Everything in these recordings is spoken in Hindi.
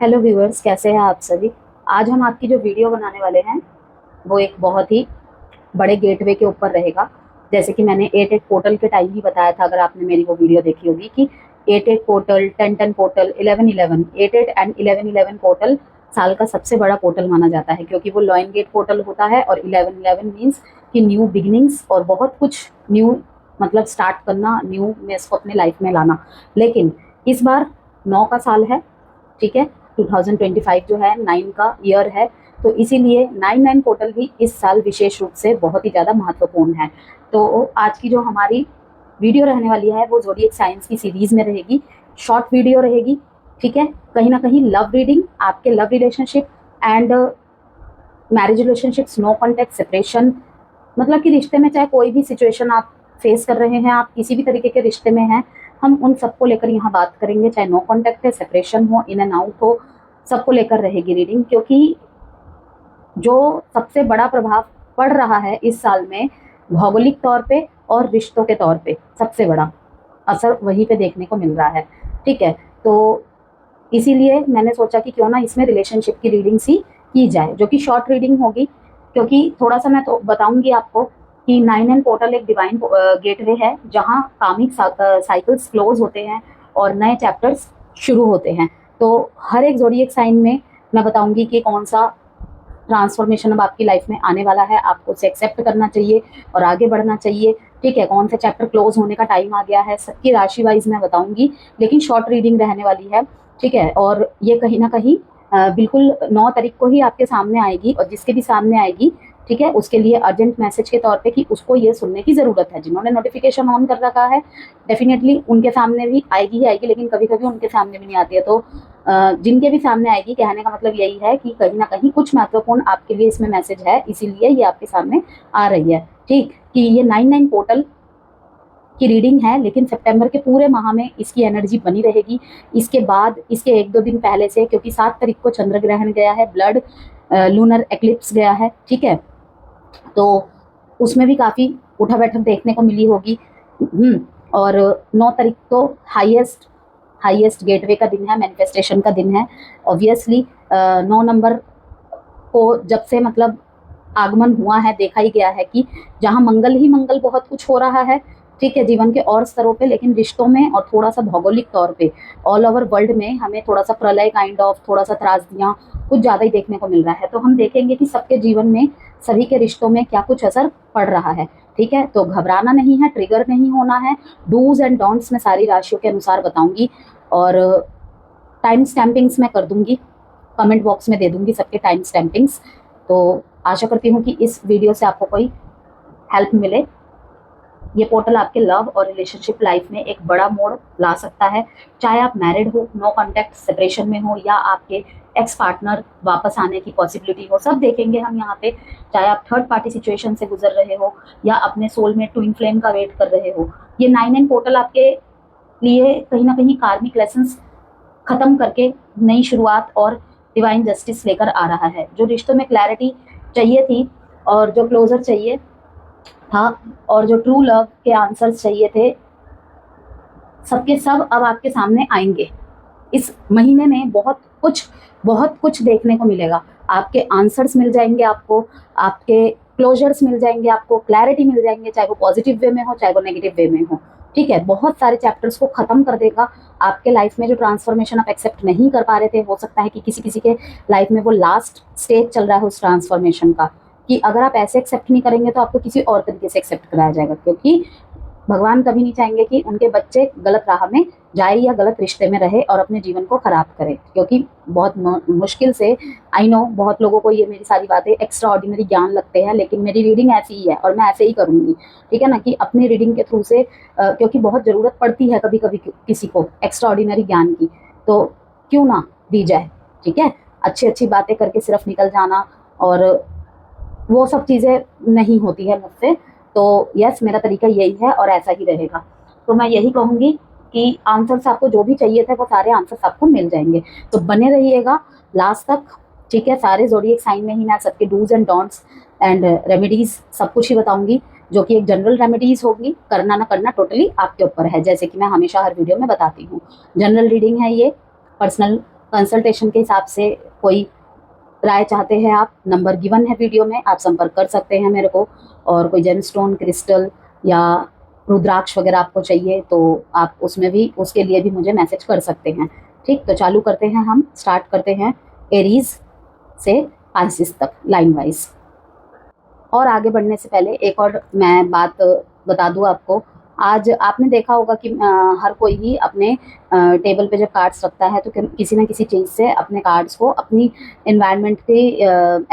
हेलो व्यूअर्स, कैसे हैं आप सभी। आज हम आपकी जो वीडियो बनाने वाले हैं वो एक बहुत ही बड़े गेटवे के ऊपर रहेगा। जैसे कि मैंने 88 पोर्टल के टाइम ही बताया था, अगर आपने मेरी वो वीडियो देखी होगी, कि 88 पोर्टल, 10-10 पोर्टल, 11-11, 88 एंड 11-11 पोर्टल साल का सबसे बड़ा पोर्टल माना जाता है, क्योंकि वो लॉइन गेट पोर्टल होता है। और 11-11 मीन्स कि न्यू बिगिनिंग्स और बहुत कुछ न्यू, मतलब स्टार्ट करना, न्यू नेस को अपने लाइफ में लाना। लेकिन इस बार 9 का साल है, ठीक है। 2025 जो है 9 का ईयर है, तो इसीलिए 99 पोर्टल भी इस साल विशेष रूप से बहुत ही ज़्यादा महत्वपूर्ण है। तो आज की जो हमारी वीडियो रहने वाली है वो ज़ोडिएक साइंस की सीरीज़ में रहेगी, शॉर्ट वीडियो रहेगी, ठीक है। कहीं ना कहीं लव रीडिंग, आपके love relationship and marriage relationships, no contact, separation, मतलब कि रिश्ते में चाहे कोई भी सिचुएशन आप फेस कर रहे हैं, आप किसी भी तरीके के रिश्ते में हैं, हम उन सबको लेकर यहाँ बात करेंगे। चाहे नो कॉन्टैक्ट है, सेपरेशन हो, इन एंड आउट हो, सबको लेकर रहेगी रीडिंग। क्योंकि जो सबसे बड़ा प्रभाव पड़ रहा है इस साल में, भौगोलिक तौर पे और रिश्तों के तौर पे, सबसे बड़ा असर वहीं पे देखने को मिल रहा है, ठीक है। तो इसीलिए मैंने सोचा कि क्यों ना इसमें रिलेशनशिप की रीडिंग सी की जाए, जो कि शॉर्ट रीडिंग होगी। क्योंकि थोड़ा सा मैं तो बताऊंगी आपको कि 9 पोर्टल एक डिवाइन गेटवे है, जहाँ कामिक साइकिल्स क्लोज होते हैं और नए चैप्टर्स शुरू होते हैं। तो हर एक ज़ोडिएक साइन में मैं बताऊंगी कि कौन सा ट्रांसफॉर्मेशन अब आपकी लाइफ में आने वाला है, आपको उसे एक्सेप्ट करना चाहिए और आगे बढ़ना चाहिए, ठीक है। कौन सा चैप्टर क्लोज होने का टाइम आ गया है, सबकी राशि वाइज मैं बताऊंगी, लेकिन शॉर्ट रीडिंग रहने वाली है, ठीक है। और ये कहीं ना कहीं बिल्कुल 9 तारीख को ही आपके सामने आएगी, और जिसके भी सामने आएगी, ठीक है, उसके लिए अर्जेंट मैसेज के तौर पे कि उसको ये सुनने की ज़रूरत है। जिन्होंने नोटिफिकेशन ऑन कर रखा है, डेफिनेटली उनके सामने भी आएगी ही आएगी, लेकिन कभी कभी उनके सामने भी नहीं आती है। तो जिनके भी सामने आएगी, कहने का मतलब यही है कि कहीं ना कहीं कुछ महत्वपूर्ण आपके लिए इसमें मैसेज है, इसीलिए ये आपके सामने आ रही है, ठीक। कि ये 99 पोर्टल की रीडिंग है, लेकिन सितंबर के पूरे माह में इसकी एनर्जी बनी रहेगी। इसके बाद इसके 1-2 दिन पहले से, क्योंकि 7 तारीख को चंद्र ग्रहण गया है, ब्लड लूनर एक्लिप्स गया है, ठीक है। तो उसमें भी काफ़ी उठा बैठक देखने को मिली होगी। और 9 तारीख तो हाईएस्ट गेटवे का दिन है, मैनिफेस्टेशन का दिन है। ऑब्वियसली 9 नंबर को जब से मतलब आगमन हुआ है, देखा ही गया है कि जहाँ मंगल ही मंगल बहुत कुछ हो रहा है, ठीक है, जीवन के और स्तरों पे, लेकिन रिश्तों में और थोड़ा सा भौगोलिक तौर पे ऑल ओवर वर्ल्ड में हमें थोड़ा सा प्रलय काइंड ऑफ, थोड़ा सा त्रासदियाँ, कुछ ज़्यादा ही देखने को मिल रहा है। तो हम देखेंगे कि सबके जीवन में, सभी के रिश्तों में क्या कुछ असर पड़ रहा है, ठीक है। तो घबराना नहीं है, ट्रिगर नहीं होना है। डूज एंड डोंट्स मैं सारी राशियों के अनुसार बताऊंगी, और टाइम स्टैंपिंग्स मैं कर दूंगी, कमेंट बॉक्स में दे दूंगी सबके टाइम स्टैंपिंग्स। तो आशा करती हूँ कि इस वीडियो से आपको कोई हेल्प मिले। ये पोर्टल आपके लव और रिलेशनशिप लाइफ में एक बड़ा मोड़ ला सकता है। चाहे आप मैरिड हो, नो कॉन्टैक्ट, सेपरेशन में हो, या आपके एक्स पार्टनर वापस आने की पॉसिबिलिटी हो, सब देखेंगे हम यहाँ पे। चाहे आप थर्ड पार्टी सिचुएशन से गुजर रहे हो, या अपने सोलमेट ट्विन फ्लेम का वेट कर रहे हो, ये 9 पोर्टल आपके लिए कहीं ना कहीं कार्मिक लेसन्स खत्म करके नई शुरुआत और डिवाइन जस्टिस लेकर आ रहा है। जो रिश्तों में क्लैरिटी चाहिए थी, और जो क्लोजर चाहिए था, और जो ट्रू लव के आंसर्स चाहिए थे, सबके सब अब आपके सामने आएंगे। इस महीने में बहुत कुछ देखने को मिलेगा। आपके आंसर्स मिल जाएंगे आपको, आपके क्लोजर्स मिल जाएंगे आपको, क्लैरिटी मिल जाएंगे, चाहे वो पॉजिटिव वे में हो, चाहे वो नेगेटिव वे में हो, ठीक है। बहुत सारे चैप्टर्स को खत्म कर देगा आपके लाइफ में। जो ट्रांसफॉर्मेशन आप एक्सेप्ट नहीं कर पा रहे थे, हो सकता है कि किसी किसी के लाइफ में वो लास्ट स्टेज चल रहा है उस ट्रांसफॉर्मेशन का, कि अगर आप ऐसे एक्सेप्ट नहीं करेंगे तो आपको किसी और तरीके से एक्सेप्ट कराया जाएगा। क्योंकि भगवान कभी नहीं चाहेंगे कि उनके बच्चे गलत राह में जाए या गलत रिश्ते में रहे और अपने जीवन को खराब करे। क्योंकि बहुत मुश्किल से, आई नो बहुत लोगों को ये मेरी सारी बातें एक्स्ट्रा ऑर्डिनरी ज्ञान लगते हैं, लेकिन मेरी रीडिंग ऐसी ही है और मैं ऐसे ही करूंगी, ठीक है ना। कि अपनी रीडिंग के थ्रू से, क्योंकि बहुत ज़रूरत पड़ती है कभी कभी किसी को एक्स्ट्रा ऑर्डिनरी ज्ञान की, तो क्यों ना दी जाए, ठीक है। अच्छी अच्छी बातें करके सिर्फ निकल जाना, और वो सब चीज़ें नहीं होती है मुझसे। तो यस, मेरा तरीका यही है और ऐसा ही रहेगा। तो मैं यही कहूँगी कि आंसर्स आपको जो भी चाहिए थे वो सारे आंसर्स आपको मिल जाएंगे। तो बने रहिएगा लास्ट तक, ठीक है। सारे ज़ोडिएक साइन में ही मैं सबके dos and don'ts and remedies सब कुछ ही बताऊंगी, जो कि एक जनरल रेमेडीज होगी। करना ना करना टोटली आपके ऊपर है, जैसे कि मैं हमेशा हर वीडियो में बताती हूँ। जनरल रीडिंग है ये, पर्सनल कंसल्टेशन के हिसाब से कोई राय चाहते हैं आप, नंबर गिवन है वीडियो में, आप संपर्क कर सकते हैं मेरे को। और कोई जेमस्टोन, क्रिस्टल या रुद्राक्ष वगैरह आपको चाहिए तो आप उसमें भी, उसके लिए भी मुझे मैसेज कर सकते हैं। ठीक, तो चालू करते हैं, हम स्टार्ट करते हैं एरीज से पाइसिस तक लाइन वाइज। और आगे बढ़ने से पहले एक और मैं बात बता दूं आपको। आज आपने देखा होगा कि हर कोई ही अपने टेबल पे जब कार्ड्स रखता है तो किसी न किसी चीज़ से अपने कार्ड्स को, अपनी एनवायरनमेंट के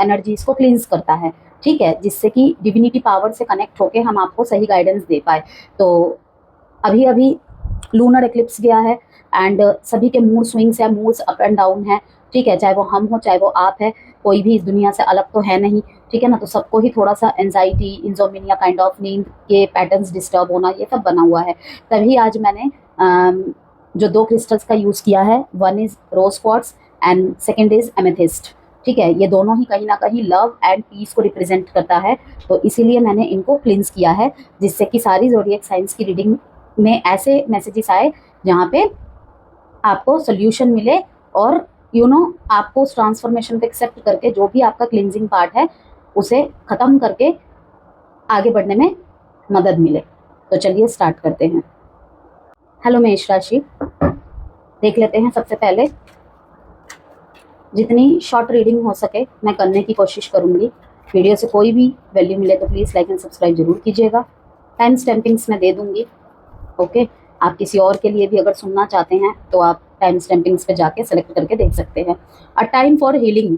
एनर्जीज को क्लींस करता है। ठीक है, जिससे कि डिविनिटी पावर से कनेक्ट होके हम आपको सही गाइडेंस दे पाए। तो अभी अभी लूनर एक्लिप्स गया है एंड सभी के मूड स्विंग्स है, मूड्स अप एंड डाउन है। ठीक है, चाहे वो हम हो चाहे वो आप है, कोई भी इस दुनिया से अलग तो है नहीं। ठीक है ना, तो सबको ही थोड़ा सा एंजाइटी, इंसोम्निया काइंड ऑफ, नींद के पैटर्न्स डिस्टर्ब होना, ये सब बना हुआ है। तभी आज मैंने जो 2 क्रिस्टल्स का यूज़ किया है, one is rose quartz and second is amethyst. ठीक है, ये दोनों ही कहीं ना कहीं लव एंड पीस को रिप्रेजेंट करता है, तो इसीलिए मैंने इनको क्लींस किया है, जिससे कि सारी ज़ोडिएक साइंस की रीडिंग में ऐसे मैसेजेस आए जहाँ पे आपको सोल्यूशन मिले और आपको उस ट्रांसफॉर्मेशन को एक्सेप्ट करके जो भी आपका क्लींजिंग पार्ट है उसे ख़त्म करके आगे बढ़ने में मदद मिले। तो चलिए स्टार्ट करते हैं। हेलो मेष राशि, देख लेते हैं। सबसे पहले जितनी शॉर्ट रीडिंग हो सके मैं करने की कोशिश करूँगी। वीडियो से कोई भी वैल्यू मिले तो प्लीज़ लाइक एंड सब्सक्राइब जरूर कीजिएगा। टाइम स्टैम्पिंग्स मैं दे दूँगी। ओके, आप किसी और के लिए भी अगर सुनना चाहते हैं तो आप टाइम स्टैम्पिंग्स पे जाके सेलेक्ट करके देख सकते हैं। अ टाइम फॉर हीलिंग,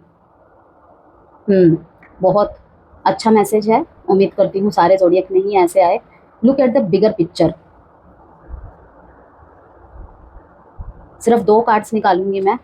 बहुत अच्छा मैसेज है। उम्मीद करती हूँ सारे ज़ोडिएक में ही ऐसे आए। Look at the bigger picture. सिर्फ 2 कार्ड्स निकालूंगी मैं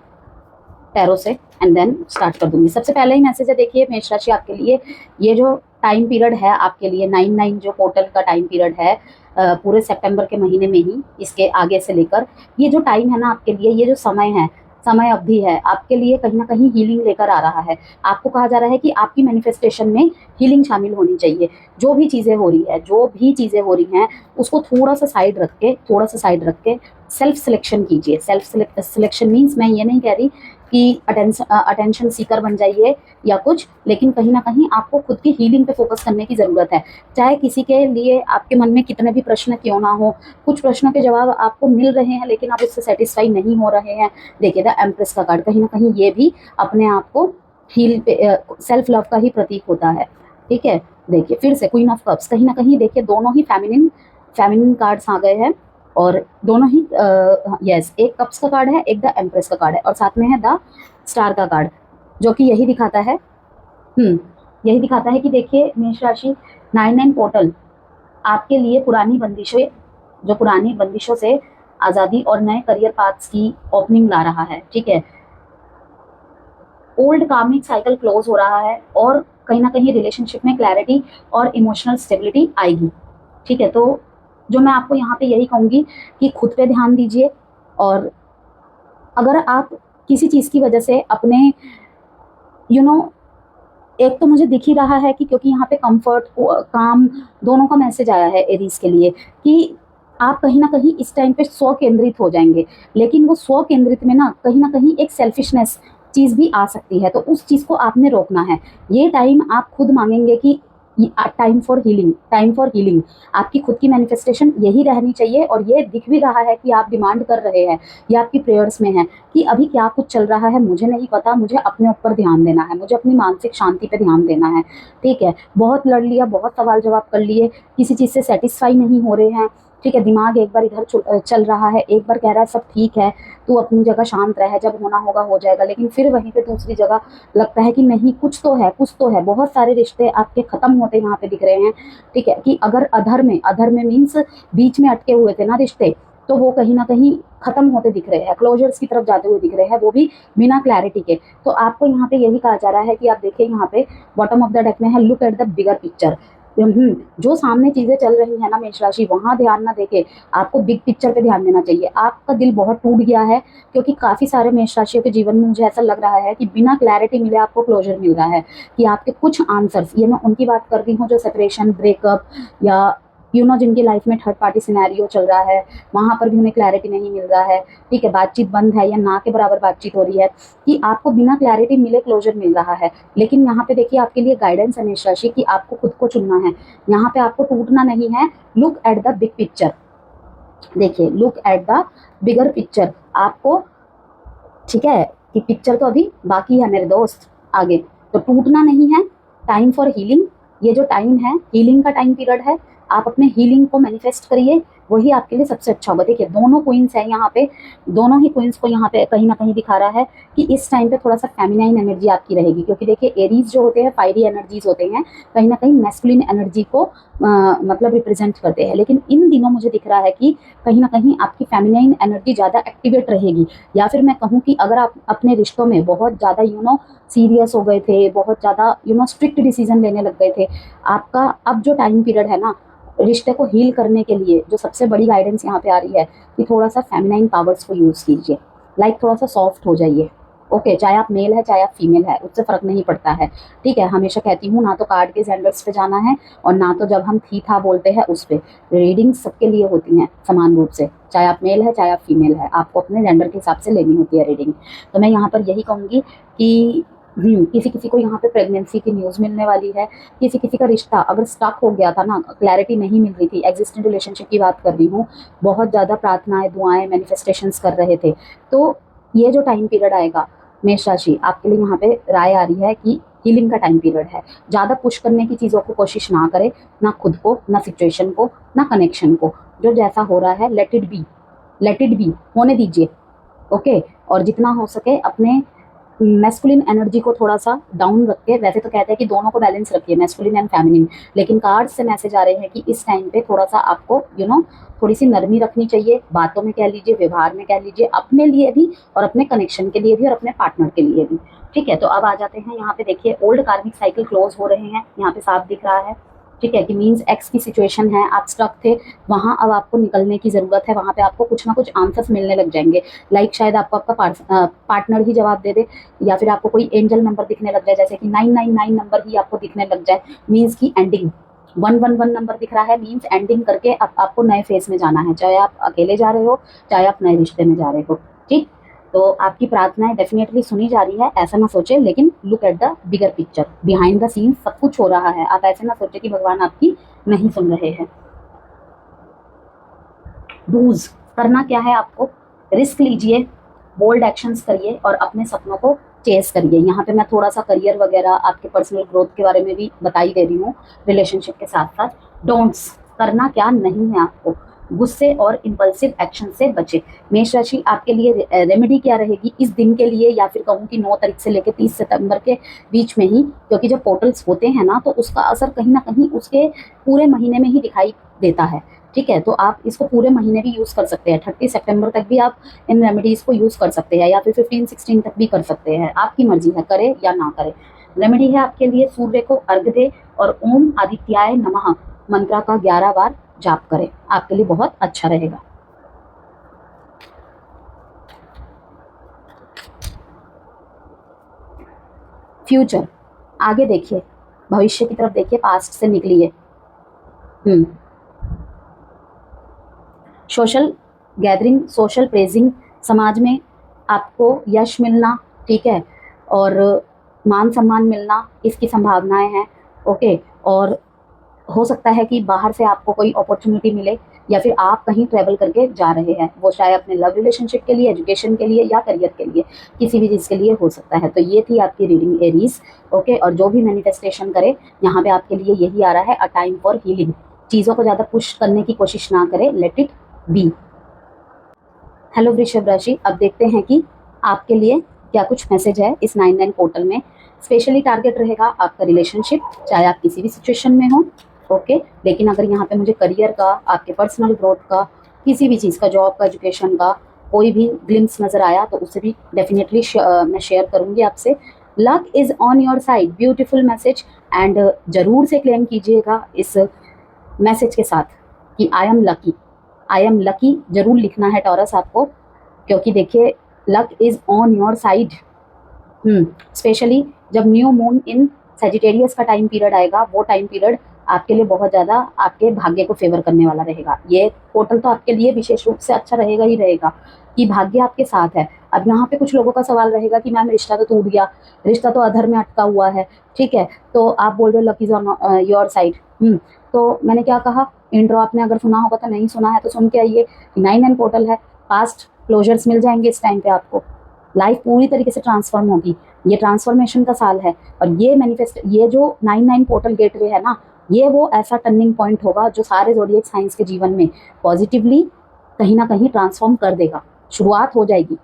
टैरो से एंड देन स्टार्ट कर दूंगी। सबसे पहले ही मैसेज है, देखिए मेष राशि, आपके लिए ये जो टाइम पीरियड है आपके लिए 9/9 जो पोर्टल का टाइम पीरियड है, पूरे सितंबर के महीने में ही, इसके आगे से लेकर ये जो टाइम है ना आपके लिए, ये जो समय है, समय अवधि है आपके लिए, कहीं ना कहीं हीलिंग लेकर आ रहा है। आपको कहा जा रहा है कि आपकी मैनिफेस्टेशन में हीलिंग शामिल होनी चाहिए। जो भी चीज़ें हो रही हैं उसको थोड़ा सा साइड रख के सेल्फ सिलेक्शन कीजिए। सेल्फ सिलेक्शन मीन्स, मैं ये नहीं कह रही कि अटेंशन सीकर बन जाइए या कुछ, लेकिन कहीं ना कहीं आपको खुद की हीलिंग पे फोकस करने की ज़रूरत है। चाहे किसी के लिए आपके मन में कितने भी प्रश्न क्यों ना हो, कुछ प्रश्नों के जवाब आपको मिल रहे हैं लेकिन आप उससे सेटिस्फाई नहीं हो रहे हैं। देखिए द एम्प्रेस का कार्ड, कहीं ना कहीं ये भी अपने आप को हील पे, सेल्फ लव का ही प्रतीक होता है। ठीक है, देखिए फिर से क्वीन ऑफ कप्स, कहीं ना कहीं देखिए दोनों ही फेमिनिन कार्ड्स आ गए हैं और दोनों ही यस, एक कप्स का कार्ड है, एक द एम्प्रेस का कार्ड है और साथ में है द स्टार का कार्ड, जो कि यही दिखाता है कि देखिए मेष राशि, 9/9 पोर्टल आपके लिए पुरानी बंदिशों से आज़ादी और नए करियर पाथ्स की ओपनिंग ला रहा है। ठीक है, ओल्ड कार्मिक साइकिल क्लोज हो रहा है और कहीं ना कहीं रिलेशनशिप में क्लैरिटी और इमोशनल स्टेबिलिटी आएगी। ठीक है, तो जो मैं आपको यहाँ पे यही कहूँगी कि खुद पे ध्यान दीजिए। और अगर आप किसी चीज़ की वजह से अपने एक तो मुझे दिख ही रहा है कि, क्योंकि यहाँ पे कंफर्ट काम दोनों का मैसेज आया है एरीज के लिए, कि आप कहीं ना कहीं इस टाइम पे स्व केंद्रित हो जाएंगे, लेकिन वो स्व केंद्रित में ना कहीं एक सेल्फिशनेस चीज़ भी आ सकती है, तो उस चीज़ को आपने रोकना है। ये टाइम आप खुद मांगेंगे कि टाइम फॉर हीलिंग, आपकी खुद की मैनिफेस्टेशन यही रहनी चाहिए। और ये दिख भी रहा है कि आप डिमांड कर रहे हैं, ये आपकी प्रेयर्स में है कि अभी क्या कुछ चल रहा है मुझे नहीं पता, मुझे अपने ऊपर ध्यान देना है, मुझे अपनी मानसिक शांति पे ध्यान देना है। ठीक है, बहुत लड़ लिया, बहुत सवाल जवाब कर लिए, किसी चीज़ से सेटिस्फाई नहीं हो रहे हैं। ठीक है, दिमाग एक बार इधर चल रहा है, एक बार कह रहा है सब ठीक है, तू अपनी जगह शांत रह, जब होना होगा हो जाएगा, लेकिन फिर वहीं पे दूसरी जगह लगता है कि नहीं, कुछ तो है। बहुत सारे रिश्ते आपके खत्म होते यहाँ पे दिख रहे हैं। ठीक है, कि अगर अधर में मीन्स बीच में अटके हुए थे ना रिश्ते, तो वो कहीं ना कहीं खत्म होते दिख रहे हैं, क्लोजर्स की तरफ जाते हुए दिख रहे हैं, वो भी बिना क्लैरिटी के। तो आपको यहाँ पे यही कहा जा रहा है कि आप देखिए, यहाँ पे बॉटम ऑफ द डेक में है look at the bigger picture. जो सामने चीजें चल रही है ना मेष राशि, वहां ध्यान ना देके आपको बिग पिक्चर पे ध्यान देना चाहिए। आपका दिल बहुत टूट गया है, क्योंकि काफी सारे मेष राशियों के जीवन में मुझे ऐसा लग रहा है कि बिना क्लैरिटी मिले आपको क्लोजर मिल रहा है, कि आपके कुछ आंसर्स, ये मैं उनकी बात कर रही हूँ जो सेपरेशन, ब्रेकअप या जिनकी लाइफ में थर्ड पार्टी सिनेरियो चल रहा है, वहाँ पर भी उन्हें क्लैरिटी नहीं मिल रहा है, ठीक है, बातचीत बंद है या ना के बराबर बातचीत हो रही है, कि आपको बिना क्लैरिटी मिले क्लोजर मिल रहा है। लेकिन यहाँ पे देखिए आपके लिए गाइडेंस है मेष राशि कि आपको खुद को चुनना है, यहाँ पे आपको टूटना नहीं है। Look at the big picture, देखिए look at the bigger picture आपको, ठीक है, कि पिक्चर तो अभी बाकी है मेरे दोस्त आगे, तो टूटना नहीं है। टाइम फॉर हीलिंग, ये जो टाइम है हीलिंग का टाइम पीरियड है, आप अपने हीलिंग को मैनिफेस्ट करिए, वही आपके लिए सबसे अच्छा होगा। देखिए दोनों क्वींस है यहाँ पे, दोनों ही क्वींस को यहाँ पे कहीं ना कहीं दिखा रहा है कि इस टाइम पे थोड़ा सा फेमिनाइन एनर्जी आपकी रहेगी, क्योंकि देखिए एरीज जो होते हैं फायरी एनर्जीज होते हैं, कहीं ना कहीं मैस्कुलिन एनर्जी को मतलब रिप्रेजेंट करते हैं। लेकिन इन दिनों मुझे दिख रहा है कि कहीं ना कहीं आपकी फेमिनाइन एनर्जी ज़्यादा एक्टिवेट रहेगी, या फिर मैं कहूँ कि अगर आप अपने रिश्तों में बहुत ज़्यादा सीरियस हो गए थे, बहुत ज़्यादा स्ट्रिक्ट डिसीजन लेने लग गए थे, आपका अब जो टाइम पीरियड है ना रिश्ते को हील करने के लिए, जो सबसे बड़ी गाइडेंस यहाँ पे आ रही है कि थोड़ा सा फेमिनाइन पावर्स को यूज़ कीजिए, लाइक थोड़ा सा सॉफ्ट हो जाइए। ओके, चाहे आप मेल है चाहे आप फीमेल है, उससे फ़र्क नहीं पड़ता है, ठीक है। हमेशा कहती हूँ ना तो कार्ड के जेंडर्स पे जाना है और ना तो जब हम थी था बोलते हैं उस पर। रीडिंग सबके लिए होती हैं समान रूप से, चाहे आप मेल है चाहे आप फीमेल है, आपको अपने जेंडर के हिसाब से लेनी होती है रीडिंग। तो मैं यहाँ पर यही कहूँगी कि किसी किसी को यहाँ पे प्रेगनेंसी की न्यूज़ मिलने वाली है, किसी किसी का रिश्ता अगर स्टक हो गया था ना, क्लैरिटी नहीं मिल रही थी, एग्जिस्टिंग रिलेशनशिप की बात कर रही हूँ, बहुत ज़्यादा प्रार्थनाएं दुआएं मैनिफेस्टेशंस कर रहे थे, तो ये जो टाइम पीरियड आएगा मेष राशि आपके लिए यहाँ पे राय आ रही है कि हीलिंग का टाइम पीरियड है। ज़्यादा पुश करने की चीज़ों को कोशिश ना करें, ना खुद को, ना सिचुएशन को, ना कनेक्शन को। जो जैसा हो रहा है लेट इट बी होने दीजिए, ओके। और जितना हो सके अपने मैस्कुलिन एनर्जी को थोड़ा सा डाउन रख के, वैसे तो कहते हैं कि दोनों को बैलेंस रखिए, मैस्कुलिन एंड फेमिनिन, लेकिन कार्ड से मैसेज आ रहे हैं कि इस टाइम पे थोड़ा सा आपको थोड़ी सी नरमी रखनी चाहिए, बातों में कह लीजिए, व्यवहार में कह लीजिए, अपने लिए भी और अपने कनेक्शन के लिए भी और अपने पार्टनर के लिए भी, ठीक है। तो अब आ जाते हैं यहाँ पे, देखिए ओल्ड कार्मिक साइकिल क्लोज हो रहे हैं, यहाँ पे साफ दिख रहा है, ठीक है, कि मीन्स एक्स की सिचुएशन है, आप स्टक थे वहाँ, अब आपको निकलने की ज़रूरत है, वहाँ पे आपको कुछ ना कुछ आंसर्स मिलने लग जाएंगे, लाइक शायद आपको आपका पार्टनर ही जवाब दे दे, या फिर आपको कोई एंजल नंबर दिखने लग जाए, जैसे कि 999 नंबर ही आपको दिखने लग जाए, मीन्स की एंडिंग। 111 नंबर दिख रहा है, मीन्स एंडिंग करके अब आपको नए फेज में जाना है, चाहे आप अकेले जा रहे हो चाहे आप नए रिश्ते में जा रहे हो, ठीक। तो आपकी प्रार्थनाएं डेफिनेटली सुनी जा रही है, ऐसा ना सोचे, लेकिन look at the bigger picture, behind the scene सब कुछ हो रहा है, आप ऐसे ना सोचे कि भगवान आपकी नहीं सुन रहे हैं। डूज करना क्या है आपको, रिस्क लीजिए, बोल्ड एक्शंस करिए और अपने सपनों को चेस करिए। यहाँ पे मैं थोड़ा सा करियर वगैरह आपके पर्सनल ग्रोथ के बारे में भी बताई दे रही हूँ रिलेशनशिप के साथ साथ। डोंट्स करना क्या नहीं है आपको, गुस्से और इम्पल्सिव एक्शन से बचे। मेष राशि आपके लिए रेमेडी क्या रहेगी इस दिन के लिए, या फिर कहूँ कि 9 तारीख से लेकर 30 सितंबर के बीच में ही, क्योंकि जब पोर्टल्स होते हैं ना तो उसका असर कहीं ना कहीं उसके पूरे महीने में ही दिखाई देता है, ठीक है। तो आप इसको पूरे महीने भी यूज़ कर सकते हैं, 30 सितंबर तक भी आप इन रेमेडीज़ को यूज़ कर सकते हैं, या फिर 15-16 तक भी कर सकते हैं, आपकी मर्जी है करें या ना करें। रेमेडी है आपके लिए, सूर्य को अर्घ दे और ओम आदित्याय नमः मंत्रा का 11 बार जाप करें, आपके लिए बहुत अच्छा रहेगा। फ्यूचर, आगे देखिए, भविष्य की तरफ देखिए, पास्ट से निकलिए। सोशल गैदरिंग, सोशल प्रेजिंग, समाज में आपको यश मिलना, ठीक है, और मान सम्मान मिलना, इसकी संभावनाएं हैं, ओके। और हो सकता है कि बाहर से आपको कोई अपॉर्चुनिटी मिले, या फिर आप कहीं ट्रैवल करके जा रहे हैं, वो चाहे अपने लव रिलेशनशिप के लिए, एजुकेशन के लिए या करियर के लिए, किसी भी चीज़ के लिए हो सकता है। तो ये थी आपकी रीडिंग एरीज, ओके। और जो भी मैनिफेस्टेशन करे यहाँ पे आपके लिए यही आ रहा है, अ टाइम फॉर हीलिंग। चीज़ों को ज़्यादा पुश करने की कोशिश ना करें, लेट इट बी। हेलो वृषभ राशि, अब देखते हैं कि आपके लिए क्या कुछ मैसेज है इस 9/9 पोर्टल में। स्पेशली टारगेट रहेगा आपका रिलेशनशिप, चाहे आप किसी भी सिचुएशन में हो, ओके। लेकिन अगर यहाँ पे मुझे करियर का, आपके पर्सनल ग्रोथ का, किसी भी चीज़ का, जॉब का, एजुकेशन का कोई भी ग्लिम्स नज़र आया तो उसे भी डेफिनेटली मैं शेयर करूँगी आपसे। Luck is on your side, beautiful message, and ज़रूर से क्लेम कीजिएगा इस मैसेज के साथ कि आई एम लकी जरूर लिखना है टॉरस आपको, क्योंकि देखिए luck is on your side. Specially जब न्यू मून इन सेजिटेरियस का टाइम पीरियड आएगा, वो टाइम पीरियड आपके लिए बहुत ज़्यादा आपके भाग्य को फेवर करने वाला रहेगा। ये पोर्टल तो आपके लिए विशेष रूप से अच्छा रहेगा ही रहेगा कि भाग्य आपके साथ है। अब यहाँ पे कुछ लोगों का सवाल रहेगा कि मैम रिश्ता तो टूट गया, रिश्ता तो अधर में अटका हुआ है, ठीक है, तो आप बोल रहे हो luck is on your side. तो मैंने क्या कहा, इंट्रो आपने अगर सुना होगा तो, नहीं सुना है तो सुन के आइए। 9/9 पोर्टल है, फास्ट क्लोजर्स मिल जाएंगे इस टाइम पे आपको, लाइफ पूरी तरीके से ट्रांसफॉर्म होगी। ये ट्रांसफॉर्मेशन का साल है और ये जो 9/9 पोर्टल गेटवे है ना, ये वो ऐसा टर्निंग पॉइंट होगा जो सारे ज़ोडिएक साइंस के जीवन में पॉजिटिवली कहीं ना कहीं ट्रांसफॉर्म कर देगा। शुरुआत हो जाएगी,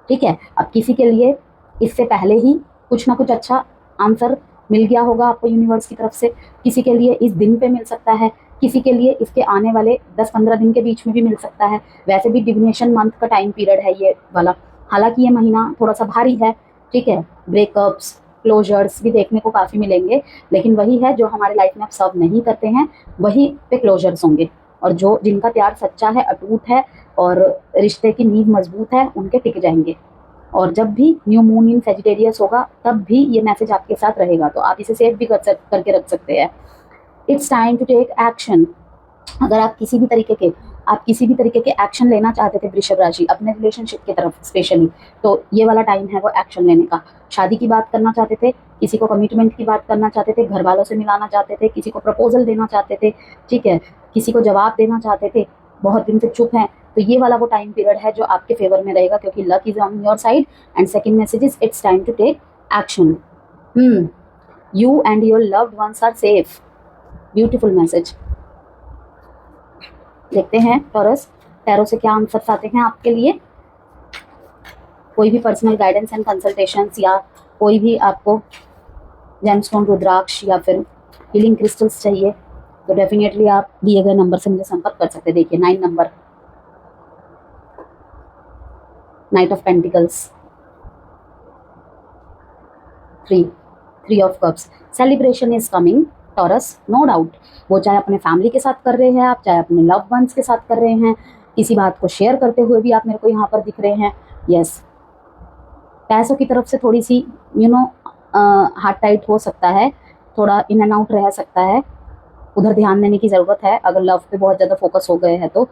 ठीक है। अब किसी के लिए इससे पहले ही कुछ ना कुछ अच्छा आंसर मिल गया होगा आपको यूनिवर्स की तरफ से, किसी के लिए इस दिन पे मिल सकता है, किसी के लिए इसके आने वाले 10-15 दिन के बीच में भी मिल सकता है। वैसे भी डिविनेशन मंथ का टाइम पीरियड है ये वाला, हालांकि ये महीना थोड़ा सा भारी है, ठीक है। ब्रेकअप्स, क्लोजर्स भी देखने को काफ़ी मिलेंगे, लेकिन वही है जो हमारे लाइफ में आप सर्व नहीं करते हैं वही पे क्लोजर्स होंगे। और जो जिनका प्यार सच्चा है, अटूट है और रिश्ते की नींव मजबूत है, उनके टिक जाएंगे। और जब भी न्यू मून इन सेजिटेरियस होगा तब भी ये मैसेज आपके साथ रहेगा, तो आप इसे सेव भी करके रख सकते हैं। It's time to take action. अगर आप किसी भी तरीके के एक्शन लेना चाहते थे वृषभ राशि अपने रिलेशनशिप की तरफ स्पेशली, तो ये वाला टाइम है वो एक्शन लेने का। शादी की बात करना चाहते थे, किसी को कमिटमेंट की बात करना चाहते थे, घर वालों से मिलाना चाहते थे, किसी को प्रपोजल देना चाहते थे, ठीक है, किसी को जवाब देना चाहते थे, बहुत दिन से चुप हैं, तो ये वाला वो टाइम पीरियड है जो आपके फेवर में रहेगा, क्योंकि luck is on your side. And second message is it's time to take action. You and your loved ones are safe. Beautiful message. देखते हैं टॉरस टैरो से क्या आंसर्स आते हैं आपके लिए। कोई भी पर्सनल गाइडेंस एंड कंसल्टेशंस या कोई भी आपको जेमस्टोन, रुद्राक्ष या फिर हीलिंग क्रिस्टल्स चाहिए तो डेफिनेटली आप दिए गए नंबर से मुझे संपर्क कर सकते हैं। देखिए 9 number, knight of pentacles, 3 of cups. Celebration is coming Taurus, no doubt. वो चाहे अपने फैमिली के साथ कर रहे हैं आप, चाहे अपने लव वंस के साथ कर रहे हैं, किसी बात को शेयर करते हुए भी आप मेरे को यहाँ पर दिख रहे हैं। यस, पैसों की तरफ से थोड़ी सी हार्ट टाइट हो सकता है, थोड़ा इन एंड आउट रह सकता है, उधर ध्यान देने की ज़रूरत है। अगर लव पे बहुत ज़्यादा फोकस हो गए हैं तो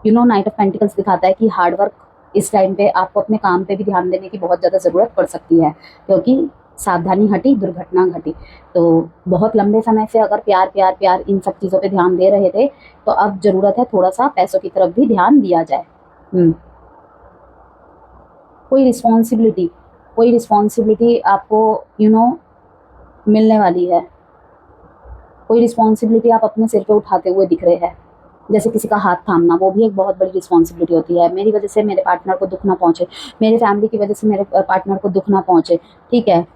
नाइट ऑफ पेंटिकल्स दिखाता है कि हार्डवर्क इस टाइम पे आपको अपने काम पे भी ध्यान देने की बहुत ज़्यादा ज़रूरत पड़ सकती है, क्योंकि सावधानी हटी दुर्घटना घटी। तो बहुत लंबे समय से अगर प्यार इन सब चीज़ों पे ध्यान दे रहे थे, तो अब ज़रूरत है थोड़ा सा पैसों की तरफ भी ध्यान दिया जाए। कोई रिस्पॉन्सिबिलिटी आपको मिलने वाली है, कोई रिस्पॉन्सिबिलिटी आप अपने सिर पे उठाते हुए दिख रहे हैं। जैसे किसी का हाथ थामना, वो भी एक बहुत बड़ी रिस्पॉन्सिबिलिटी होती है। मेरी वजह से मेरे पार्टनर को दुख ना पहुंचे, मेरे फैमिली की वजह से मेरे पार्टनर को दुख ना पहुंचे, ठीक है।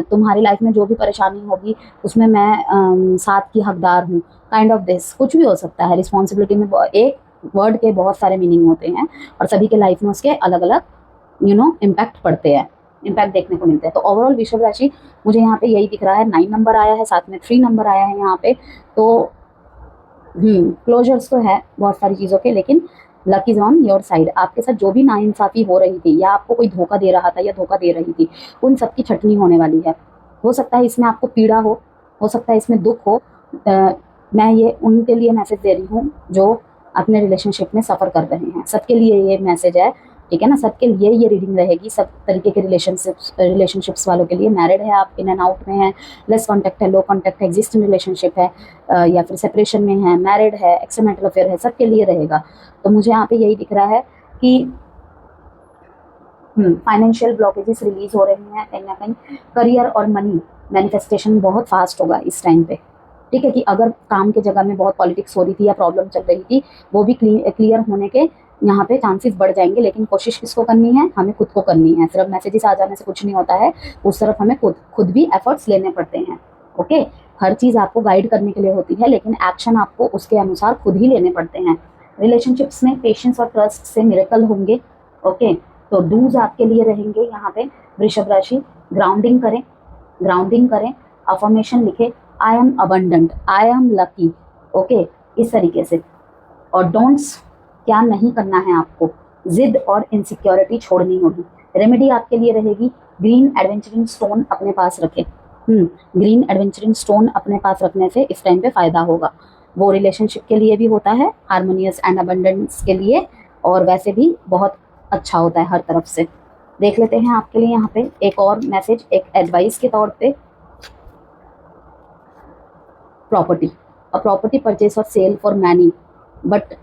तुम्हारी लाइफ में जो भी परेशानी होगी उसमें मैं साथ की हकदार हूँ, काइंड ऑफ दिस कुछ भी हो सकता है। रिस्पॉन्सिबिलिटी में एक वर्ड के बहुत सारे मीनिंग होते हैं और सभी के लाइफ में उसके अलग अलग इम्पैक्ट पड़ते हैं, इम्पैक्ट देखने को मिलते हैं। तो ओवरऑल वृषभ राशि मुझे यहाँ पे यही दिख रहा है। 9 नंबर आया है, साथ में 3 नंबर आया है यहाँ पे। तो क्लोजर्स तो है बहुत सारी चीज़ों के, लेकिन luck is on your side. आपके साथ जो भी नाइंसाफ़ी हो रही थी या आपको कोई धोखा दे रहा था या धोखा दे रही थी, उन सब की छटनी होने वाली है। हो सकता है इसमें आपको पीड़ा हो सकता है इसमें दुख हो। मैं ये उनके लिए मैसेज दे रही हूँ जो अपने रिलेशनशिप में सफ़र कर रहे हैं, सबके लिए ये मैसेज है, ठीक है ना। सबके लिए ये रीडिंग रहेगी, सब तरीके के रिलेशनशिप्स वालों के लिए। मैरिड है आप, इन एंड आउट में है, लेस कॉन्टैक्ट है, लो कॉन्टैक्ट है, एग्जिस्टिंग रिलेशनशिप है या फिर सेपरेशन में है, मैरिड है, एक्सट्रामैरिटल अफेयर है, सबके लिए रहेगा। तो मुझे यहाँ पे यही दिख रहा है कि फाइनेंशियल ब्लॉकेजेस रिलीज हो रही हैं कहीं ना कहीं। करियर और मनी मैनिफेस्टेशन बहुत फास्ट होगा इस टाइम पे, ठीक है। कि अगर काम के जगह में बहुत पॉलिटिक्स हो रही थी या प्रॉब्लम चल रही थी, वो भी क्लियर होने के यहाँ पे चांसेस बढ़ जाएंगे। लेकिन कोशिश किसको करनी है? हमें खुद को करनी है। सिर्फ मैसेजेस आ जाने से कुछ नहीं होता है, उस तरफ हमें खुद भी एफर्ट्स लेने पड़ते हैं। ओके, हर चीज़ आपको गाइड करने के लिए होती है, लेकिन एक्शन आपको उसके अनुसार खुद ही लेने पड़ते हैं। रिलेशनशिप्स में पेशेंस और ट्रस्ट से मिरेकल होंगे। ओके, तो डूज आपके लिए रहेंगे यहाँ पे वृषभ राशि। ग्राउंडिंग करें, अफर्मेशन लिखे, I am abundant, I am lucky. Okay, इस तरीके से। और डोंट्स क्या नहीं करना है आपको, जिद और इनसिक्योरिटी छोड़नी होगी। रेमेडी आपके लिए रहेगी, ग्रीन एडवेंचरिंग स्टोन अपने पास रखें। ग्रीन एडवेंचरिंग स्टोन अपने पास रखने से इस टाइम पे फायदा होगा। वो रिलेशनशिप के लिए भी होता है, हार्मोनियस एंड अबंडेंस के लिए, और वैसे भी बहुत अच्छा होता है हर तरफ से। देख लेते हैं आपके लिए यहाँ पे एक और मैसेज, एक एडवाइस के तौर पे। प्रॉपर्टी, अ प्रॉपर्टी परचेज और sale for many but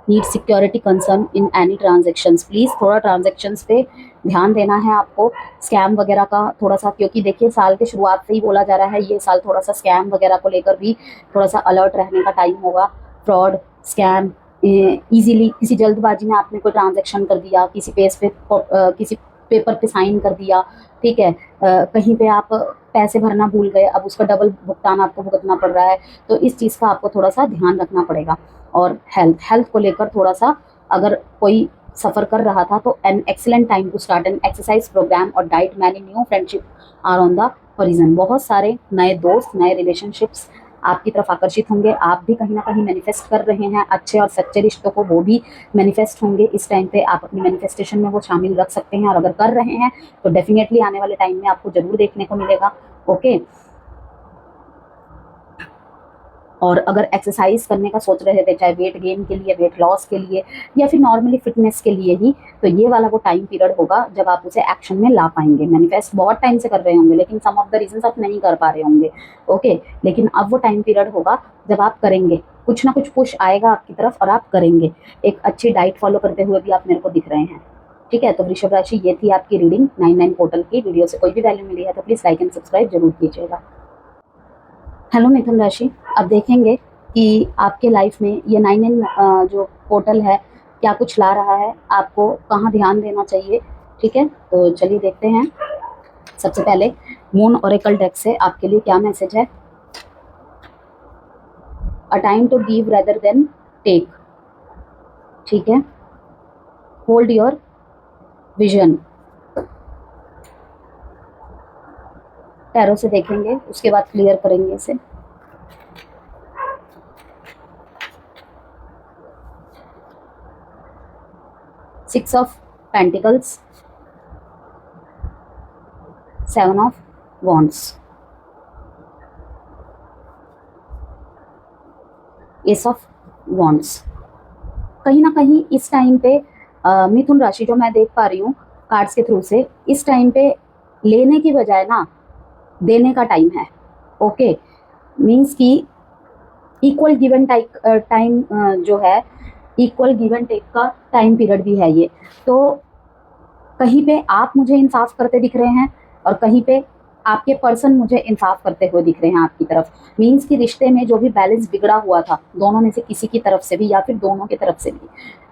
need security concern in any transactions. Please थोड़ा ट्रांजेक्शन्स पे ध्यान देना है आपको, स्कैम वगैरह का थोड़ा सा, क्योंकि देखिए साल के शुरुआत से ही बोला जा रहा है ये साल थोड़ा सा स्कैम वगैरह को लेकर भी थोड़ा सा अलर्ट रहने का टाइम होगा। फ्रॉड, स्कैम, इजीली किसी जल्दबाजी में आपने कोई ट्रांजेक्शन कर दिया, किसी पेज पे किसी पेपर पे साइन कर दिया, ठीक है, कहीं पे आप पैसे भरना भूल गए, अब उसका डबल भुगतान आपको भुगतना पड़ रहा है, तो इस चीज़ का आपको थोड़ा सा ध्यान रखना पड़ेगा। और हेल्थ को लेकर थोड़ा सा, अगर कोई सफ़र कर रहा था तो an excellent time to start an exercise program और diet. Many new friendship are on the horizon. बहुत सारे नए दोस्त, नए रिलेशनशिप्स आपकी तरफ आकर्षित होंगे। आप भी कहीं ना कहीं मैनिफेस्ट कर रहे हैं अच्छे और सच्चे रिश्तों को, वो भी मैनिफेस्ट होंगे इस टाइम पे। आप अपनी मैनिफेस्टेशन में वो शामिल रख सकते हैं, और अगर कर रहे हैं तो डेफिनेटली आने वाले टाइम में आपको जरूर देखने को मिलेगा। ओके, और अगर एक्सरसाइज करने का सोच रहे थे, चाहे वेट गेन के लिए, वेट लॉस के लिए, या फिर नॉर्मली फिटनेस के लिए ही, तो ये वाला वो टाइम पीरियड होगा जब आप उसे एक्शन में ला पाएंगे। मैनिफेस्ट बहुत टाइम से कर रहे होंगे, लेकिन सम ऑफ द रीजंस आप नहीं कर पा रहे होंगे। ओके, लेकिन अब वो टाइम पीरियड होगा जब आप करेंगे, कुछ ना कुछ पुश आएगा आपकी तरफ और आप करेंगे। एक अच्छी डाइट फॉलो करते हुए भी आप मेरे को दिख रहे हैं। ठीक है, तो वृषभ राशि, ये थी आपकी रीडिंग 99 पोर्टल की। वीडियो से कोई भी वैल्यू मिली है तो प्लीज़ लाइक एंड सब्सक्राइब जरूर कीजिएगा। हेलो मिथुन राशि, अब देखेंगे कि आपके लाइफ में ये 99 जो पोर्टल है क्या कुछ ला रहा है, आपको कहाँ ध्यान देना चाहिए। ठीक है, तो चलिए देखते हैं। सबसे पहले मून ओरेकल डेक से आपके लिए क्या मैसेज है। A time to give rather than take. ठीक है, होल्ड योर विजन। टैरो से देखेंगे, उसके बाद क्लियर करेंगे इसे। Six of pentacles, seven of wands, S of wands. कहीं ना कहीं इस टाइम पे मिथुन राशि, जो मैं देख पा रही हूँ कार्ड्स के थ्रू से, इस टाइम पे लेने की बजाय ना देने का टाइम है। ओके, मीन्स कि इक्वल गिव एंड टाइम जो है, इक्वल गिव एंड टेक का टाइम पीरियड भी है ये। तो कहीं पे आप मुझे इंसाफ करते दिख रहे हैं और कहीं पे आपके पर्सन मुझे इंसाफ करते हुए दिख रहे हैं आपकी तरफ। मीन्स कि रिश्ते में जो भी बैलेंस बिगड़ा हुआ था, दोनों में से किसी की तरफ से भी या फिर दोनों की तरफ से भी,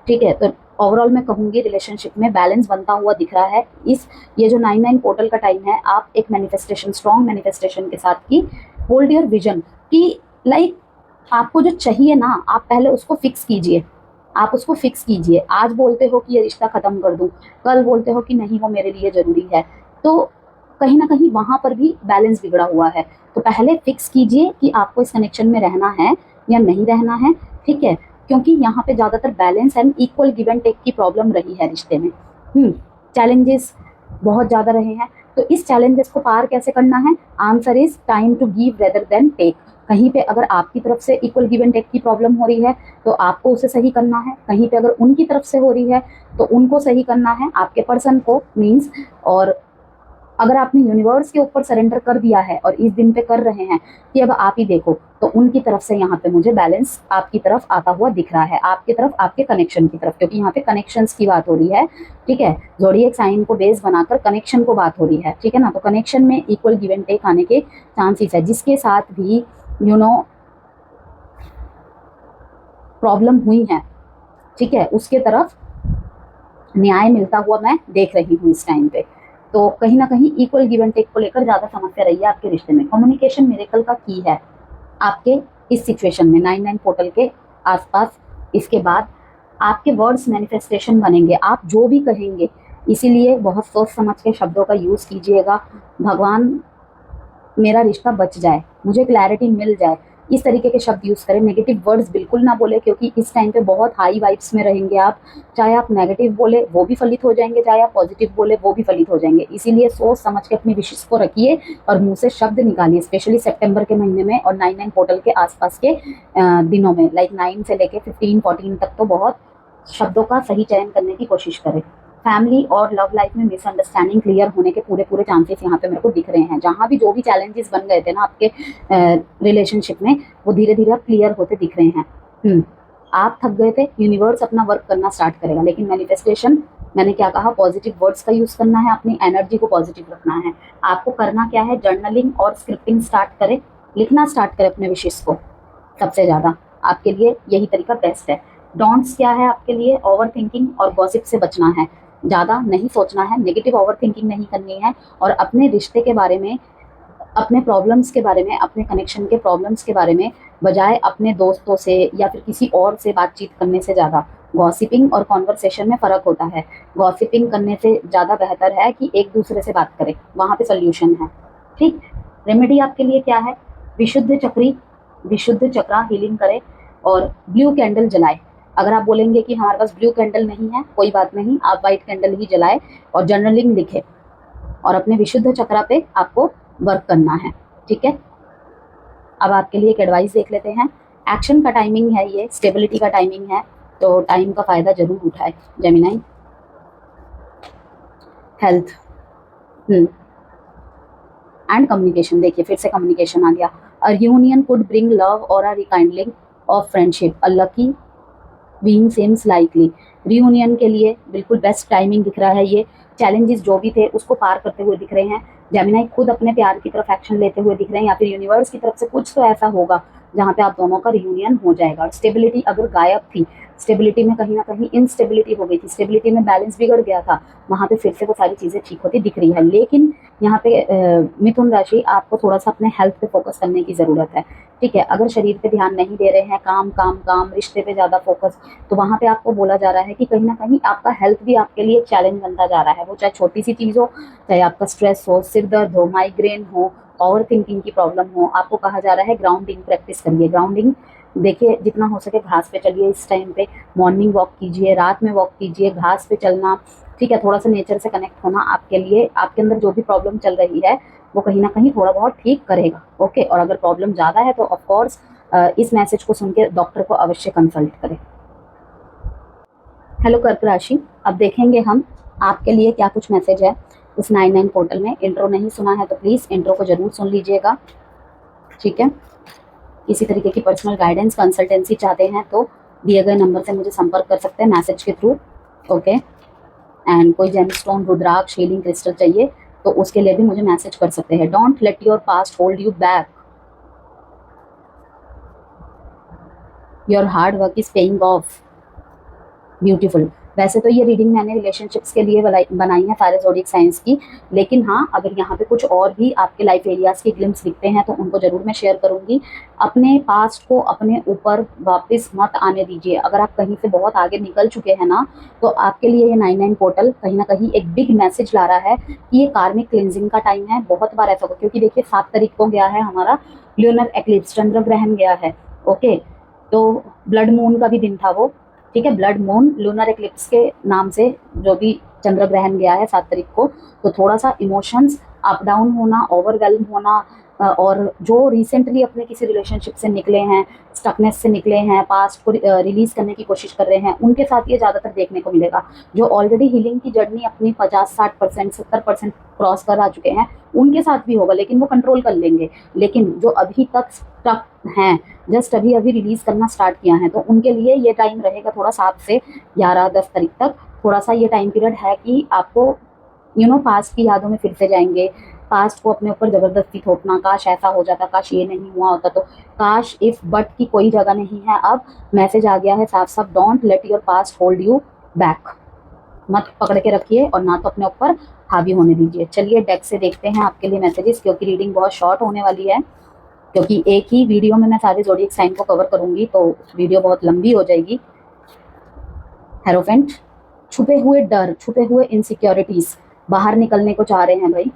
ठीक है, तो ओवरऑल मैं कहूँगी रिलेशनशिप में बैलेंस बनता हुआ दिख रहा है। ये जो 99 पोर्टल का टाइम है, आप एक मैनिफेस्टेशन, स्ट्रॉन्ग मैनिफेस्टेशन के साथ की होल्ड योर विजन की, लाइक आपको जो चाहिए ना, आप पहले उसको फिक्स कीजिए। आप उसको फिक्स कीजिए। आज बोलते हो कि ये रिश्ता खत्म कर दूं, कल बोलते हो कि नहीं वो मेरे लिए जरूरी है, तो कहीं ना कहीं वहां पर भी बैलेंस बिगड़ा हुआ है। तो पहले फिक्स कीजिए कि आपको इस कनेक्शन में रहना है या नहीं रहना है। ठीक है, क्योंकि यहाँ पे ज्यादातर balance and equal give and take की प्रॉब्लम रही है रिश्ते में। चैलेंजेस बहुत ज्यादा रहे हैं, तो इस चैलेंजेस को पार कैसे करना है। Answer is time to give rather than take. कहीं पे अगर आपकी तरफ से इक्वल गिव एंड टेक की प्रॉब्लम हो रही है तो आपको उसे सही करना है। कहीं पे अगर उनकी तरफ से हो रही है तो उनको सही करना है, आपके पर्सन को, मीन्स। और अगर आपने यूनिवर्स के ऊपर सरेंडर कर दिया है और इस दिन पे कर रहे हैं कि अब आप ही देखो, तो उनकी तरफ से यहाँ पे मुझे बैलेंस आपकी तरफ आता हुआ दिख रहा है, आपकी तरफ, आपके कनेक्शन की तरफ, क्योंकि यहाँ पे कनेक्शंस की बात हो रही है। ठीक है, ज़ोडिएक साइन को बेस बनाकर कनेक्शन को बात हो रही है। ठीक है ना, तो कनेक्शन में इक्वल गिव एंड टेक आने के चांसेस है। जिसके साथ भी प्रॉब्लम हुई है, ठीक है, उसके तरफ न्याय मिलता हुआ मैं देख रही हूँ इस टाइम पे। तो कहीं ना कहीं इक्वल गिव एंड टेक को लेकर ज्यादा समस्या रही है आपके रिश्ते में। कम्युनिकेशन मिरेकल का की है आपके इस सिचुएशन में 99 पोर्टल के आसपास। इसके बाद आपके वर्ड्स मैनिफेस्टेशन बनेंगे, आप जो भी कहेंगे, इसीलिए बहुत सोच समझ के शब्दों का यूज कीजिएगा। भगवान मेरा रिश्ता बच जाए, मुझे क्लैरिटी मिल जाए, इस तरीके के शब्द यूज़ करें। नेगेटिव वर्ड्स बिल्कुल ना बोले, क्योंकि इस टाइम पे बहुत हाई वाइब्स में रहेंगे आप। चाहे आप नेगेटिव बोले वो भी फलित हो जाएंगे, चाहे आप पॉजिटिव बोले वो भी फलित हो जाएंगे। इसीलिए सोच समझ के अपनी विशेष को रखिए और मुंह से शब्द निकालिए, स्पेशली सितंबर के महीने में और 9/9 पोर्टल के आसपास के दिनों में, लाइक 9 से लेके 15 14 तक तो बहुत शब्दों का सही चयन करने की कोशिश करें। फैमिली और लव लाइफ में मिसअंडरस्टैंडिंग क्लियर होने के पूरे चांसेस यहाँ पे मेरे को दिख रहे हैं। जहाँ भी जो भी चैलेंजेस बन गए थे ना आपके रिलेशनशिप में, वो धीरे धीरे अब क्लियर होते दिख रहे हैं। आप थक गए थे, यूनिवर्स अपना वर्क करना स्टार्ट करेगा। लेकिन मैनिफेस्टेशन, मैंने क्या कहा, पॉजिटिव वर्ड्स का यूज करना है, अपनी एनर्जी को पॉजिटिव रखना है। आपको करना क्या है, जर्नलिंग और स्क्रिप्टिंग स्टार्ट करें, लिखना स्टार्ट करें अपने विशेष को। सबसे ज़्यादा आपके लिए यही तरीका बेस्ट है। डोंट्स क्या है आपके लिए, ओवर थिंकिंग और गॉसिप से बचना है। ज़्यादा नहीं सोचना है, नेगेटिव ओवर थिंकिंग नहीं करनी है, और अपने रिश्ते के बारे में, अपने प्रॉब्लम्स के बारे में, अपने कनेक्शन के प्रॉब्लम्स के बारे में बजाय अपने दोस्तों से या फिर किसी और से बातचीत करने से ज़्यादा, गॉसिपिंग और कॉन्वर्सेशन में फ़र्क होता है। गॉसिपिंग करने से ज़्यादा बेहतर है कि एक दूसरे से बात करें, वहाँ पे सोल्यूशन है। ठीक, रेमेडी आपके लिए क्या है, विशुद्ध चक्रा हीलिंग करें और ब्लू कैंडल जलाए। अगर आप बोलेंगे कि हमारे पास ब्लू कैंडल नहीं है, कोई बात नहीं, आप वाइट कैंडल ही जलाए और जर्नलिंग लिखे और अपने विशुद्ध चक्रा पे आपको वर्क करना है। ठीक है, अब आपके लिए एक एडवाइस देख लेते हैं। एक्शन का टाइमिंग है ये, स्टेबिलिटी का टाइमिंग है, तो टाइम का फायदा जरूर उठाए जेमिनाई। हेल्थ एंड कम्युनिकेशन, देखिए फिर से कम्युनिकेशन आ गया। A union could bring love और a rekindling of friendship, a lucky being seems likely. Reunion के लिए बिल्कुल बेस्ट टाइमिंग दिख रहा है ये। चैलेंजेस जो भी थे उसको पार करते हुए दिख रहे हैं। जेमिनाई खुद अपने प्यार की तरफ एक्शन लेते हुए दिख रहे हैं, या फिर यूनिवर्स की तरफ से कुछ तो ऐसा होगा जहाँ पे आप दोनों का रियूनियन हो जाएगा। और स्टेबिलिटी अगर गायब थी, स्टेबिलिटी में कहीं ना कहीं इनस्टेबिलिटी हो गई थी, स्टेबिलिटी में बैलेंस बिगड़ गया था, वहाँ पे फिर से वो सारी चीज़ें ठीक होती दिख रही है। लेकिन यहाँ पे मिथुन राशि, आपको थोड़ा सा अपने हेल्थ पे फोकस करने की ज़रूरत है। ठीक है, अगर शरीर पे ध्यान नहीं दे रहे हैं, काम काम काम, रिश्ते पे ज़्यादा फोकस, तो वहाँ पे आपको बोला जा रहा है कि कहीं ना कहीं आपका हेल्थ भी आपके लिए चैलेंज बनता जा रहा है। वो चाहे छोटी सी चीज़ हो, चाहे आपका स्ट्रेस हो, सिर दर्द हो, माइग्रेन हो, ओवर थिंकिंग की प्रॉब्लम हो, आपको कहा जा रहा है ग्राउंडिंग प्रैक्टिस करिए। ग्राउंडिंग देखिए, जितना हो सके घास पे चलिए इस टाइम पे, मॉर्निंग वॉक कीजिए, रात में वॉक कीजिए, घास पे चलना। ठीक है, थोड़ा सा नेचर से कनेक्ट होना आपके लिए, आपके अंदर जो भी प्रॉब्लम चल रही है वो कहीं ना कहीं थोड़ा बहुत ठीक करेगा। ओके, और अगर प्रॉब्लम ज़्यादा है तो ऑफकोर्स इस मैसेज को सुन के डॉक्टर को अवश्य कंसल्ट करें। हेलो कर्क राशि, अब देखेंगे हम आपके लिए क्या कुछ मैसेज है इस 9/9 पोर्टल में। इंट्रो नहीं सुना है तो प्लीज़ इंट्रो को जरूर सुन लीजिएगा। ठीक है, किसी तरीके की पर्सनल गाइडेंस, कंसल्टेंसी चाहते हैं तो दिए गए नंबर से मुझे संपर्क कर सकते हैं मैसेज के थ्रू। ओके, एंड कोई जेमस्टोन, रुद्राक्ष, हीलिंग क्रिस्टल चाहिए तो उसके लिए भी मुझे मैसेज कर सकते हैं। Don't let your past hold you back, your hard work is paying off. Beautiful. वैसे तो ये रीडिंग मैंने रिलेशनशिप्स के लिए बनाई है सारे ज़ोडिएक साइंस की, लेकिन हाँ, अगर यहाँ पे कुछ और भी आपके लाइफ एरियाज़ के ग्लिम्स दिखते हैं तो उनको ज़रूर मैं शेयर करूँगी। अपने पास्ट को अपने ऊपर वापस मत आने दीजिए। अगर आप कहीं से बहुत आगे निकल चुके हैं ना, तो आपके लिए ये 9/9 पोर्टल कहीं ना कहीं एक बिग मैसेज ला रहा है कि ये कार्मिक क्लिनजिंग का टाइम है। बहुत बार ऐसा होगा, क्योंकि देखिए 7 तारीख को गया है हमारा ल्यूनर एक्लिप्स, चंद्र ग्रहण गया है। ओके, तो ब्लड मून का भी दिन था वो। ठीक है, ब्लड मून लूनर एक्लिप्स के नाम से जो भी चंद्र ग्रहण गया है 7 तारीख को, तो थोड़ा सा इमोशंस अप डाउन होना, ओवरवेल्म होना, और जो रिसेंटली अपने किसी रिलेशनशिप से निकले हैं, स्टकनेस से निकले हैं, पास्ट को रिलीज करने की कोशिश कर रहे हैं, उनके साथ ये ज़्यादातर देखने को मिलेगा। जो ऑलरेडी हीलिंग की जर्नी अपनी 50-60%, 70% क्रॉस कर आ चुके हैं, उनके साथ भी होगा, लेकिन वो कंट्रोल कर लेंगे। लेकिन जो अभी तक स्टक हैं, जस्ट अभी अभी रिलीज करना स्टार्ट किया है, तो उनके लिए ये टाइम रहेगा थोड़ा 7 से 11-10 तारीख तक। थोड़ा सा ये टाइम पीरियड है कि आपको पास्ट की यादों में फिर से जाएंगे, पास्ट को अपने ऊपर ज़बरदस्ती थोपना, काश ऐसा हो जाता, काश ये नहीं हुआ होता, तो काश इफ बट की कोई जगह नहीं है। अब मैसेज आ गया है साफ साफ, don't let your past hold you back. मत पकड़ के रखिए और ना तो अपने ऊपर हावी होने दीजिए। चलिए डेक से देखते हैं आपके लिए मैसेजेस, क्योंकि रीडिंग बहुत शॉर्ट होने वाली है, क्योंकि एक ही वीडियो में मैं सारे ज़ोडिएक साइन को कवर करूंगी तो वीडियो बहुत लंबी हो जाएगी। हेरोफेंट, छुपे हुए डर, छुपे हुए इनसिक्योरिटीज बाहर निकलने को चाह रहे हैं भाई।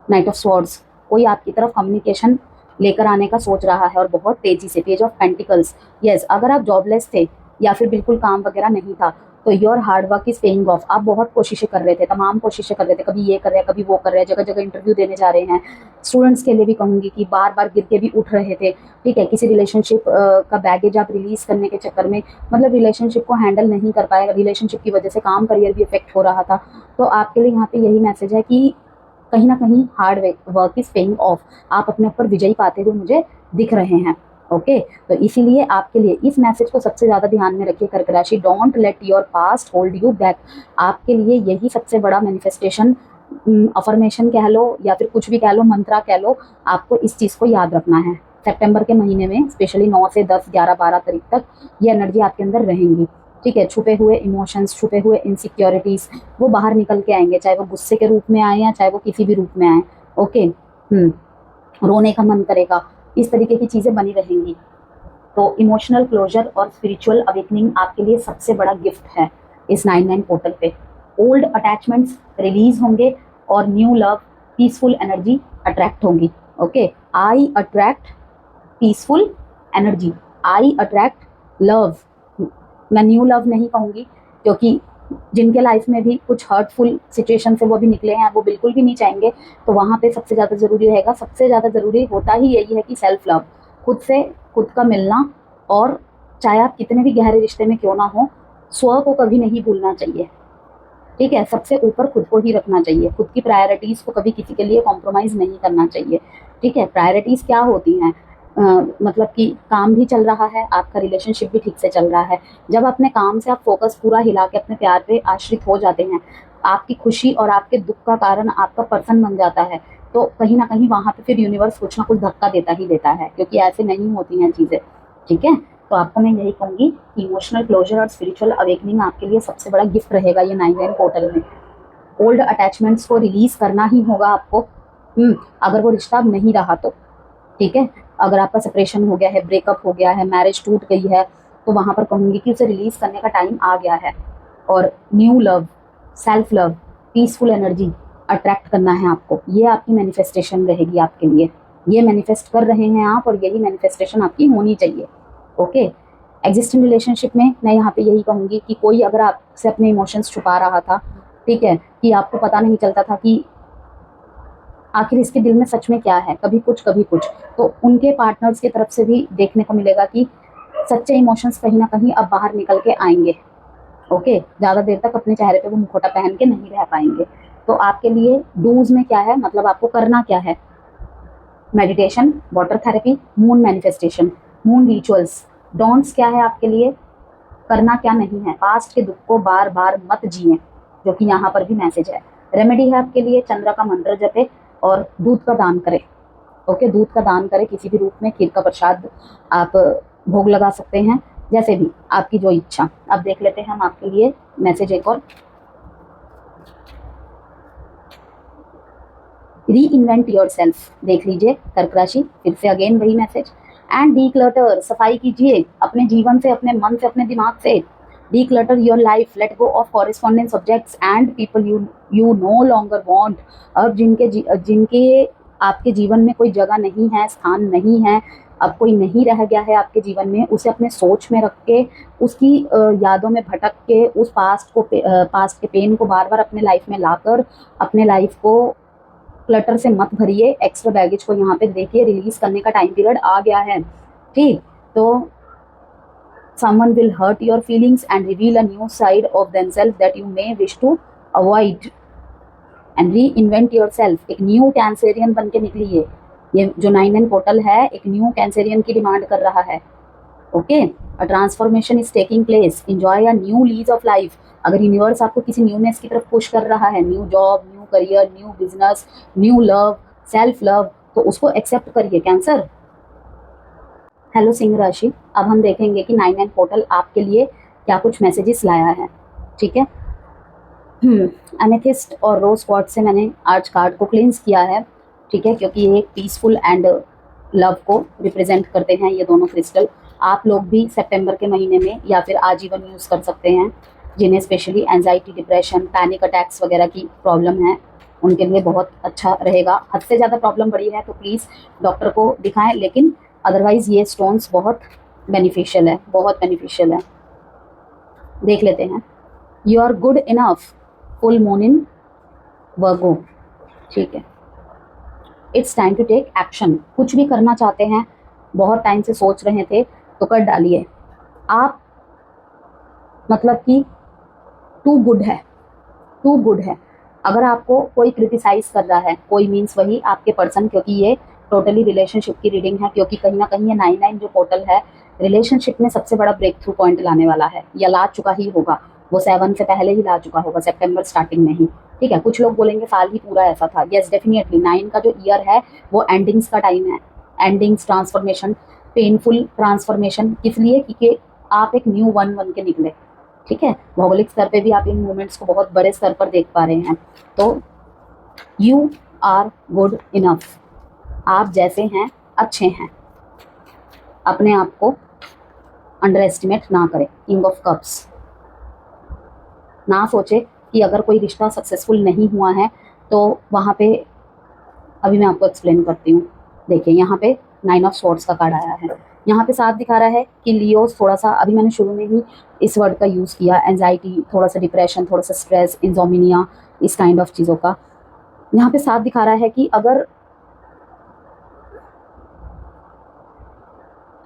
नाइट ऑफ स्वॉर्ड्स, कोई आपकी तरफ कम्युनिकेशन लेकर आने का सोच रहा है और बहुत तेजी से। पेज ऑफ पेंटिकल्स, यस, अगर आप जॉबलेस थे या फिर बिल्कुल काम वगैरह नहीं था तो your hard work is paying off. आप बहुत कोशिशें कर रहे थे, तमाम कोशिशें कर रहे थे, कभी ये कर रहे हैं कभी वो कर रहे हैं, जगह जगह इंटरव्यू देने जा रहे हैं। स्टूडेंट्स के लिए भी कहूंगी कि बार बार गिर के भी उठ रहे थे, ठीक है। किसी रिलेशनशिप का बैगेज आप रिलीज करने के चक्कर में, मतलब रिलेशनशिप को हैंडल नहीं कर पाए, रिलेशनशिप की वजह से काम करियर भी इफेक्ट हो रहा था। तो आपके लिए यहाँ पे यही मैसेज है कि कहीं ना कहीं hard work is paying off. आप अपने ऊपर विजयी पाते हुए मुझे दिख रहे हैं। ओके, तो इसीलिए आपके लिए इस मैसेज को सबसे ज्यादा ध्यान में रखिए कर्क राशि। Don't let your past hold you back. आपके लिए यही सबसे बड़ा मैनिफेस्टेशन, अफर्मेशन कह लो या फिर कुछ भी कह लो, मंत्रा कह लो, आपको इस चीज को याद रखना है। सितंबर के महीने में स्पेशली 9 से 10, 11, 12 तारीख तक ये एनर्जी आपके अंदर रहेंगी, ठीक है। छुपे हुए इमोशंस, छुपे हुए इनसिक्योरिटीज वो बाहर निकल के आएंगे, चाहे वो गुस्से के रूप में आए या चाहे वो किसी भी रूप में आए। ओके, रोने का मन करेगा, इस तरीके की चीजें बनी रहेंगी। तो इमोशनल क्लोजर और स्पिरिचुअल अवेकनिंग आपके लिए सबसे बड़ा गिफ्ट है इस 99 पोर्टल पे। ओल्ड अटैचमेंट्स रिलीज होंगे और new love, peaceful energy attract होंगी। ओके, आई अट्रैक्ट पीसफुल एनर्जी, आई अट्रैक्ट लव। मैं न्यू लव नहीं कहूंगी क्योंकि जिनके लाइफ में भी कुछ हर्टफुल सिचुएशन से वो भी निकले हैं, वो बिल्कुल भी नहीं चाहेंगे। तो वहाँ पे सबसे ज़्यादा ज़रूरी रहेगा, सबसे ज़्यादा ज़रूरी होता ही यही है कि सेल्फ लव, खुद से खुद का मिलना। और चाहे आप कितने भी गहरे रिश्ते में क्यों ना हो, स्व को कभी नहीं भूलना चाहिए, ठीक है। सबसे ऊपर खुद को ही रखना चाहिए, खुद की प्रायोरिटीज़ को कभी किसी के लिए कॉम्प्रोमाइज़ नहीं करना चाहिए, ठीक है। प्रायोरिटीज़ क्या होती हैं? मतलब कि काम भी चल रहा है, आपका रिलेशनशिप भी ठीक से चल रहा है। जब अपने काम से आप फोकस पूरा हिला के अपने प्यार पे आश्रित हो जाते हैं, आपकी खुशी और आपके दुख का कारण आपका पर्सन बन जाता है, तो कहीं ना कहीं वहाँ पे फिर यूनिवर्स कुछ ना कुछ धक्का देता ही देता है, क्योंकि ऐसे नहीं होती हैं चीज़ें, ठीक है। तो आपको मैं यही कहूँगी कि इमोशनल क्लोजर और स्पिरिचुअल अवेकनिंग आपके लिए सबसे बड़ा गिफ्ट रहेगा ये 99 पोर्टल में। ओल्ड अटैचमेंट्स को रिलीज करना ही होगा आपको, अगर वो रिश्ता अब नहीं रहा तो, ठीक है। अगर आपका सेपरेशन हो गया है, ब्रेकअप हो गया है, मैरिज टूट गई है, तो वहाँ पर कहूँगी कि उसे रिलीज करने का टाइम आ गया है। और new love, self love, peaceful energy attract करना है आपको। ये आपकी मैनिफेस्टेशन रहेगी आपके लिए, ये मैनिफेस्ट कर रहे हैं आप और यही मैनिफेस्टेशन आपकी होनी चाहिए। ओके, एग्जिस्टिंग रिलेशनशिप में मैं यहाँ पे यही कहूँगी कि कोई अगर आपसे अपने इमोशंस छुपा रहा था, ठीक है, कि आपको पता नहीं चलता था कि आखिर इसके दिल में सच में क्या है, कभी कुछ कभी कुछ, तो उनके पार्टनर्स की तरफ से भी देखने को मिलेगा कि सच्चे इमोशंस कहीं ना कहीं अब बाहर निकल के आएंगे। ओके, ज़्यादा देर तक अपने चेहरे पे वो मुखौटा पहन के नहीं रह पाएंगे। तो आपके लिए डूज में क्या है, मतलब आपको करना क्या है? Meditation, water therapy, moon manifestation, moon rituals. Don'ts क्या है आपके लिए, करना क्या नहीं है? पास्ट के दुख को बार बार मत जिए, जो कि यहाँ पर भी मैसेज है। रेमेडी है आपके लिए, चंद्र का मंत्र जपे और दूध का दान करें। ओके, दूध का दान करें किसी भी रूप में, खीर का प्रसाद आप भोग लगा सकते हैं, जैसे भी आपकी जो इच्छा। अब देख लेते हैं हम आपके लिए मैसेज एक और। री इन्वेंट योर सेल्फ, देख लीजिए कर्क राशि, फिर से अगेन वही मैसेज। एंड डीक्लटर, सफाई कीजिए अपने जीवन से, अपने मन से, अपने दिमाग से। Declutter your life, let go of correspondence objects and people you know longer want. अब जिनके आपके जीवन में कोई जगह नहीं है, स्थान नहीं है, अब कोई नहीं रह गया है आपके जीवन में, उसे अपने सोच में रख के, उसकी यादों में भटक के, उस पास्ट के पेन को बार बार अपने लाइफ में लाकर अपने लाइफ को क्लटर से मत भरिए। एक्स्ट्रा बैगेज को यहाँ पे देखिए, रिलीज करने का टाइम पीरियड आ गया है, ठीक। तो someone will hurt your feelings and reveal a new side of themselves that you may wish to avoid and reinvent yourself। एक न्यू कैंसेरियन बन के निकलिए। ये जो 99 पोर्टल है एक न्यू कैंसेरियन की डिमांड कर रहा है। Okay, a transformation is taking place, enjoy a new lease of life. अगर यूनिवर्स आपको किसी न्यूनेस की तरफ पुश कर रहा है, new job, new career, new business, new love, self love, तो उसको एक्सेप्ट करिए कैंसर। हेलो सिंह राशि, अब हम देखेंगे कि 99 पोर्टल आपके लिए क्या कुछ मैसेजेस लाया है, ठीक है। एमेथिस्ट और रोज क्वार्ट्ज से मैंने आज कार्ड को क्लींस किया है, ठीक है, क्योंकि ये पीसफुल एंड लव को रिप्रेजेंट करते हैं ये दोनों क्रिस्टल। आप लोग भी सितंबर के महीने में या फिर आजीवन यूज़ कर सकते हैं, जिन्हें specially anxiety, depression, panic attacks वगैरह की प्रॉब्लम है। उनके लिए बहुत अच्छा रहेगा। हद से ज़्यादा प्रॉब्लम बड़ी है तो प्लीज़ डॉक्टर को दिखाएं, लेकिन अदरवाइज़ ये स्टोन्स बहुत बेनिफिशियल है, बहुत बेनिफिशियल है। देख लेते हैं। You are good enough, full moon in Virgo. ठीक है, it's time to take action. कुछ भी करना चाहते हैं, बहुत टाइम से सोच रहे थे, तो कर डालिए। आप मतलब कि टू गुड है, टू गुड है। अगर आपको कोई क्रिटिसाइज कर रहा है, कोई मीन्स वही आपके पर्सन, क्योंकि ये टोटली रिलेशनशिप की रीडिंग है, क्योंकि कहीं ना कहीं ये 99 जो पोर्टल है रिलेशनशिप में सबसे बड़ा ब्रेक थ्रू पॉइंट लाने वाला है, या ला चुका ही होगा। वो 7 से पहले ही ला चुका होगा, सितंबर स्टार्टिंग में ही। ठीक है, कुछ लोग बोलेंगे साल ही पूरा ऐसा था। यस डेफिनेटली 9 का जो ईयर है वो एंडिंग्स का टाइम है। Endings, transformation, painful transformation. किस लिए? क्योंकि आप एक न्यू वन बन के निकले। ठीक है, भौगोलिक स्तर पे भी आप इन मूवमेंट्स को बहुत बड़े स्तर पर देख पा रहे हैं। तो यू आर गुड इनफ, आप जैसे हैं अच्छे हैं। अपने आप को अंडर एस्टिमेट ना करें। किंग ऑफ कप्स, ना सोचे कि अगर कोई रिश्ता सक्सेसफुल नहीं हुआ है तो वहाँ पे, अभी मैं आपको एक्सप्लेन करती हूँ। देखिए यहाँ पे 9 ऑफ स्वॉर्ड्स का कार्ड आया है। यहाँ पे साथ दिखा रहा है कि लियोस थोड़ा सा, अभी मैंने शुरू में ही इस वर्ड का यूज़ किया, एंजाइटी, थोड़ा सा डिप्रेशन, थोड़ा सा स्ट्रेस, इंसोमिनिया, इस काइंड ऑफ चीज़ों का यहाँ पे साथ दिखा रहा है कि अगर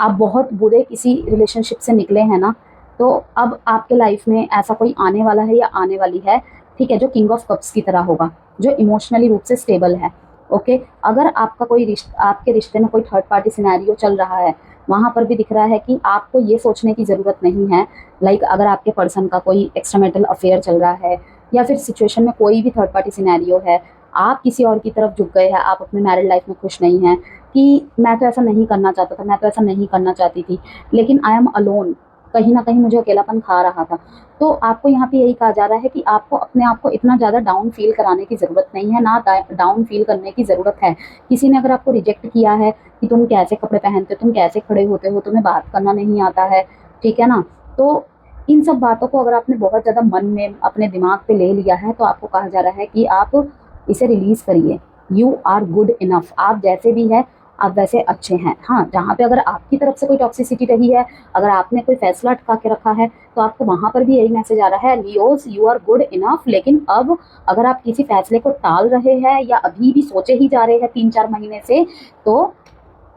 आप बहुत बुरे किसी रिलेशनशिप से निकले हैं ना, तो अब आपके लाइफ में ऐसा कोई आने वाला है या आने वाली है, ठीक है, जो किंग ऑफ कप्स की तरह होगा, जो इमोशनली रूप से स्टेबल है। ओके, अगर आपका कोई आपके रिश्ते में कोई थर्ड पार्टी सिनेरियो चल रहा है, वहाँ पर भी दिख रहा है कि आपको ये सोचने की ज़रूरत नहीं है, लाइक अगर आपके पर्सन का कोई एक्स्ट्रामैरिटल अफेयर चल रहा है, या फिर सिचुएशन में कोई भी थर्ड पार्टी सिनेरियो है, आप किसी और की तरफ झुक गए हैं, आप अपने मैरिड लाइफ में खुश नहीं हैं, कि मैं तो ऐसा नहीं करना चाहता था, मैं तो ऐसा नहीं करना चाहती थी, लेकिन आई एम अलोन, कहीं ना कहीं मुझे अकेलापन खा रहा था। तो आपको यहाँ पे यही कहा जा रहा है कि आपको अपने आप को इतना ज़्यादा डाउन फील कराने की ज़रूरत नहीं है, ना डाउन फील करने की ज़रूरत है। किसी ने अगर आपको रिजेक्ट किया है कि तुम कैसे कपड़े पहनते हो, तुम कैसे खड़े होते हो, तुम्हें बात करना नहीं आता है, ठीक है ना, तो इन सब बातों को अगर आपने बहुत ज़्यादा मन में अपने दिमाग पे ले लिया है, तो आपको कहा जा रहा है कि आप इसे रिलीज़ करिए। यू आर गुड इनफ, आप जैसे भी है आप वैसे अच्छे हैं। हाँ, जहाँ पे अगर आपकी तरफ से कोई टॉक्सिसिटी रही है, अगर आपने कोई फैसला अटका के रखा है, तो आपको वहाँ पर भी यही मैसेज आ रहा है, Leos you are good enough. लेकिन अब अगर आप किसी फैसले को टाल रहे हैं या अभी भी सोचे ही जा रहे हैं 3-4 महीने से, तो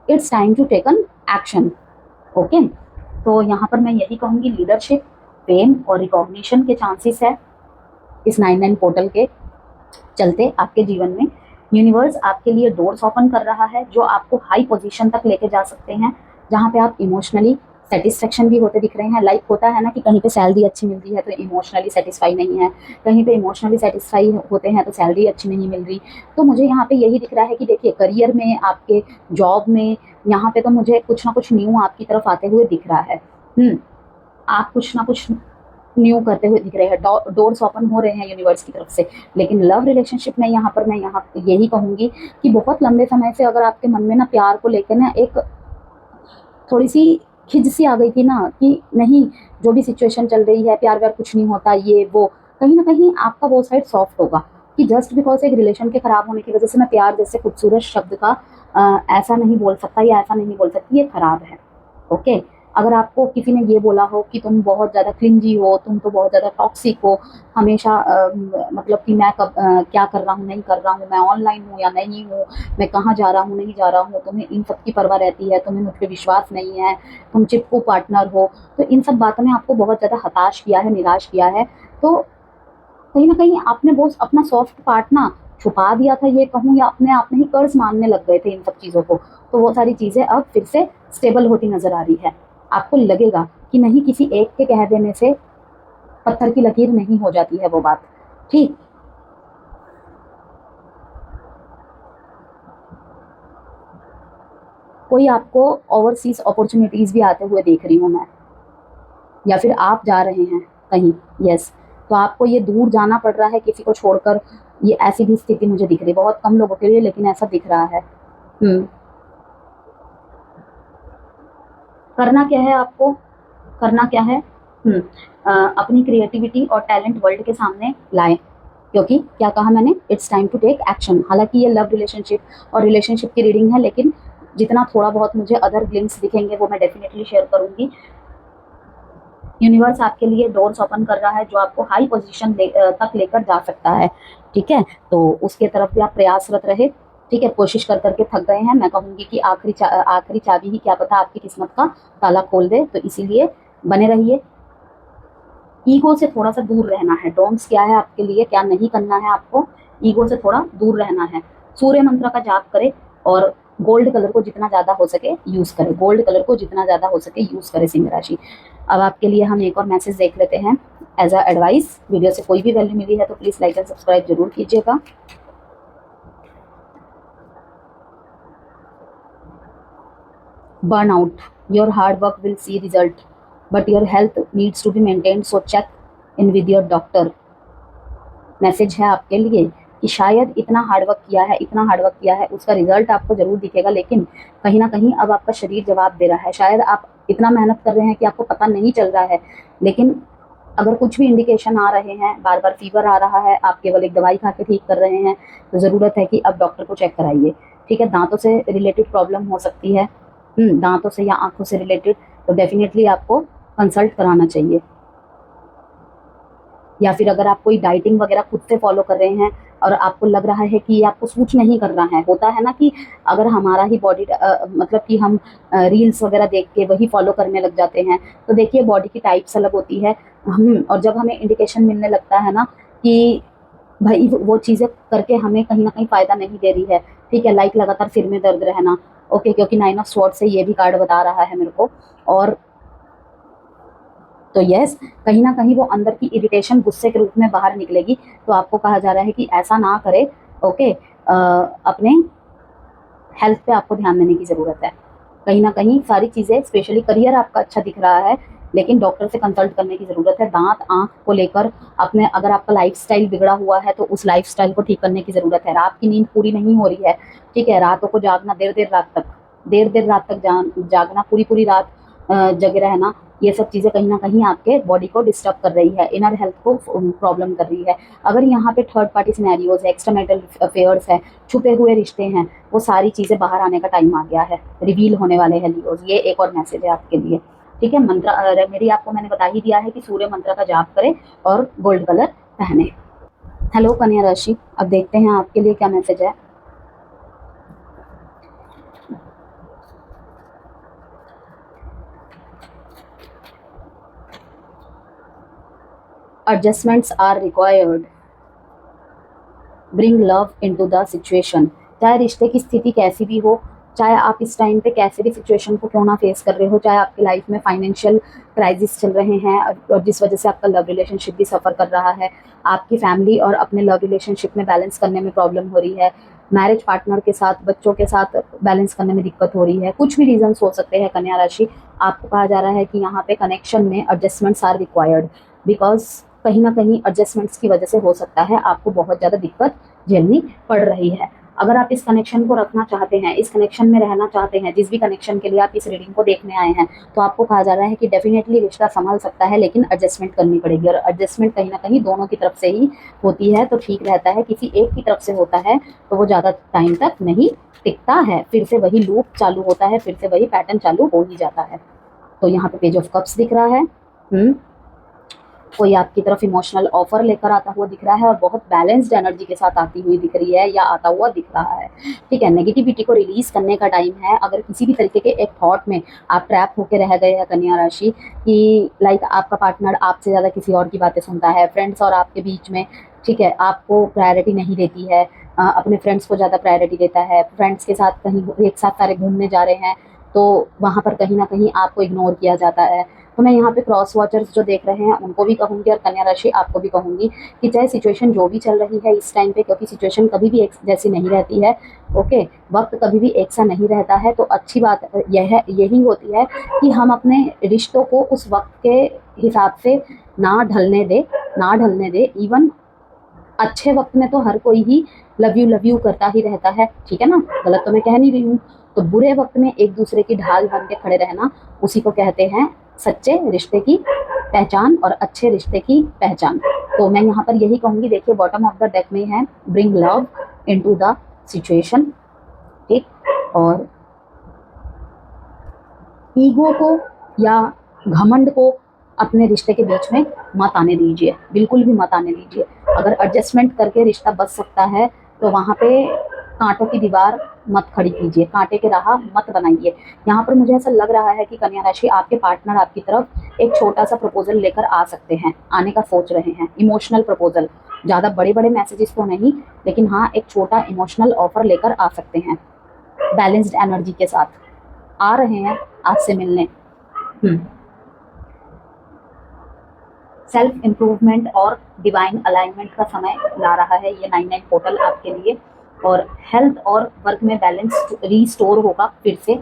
it's time to take an action. Okay, तो यहाँ पर मैं यही कहूँगी, लीडरशिप, फेम और रिकॉग्निशन के चांसेस है इस 99 पोर्टल के चलते आपके जीवन में। यूनिवर्स आपके लिए डोर्स ओपन कर रहा है जो आपको हाई पोजीशन तक लेके जा सकते हैं, जहाँ पे आप इमोशनली सेटिस्फेक्शन भी होते दिख रहे हैं। लाइक होता है ना कि कहीं पे सैलरी अच्छी मिल रही है तो इमोशनली सेटिस्फाई नहीं है, कहीं पे इमोशनली सेटिस्फाई होते हैं तो सैलरी अच्छी नहीं मिल रही। तो मुझे यहाँ पे यही दिख रहा है कि देखिए, करियर में, आपके जॉब में, यहाँ पे तो मुझे कुछ ना कुछ न्यू आपकी तरफ आते हुए दिख रहा है। आप कुछ ना कुछ न्यू करते हुए दिख रहे हैं, डोर्स ओपन हो रहे हैं यूनिवर्स की तरफ से। लेकिन लव रिलेशनशिप में यहाँ पर मैं यहाँ यही कहूँगी कि बहुत लंबे समय से अगर आपके मन में ना प्यार को लेकर ना एक थोड़ी सी खिज सी आ गई थी ना, कि नहीं, जो भी सिचुएशन चल रही है, प्यार व्यार कुछ नहीं होता, ये वो, कहीं ना कहीं आपका वो साइड सॉफ्ट होगा कि जस्ट बिकॉज एक रिलेशन के खराब होने की वजह से मैं प्यार जैसे खूबसूरत शब्द का ऐसा नहीं बोल सकता या ऐसा नहीं बोल सकती, ये खराब है। ओके, अगर आपको किसी ने ये बोला हो कि तुम बहुत ज़्यादा क्लिंजी हो, तुम तो बहुत ज़्यादा टॉक्सिक हो, हमेशा मतलब कि मैं कब क्या कर रहा हूँ, नहीं कर रहा हूँ, मैं ऑनलाइन हूँ या नहीं हूँ, मैं कहाँ जा रहा हूँ, नहीं जा रहा हूँ, तुम्हें इन सब की परवाह रहती है, तुम्हें मुझ पर विश्वास नहीं है, तुम चिपकू पार्टनर हो, तो इन सब बातों ने आपको बहुत ज़्यादा हताश किया है, निराश किया है। तो कहीं ना कहीं आपने वो अपना सॉफ्ट पार्ट ना छुपा दिया था, ये कहूँ, या अपने आप में ही कर्ज मानने लग गए थे इन सब चीज़ों को। तो वो सारी चीज़ें अब फिर से स्टेबल होती नजर आ रही है। आपको लगेगा कि नहीं, किसी एक के कह देने से पत्थर की लकीर नहीं हो जाती है वो बात। ठीक, कोई आपको ओवरसीज अपॉर्चुनिटीज भी आते हुए देख रही हूँ मैं, या फिर आप जा रहे हैं कहीं। यस, तो आपको ये दूर जाना पड़ रहा है किसी को छोड़कर, ये ऐसी भी स्थिति मुझे दिख रही है बहुत कम लोगों के लिए, लेकिन ऐसा दिख रहा है। करना क्या है आपको, करना क्या है, अपनी क्रिएटिविटी और टैलेंट वर्ल्ड के सामने लाएं, क्योंकि क्या कहा मैंने, it's time to take action. हालांकि ये लव रिलेशनशिप और रिलेशनशिप की रीडिंग है, लेकिन जितना थोड़ा बहुत मुझे अदर ग्लिम्स दिखेंगे वो मैं डेफिनेटली शेयर करूंगी। यूनिवर्स आपके लिए डोर्स ओपन कर रहा है जो आपको हाई पोजीशन तक लेकर जा सकता है, ठीक है। तो उसके तरफ भी आप प्रयासरत रहे, ठीक है। कोशिश कर करके थक गए हैं, मैं कहूँगी कि आखिरी चाबी ही क्या पता आपकी किस्मत का ताला खोल दे, तो इसीलिए बने रहिए। ईगो से थोड़ा सा दूर रहना है। डोंट्स क्या है आपके लिए, क्या नहीं करना है आपको, ईगो से थोड़ा दूर रहना है। सूर्य मंत्र का जाप करें और गोल्ड कलर को जितना ज़्यादा हो सके यूज़ करें, गोल्ड कलर को जितना ज़्यादा हो सके यूज़ करें सिंह राशि। अब आपके लिए हम एक और मैसेज देख लेते हैं एज अ एडवाइस। वीडियो से कोई भी वैल्यू मिली है तो प्लीज़ लाइक एंड सब्सक्राइब जरूर कीजिएगा। Burnout. Your hard work will see result, but your health needs to be maintained. So check in with your doctor. Message है आपके लिए कि शायद इतना हार्डवर्क किया है, उसका रिजल्ट आपको जरूर दिखेगा, लेकिन कहीं ना कहीं अब आपका शरीर जवाब दे रहा है। शायद आप इतना मेहनत कर रहे हैं कि आपको पता नहीं चल रहा है, लेकिन अगर कुछ भी इंडिकेशन आ रहे हैं, बार बार फीवर आ रहा है, आप केवल एक दवाई खा के ठीक कर रहे हैं, तो ज़रूरत है कि अब डॉक्टर को चेक कराइए, ठीक है। दांतों से रिलेटेड प्रॉब्लम हो सकती है, दांतों से या आंखों से रिलेटेड, तो डेफिनेटली आपको कंसल्ट कराना चाहिए। या फिर अगर आप कोई डाइटिंग वगैरह खुद से फॉलो कर रहे हैं और आपको लग रहा है कि ये आपको सूट नहीं कर रहा है, होता है ना कि अगर हमारा ही बॉडी मतलब कि हम रील्स वगैरह देख के वही फॉलो करने लग जाते हैं, तो देखिए बॉडी की टाइप्स अलग होती है। और जब हमें इंडिकेशन मिलने लगता है ना कि भाई वो चीज़ें करके हमें कहीं ना कहीं फ़ायदा नहीं दे रही है, ठीक है, लाइक लगातार सिर में दर्द रहना, ओके, क्योंकि 9 ऑफ स्वॉर्ड से ये भी कार्ड बता रहा है मेरे को। और तो यस, कहीं ना कहीं वो अंदर की इरिटेशन गुस्से के रूप में बाहर निकलेगी, तो आपको कहा जा रहा है कि ऐसा ना करे, ओके। अपने हेल्थ पे आपको ध्यान देने की ज़रूरत है। कहीं ना कहीं सारी चीज़ें, स्पेशली करियर आपका अच्छा दिख रहा है, लेकिन डॉक्टर से कंसल्ट करने की ज़रूरत है। दांत आंख को लेकर अपने, अगर आपका लाइफस्टाइल बिगड़ा हुआ है तो उस लाइफस्टाइल को ठीक करने की ज़रूरत है। रात की नींद पूरी नहीं हो रही है, ठीक है, रातों को जागना, देर देर रात तक जागना, पूरी रात जगे रहना, ये सब चीज़ें कहीं ना कहीं आपके बॉडी को डिस्टर्ब कर रही है, इनर हेल्थ को प्रॉब्लम कर रही है। अगर यहाँ पे थर्ड पार्टी सिनेरियोज है, एक्स्ट्रा मैरिटल अफेयर्स है, छुपे हुए रिश्ते हैं, वो सारी चीज़ें बाहर आने का टाइम आ गया है, रिवील होने वाले हैं लियोज। ये एक और मैसेज है आपके लिए, ठीक है। मंत्र रेमेडी आपको मैंने बता ही दिया है कि सूर्य मंत्र का जाप करें और गोल्ड कलर पहने। हेलो कन्या राशि, अब देखते हैं आपके लिए क्या मैसेज है। Adjustments are required. Bring love into the situation. चाहे रिश्ते की स्थिति कैसी भी हो, चाहे आप इस टाइम पे कैसे भी सिचुएशन को क्यों ना फेस कर रहे हो, चाहे आपकी लाइफ में फाइनेंशियल क्राइसिस चल रहे हैं और जिस वजह से आपका लव रिलेशनशिप भी सफ़र कर रहा है, आपकी फैमिली और अपने लव रिलेशनशिप में बैलेंस करने में प्रॉब्लम हो रही है, मैरिज पार्टनर के साथ, बच्चों के साथ बैलेंस करने में दिक्कत हो रही है, कुछ भी रीजंस हो सकते हैं कन्या राशि, आपको कहा जा रहा है कि यहाँ पे कनेक्शन में एडजस्टमेंट्स आर रिक्वायर्ड, बिकॉज कहीं ना कहीं एडजस्टमेंट्स की वजह से हो सकता है आपको बहुत ज़्यादा दिक्कत झेलनी पड़ रही है। अगर आप इस कनेक्शन को रखना चाहते हैं, इस कनेक्शन में रहना चाहते हैं, जिस भी कनेक्शन के लिए आप इस रीडिंग को देखने आए हैं, तो आपको कहा जा रहा है कि डेफिनेटली रिश्ता संभल सकता है, लेकिन एडजस्टमेंट करनी पड़ेगी। और एडजस्टमेंट कहीं ना कहीं दोनों की तरफ से ही होती है तो ठीक रहता है, किसी एक की तरफ से होता है तो वो ज़्यादा टाइम तक नहीं टिकता है, फिर से वही लूप चालू होता है, फिर से वही पैटर्न चालू हो ही जाता है। तो यहाँ पे पेज ऑफ कप्स दिख रहा है, कोई आपकी तरफ इमोशनल ऑफर लेकर आता हुआ दिख रहा है और बहुत बैलेंस्ड एनर्जी के साथ आती हुई दिख रही है या आता हुआ दिख रहा है, ठीक है। नेगेटिविटी को रिलीज करने का टाइम है। अगर किसी भी तरीके के एक थॉट में आप ट्रैप होकर रह गए हैं कन्या राशि, कि लाइक आपका पार्टनर आपसे ज़्यादा किसी और की बातें सुनता है, फ्रेंड्स और आपके बीच में, ठीक है, आपको प्रायोरिटी नहीं देती है, अपने फ्रेंड्स को ज़्यादा प्रायोरिटी देता है, फ्रेंड्स के साथ कहीं एक साथ सारे घूमने जा रहे हैं तो वहाँ पर कहीं ना कहीं आपको इग्नोर किया जाता है। तो मैं यहाँ पे क्रॉस वॉचर्स जो देख रहे हैं उनको भी कहूँगी और कन्या राशि आपको भी कहूँगी कि चाहे सिचुएशन जो भी चल रही है इस टाइम पे, क्योंकि सिचुएशन कभी भी एक जैसी नहीं रहती है, ओके, वक्त कभी भी एक सा नहीं रहता है, तो अच्छी बात यही होती है कि हम अपने रिश्तों को उस वक्त के हिसाब से ना ढलने दे। इवन अच्छे वक्त में तो हर कोई ही लव यू करता ही रहता है, ठीक है ना, गलत तो मैं कह नहीं रही हूँ। तो बुरे वक्त में एक दूसरे की ढाल बन के खड़े रहना, उसी को कहते हैं सच्चे रिश्ते की पहचान और अच्छे रिश्ते की पहचान। तो मैं यहाँ पर यही कहूँगी, देखिए बॉटम ऑफ द डेक में है bring love into the situation, ठीक, और ईगो को या घमंड को अपने रिश्ते के बीच में मत आने दीजिए, बिल्कुल भी मत आने दीजिए। अगर एडजस्टमेंट करके रिश्ता बच सकता है तो वहाँ पे कांटों की दीवार मत खड़ी कीजिए, कांटे के राह मत बनाइए। यहाँ पर मुझे ऐसा लग रहा है कि कन्या राशि, आपके पार्टनर आपकी तरफ एक छोटा सा प्रपोजल लेकर आ सकते हैं, आने का सोच रहे हैं, इमोशनल प्रपोजल, ज़्यादा बड़े बड़े मैसेजेस तो नहीं, लेकिन हाँ एक छोटा इमोशनल ऑफर लेकर आ सकते हैं, बैलेंस्ड एनर्जी के साथ आ रहे हैं आपसे मिलने। सेल्फ इम्प्रूवमेंट और डिवाइन अलाइनमेंट का समय ला रहा है ये 9/9 पोर्टल आपके लिए, और हेल्थ और वर्क में बैलेंस रीस्टोर होगा फिर से।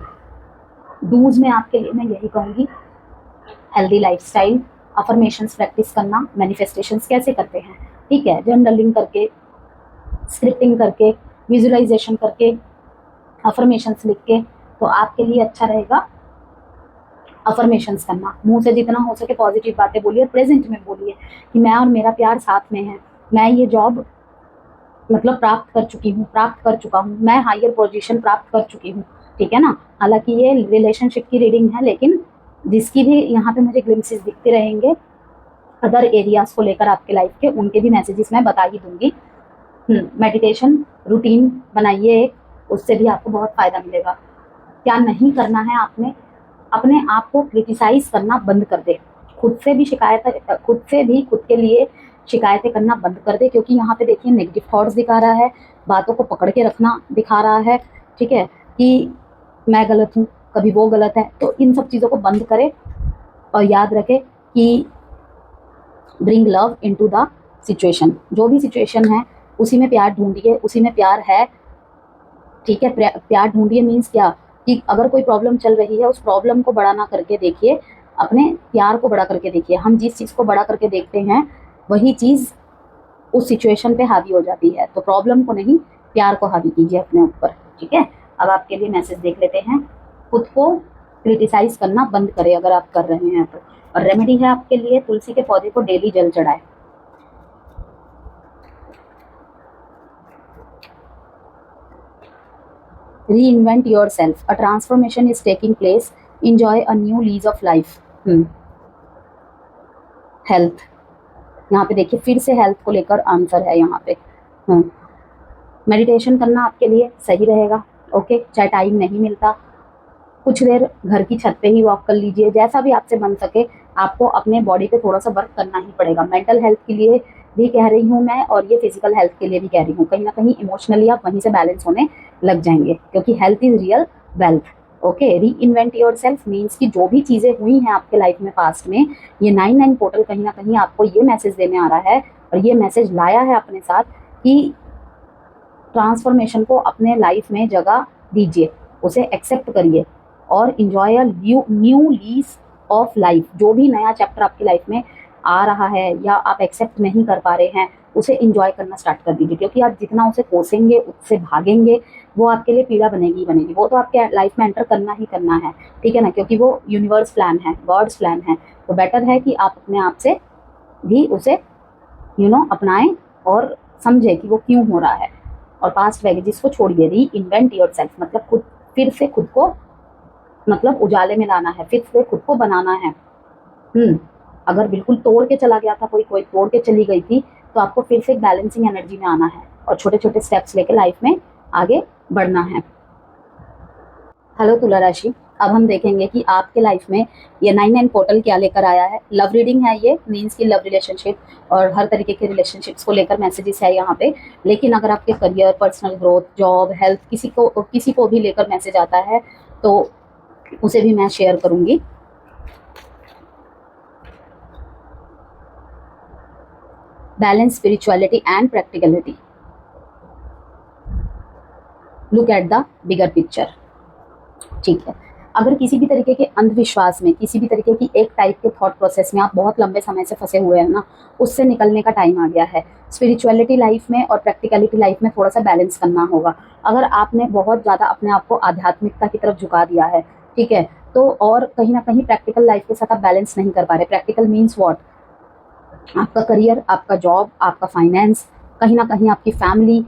डूज में आपके लिए मैं यही कहूँगी, हेल्दी लाइफस्टाइल, अफर्मेशंस प्रैक्टिस करना, मैनिफेस्टेशंस कैसे करते हैं, ठीक है, जर्नलिंग करके, स्क्रिप्टिंग करके, विजुअलाइजेशन करके, अफर्मेशंस लिख के, तो आपके लिए अच्छा रहेगा। अफर्मेशंस करना, मुंह से जितना हो सके पॉजिटिव बातें बोलिए, प्रेजेंट में बोलिए कि मैं और मेरा प्यार साथ में है, मैं ये जॉब मतलब प्राप्त कर चुका हूँ, मैं हायर पोजीशन प्राप्त कर चुकी हूँ, ठीक है ना। हालांकि ये रिलेशनशिप की रीडिंग है, लेकिन जिसकी भी यहाँ पे मुझे ग्लिम्सेस दिखते रहेंगे अदर एरियाज को लेकर आपके लाइफ के, उनके भी मैसेजेस मैं बता ही दूंगी। मेडिटेशन रूटीन बनाइए एक, उससे भी आपको बहुत फायदा मिलेगा। क्या नहीं करना है, आपने अपने आप को क्रिटिसाइज करना बंद कर दे, खुद से भी खुद के लिए शिकायतें करना बंद कर दे, क्योंकि यहाँ पे देखिए नेगेटिव थॉट्स दिखा रहा है, बातों को पकड़ के रखना दिखा रहा है, ठीक है, कि मैं गलत हूँ, कभी वो गलत है। तो इन सब चीज़ों को बंद करे और याद रखे कि bring love into the situation, जो भी सिचुएशन है उसी में प्यार ढूंढिए, उसी में प्यार है, ठीक है। प्यार ढूंढिए मीन्स क्या, कि अगर कोई प्रॉब्लम चल रही है उस प्रॉब्लम को बड़ा ना करके देखिए, अपने प्यार को बड़ा करके देखिए। हम जिस चीज़ को बड़ा करके देखते हैं वही चीज़ उस सिचुएशन पे हावी हो जाती है, तो प्रॉब्लम को नहीं, प्यार को हावी कीजिए अपने ऊपर, ठीक है। अब आपके लिए मैसेज देख लेते हैं, खुद को क्रिटिसाइज करना बंद करें अगर आप कर रहे हैं तो। और रेमेडी है आपके लिए, तुलसी के पौधे को डेली जल चढ़ाए। Reinvent yourself. A transformation is taking place. Enjoy a new lease of life. Health, यहाँ पे देखिए फिर से हेल्थ को लेकर आंसर है यहाँ पे। मेडिटेशन करना आपके लिए सही रहेगा, ओके। चाहे टाइम नहीं मिलता, कुछ देर घर की छत पे ही वॉक कर लीजिए, जैसा भी आपसे बन सके। आपको अपने बॉडी पे थोड़ा सा वर्क करना ही पड़ेगा, मेंटल हेल्थ के लिए भी कह रही हूँ मैं, और ये फिजिकल हेल्थ के लिए भी कह रही हूँ। कहीं ना कहीं इमोशनली आप वहीं से बैलेंस होने लग जाएंगे, क्योंकि health is real wealth, okay. री इन्वेंट योर सेल्फ मीन्स कि जो भी चीज़ें हुई हैं आपके लाइफ में पास्ट में, ये 9/9 पोर्टल कहीं ना कहीं आपको ये मैसेज देने आ रहा है, और ये मैसेज लाया है अपने साथ कि ट्रांसफॉर्मेशन को अपने लाइफ में जगह दीजिए, उसे एक्सेप्ट करिए और enjoy a new lease of life. जो भी नया चैप्टर आपकी लाइफ में आ रहा है या आप एक्सेप्ट नहीं कर पा रहे हैं, उसे इंजॉय करना स्टार्ट कर दीजिए, क्योंकि आप जितना उसे कोसेंगे, उससे भागेंगे, वो आपके लिए पीड़ा बनेगी ही बनेगी। वो तो आपके लाइफ में एंटर करना ही करना है, ठीक है ना, क्योंकि वो यूनिवर्स प्लान है, गॉड्स प्लान है। तो बेटर है कि आप अपने आप से भी उसे अपनाएं और समझे कि वो क्यों हो रहा है, और पास्ट बैगेजेस को छोड़िए। री इन्वेंट योर सेल्फ मतलब फिर से खुद को मतलब उजाले में लाना है, फिर से खुद को बनाना है। अगर बिल्कुल तोड़ के चला गया था, कोई तोड़ के चली गई थी, तो आपको फिर से एक बैलेंसिंग एनर्जी में आना है और छोटे छोटे स्टेप्स लेके लाइफ में आगे बढ़ना है। हेलो तुला राशि, अब हम देखेंगे कि आपके लाइफ में ये 9/9 पोर्टल क्या लेकर आया है। लव रीडिंग है ये, मीन्स की लव रिलेशनशिप और हर तरीके के रिलेशनशिप्स को लेकर मैसेजेस है यहाँ पे। लेकिन अगर आपके career, personal growth, job, health, किसी को भी लेकर मैसेज आता है तो उसे भी मैं शेयर करूँगी। Balance spirituality and practicality, look at the bigger picture, ठीक है। अगर किसी भी तरीके के अंधविश्वास में, किसी भी तरीके की एक टाइप के थॉट प्रोसेस में आप बहुत लंबे समय से फंसे हुए हैं ना, उससे निकलने का टाइम आ गया है। स्पिरिचुअलिटी लाइफ में और प्रैक्टिकलिटी लाइफ में थोड़ा सा बैलेंस करना होगा। अगर आपने बहुत ज़्यादा अपने आप को आध्यात्मिकता की तरफ झुका दिया है, ठीक है, तो और कहीं ना कहीं प्रैक्टिकल लाइफ के साथ आप बैलेंस नहीं कर पा रहे। प्रैक्टिकल मीन्स व्हाट, आपका करियर, आपका जॉब, आपका फाइनेंस, कहीं ना कहीं आपकी फैमिली,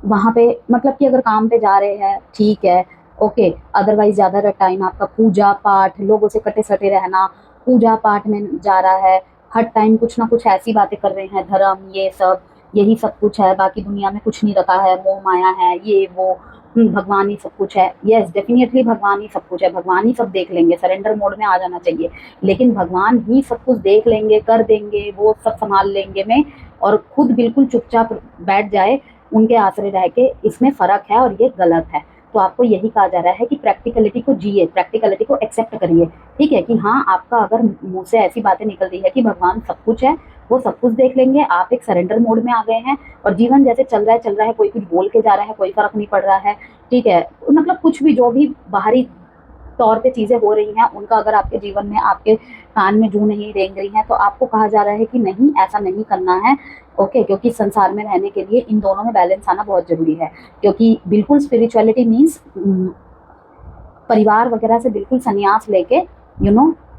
वहाँ पे मतलब कि अगर काम पे जा रहे हैं ठीक है, ओके। अदरवाइज ज़्यादा टाइम आपका पूजा पाठ, लोगों से कटे सटे रहना, पूजा पाठ में जा रहा है, हर टाइम कुछ ना कुछ ऐसी बातें कर रहे हैं, धर्म ये सब, यही सब कुछ है, बाकी दुनिया में कुछ नहीं रखा है, मोह माया है, ये वो, भगवान ही सब कुछ है। यस, डेफिनेटली भगवान ही सब कुछ है, भगवान ही सब देख लेंगे, सरेंडर मोड में आ जाना चाहिए। लेकिन भगवान ही सब कुछ देख लेंगे, कर देंगे, वो सब संभाल लेंगे में, और खुद बिल्कुल चुपचाप बैठ जाए उनके आसरे रह के, इसमें फ़र्क है और ये गलत है। तो आपको यही कहा जा रहा है कि प्रैक्टिकलिटी को जिए, प्रैक्टिकलिटी को एक्सेप्ट करिए। ठीक है कि हाँ, आपका अगर मुंह से ऐसी बातें निकल रही है कि भगवान सब कुछ है, वो सब कुछ देख लेंगे, आप एक सरेंडर मोड में आ गए हैं और जीवन जैसे चल रहा है, कोई कुछ बोल के जा रहा है, कोई फर्क नहीं पड़ रहा है। ठीक है, मतलब कुछ भी जो भी बाहरी तौर पे चीज़ें हो रही हैं, उनका अगर आपके जीवन में, आपके कान में जू नहीं रेंग रही हैं, तो आपको कहा जा रहा है कि नहीं, ऐसा नहीं करना है। ओके, क्योंकि संसार में रहने के लिए इन दोनों में बैलेंस आना बहुत ज़रूरी है। क्योंकि बिल्कुल स्पिरिचुअलिटी मीन्स परिवार वगैरह से बिल्कुल संन्यास लेके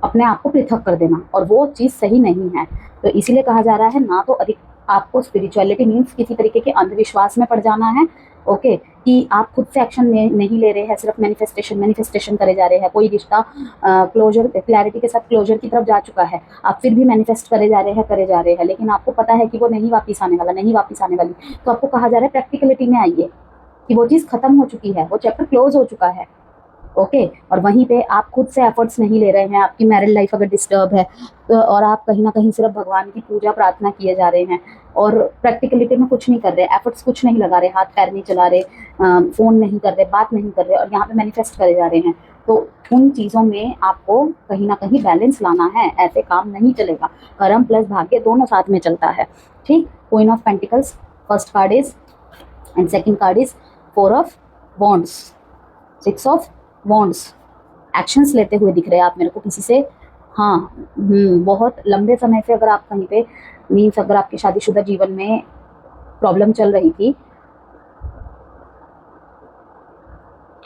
अपने आप को पृथक कर देना, और वो चीज़ सही नहीं है। तो इसीलिए कहा जा रहा है, ना तो अधिक आपको स्पिरिचुअलिटी मीन्स किसी तरीके के अंधविश्वास में पड़ जाना है, ओके, कि आप खुद से एक्शन नहीं ले रहे हैं, सिर्फ मैनिफेस्टेशन करे जा रहे हैं। कोई रिश्ता क्लोजर, क्लैरिटी के साथ क्लोजर की तरफ जा चुका है, आप फिर भी मैनिफेस्ट करे जा रहे हैं, लेकिन आपको पता है कि वो नहीं वापस आने वाली। तो आपको कहा जा रहा है प्रैक्टिकलिटी में आइए, कि वो चीज़ खत्म हो चुकी है, वो चैप्टर क्लोज हो चुका है। ओके, और वहीं पे आप खुद से एफर्ट्स नहीं ले रहे हैं। आपकी मैरिड लाइफ अगर डिस्टर्ब है तो, और आप कहीं ना कहीं सिर्फ भगवान की पूजा प्रार्थना किए जा रहे हैं और प्रैक्टिकलिटी में कुछ नहीं कर रहे, एफर्ट्स कुछ नहीं लगा रहे, हाथ पैर नहीं चला रहे, फ़ोन नहीं कर रहे, बात नहीं कर रहे, और यहाँ पे मैनिफेस्ट करे जा रहे हैं, तो उन चीज़ों में आपको कहीं ना कहीं बैलेंस लाना है। ऐसे काम नहीं चलेगा, कर्म प्लस भाग्य दोनों साथ में चलता है। ठीक, queen of pentacles first card is, and second card is 4 of wands, 6 of wands. Actions लेते हुए दिख रहे हैं आप मेरे को किसी से, हाँ, बहुत लंबे समय से अगर आप कहीं पे, मीन्स अगर आपके शादीशुदा जीवन में प्रॉब्लम चल रही थी,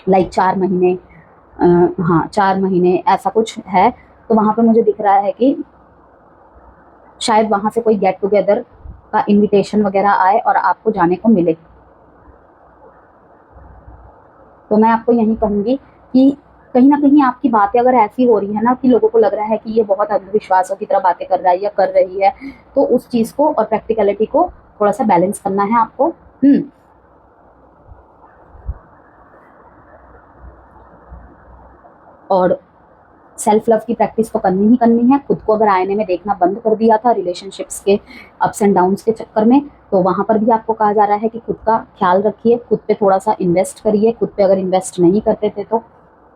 लाइक 4 महीने, हाँ 4 महीने ऐसा कुछ है, तो वहाँ पे मुझे दिख रहा है कि शायद वहाँ से कोई गेट टुगेदर का इनविटेशन वगैरह आए और आपको जाने को मिले। तो मैं आपको यही कहूँगी कि कहीं ना कहीं आपकी बातें अगर ऐसी हो रही है ना कि लोगों को लग रहा है कि ये बहुत अंधविश्वासों की तरह बातें कर रहा है या कर रही है, तो उस चीज़ को और प्रैक्टिकलिटी को थोड़ा सा बैलेंस करना है आपको। और सेल्फ लव की प्रैक्टिस तो करनी ही करनी है। खुद को अगर आईने में देखना बंद कर दिया था रिलेशनशिप्स के अप्स एंड डाउन्स के चक्कर में, तो वहाँ पर भी आपको कहा जा रहा है कि खुद का ख्याल रखिए, खुद पे थोड़ा सा इन्वेस्ट करिए। खुद पे अगर इन्वेस्ट नहीं करते थे तो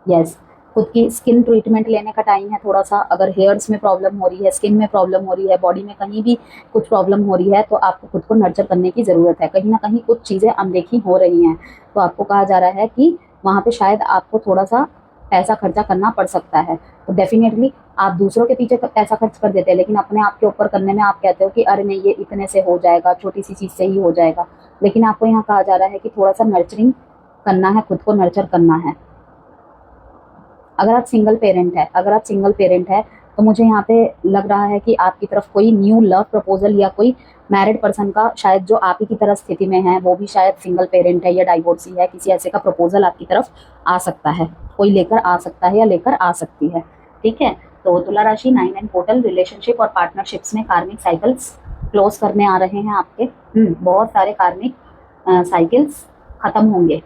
यस, खुद की स्किन ट्रीटमेंट लेने का टाइम है थोड़ा सा। अगर हेयर्स में प्रॉब्लम हो रही है, स्किन में प्रॉब्लम हो रही है, बॉडी में कहीं भी कुछ प्रॉब्लम हो रही है, तो आपको खुद को नर्चर करने की ज़रूरत है। कहीं ना कहीं कुछ चीज़ें अनदेखी हो रही हैं, तो आपको कहा जा रहा है कि वहाँ पे शायद आपको थोड़ा सा पैसा खर्चा करना पड़ सकता है। तो डेफिनेटली आप दूसरों के पीछे पैसा खर्च कर देते हैं, लेकिन अपने आप के ऊपर करने में आप कहते हो कि अरे नहीं, ये इतने से हो जाएगा, छोटी सी चीज़ से ही हो जाएगा। लेकिन आपको यहाँ कहा जा रहा है कि थोड़ा सा नर्चरिंग करना है, खुद को नर्चर करना है। अगर आप सिंगल पेरेंट है तो मुझे यहाँ पे लग रहा है कि आपकी तरफ कोई न्यू लव प्रपोजल या कोई मैरिड पर्सन का, शायद जो आप ही की तरह स्थिति में है, वो भी शायद सिंगल पेरेंट है या डाइवोर्सी है, किसी ऐसे का प्रपोजल आपकी तरफ आ सकता है, कोई लेकर आ सकता है या लेकर आ सकती है। ठीक है, तो तुला राशि 9 एंड पोर्टल, रिलेशनशिप और पार्टनरशिप्स में कार्मिक साइकिल्स क्लोज करने आ रहे हैं आपके। बहुत सारे कार्मिक साइकिल्स खत्म होंगे,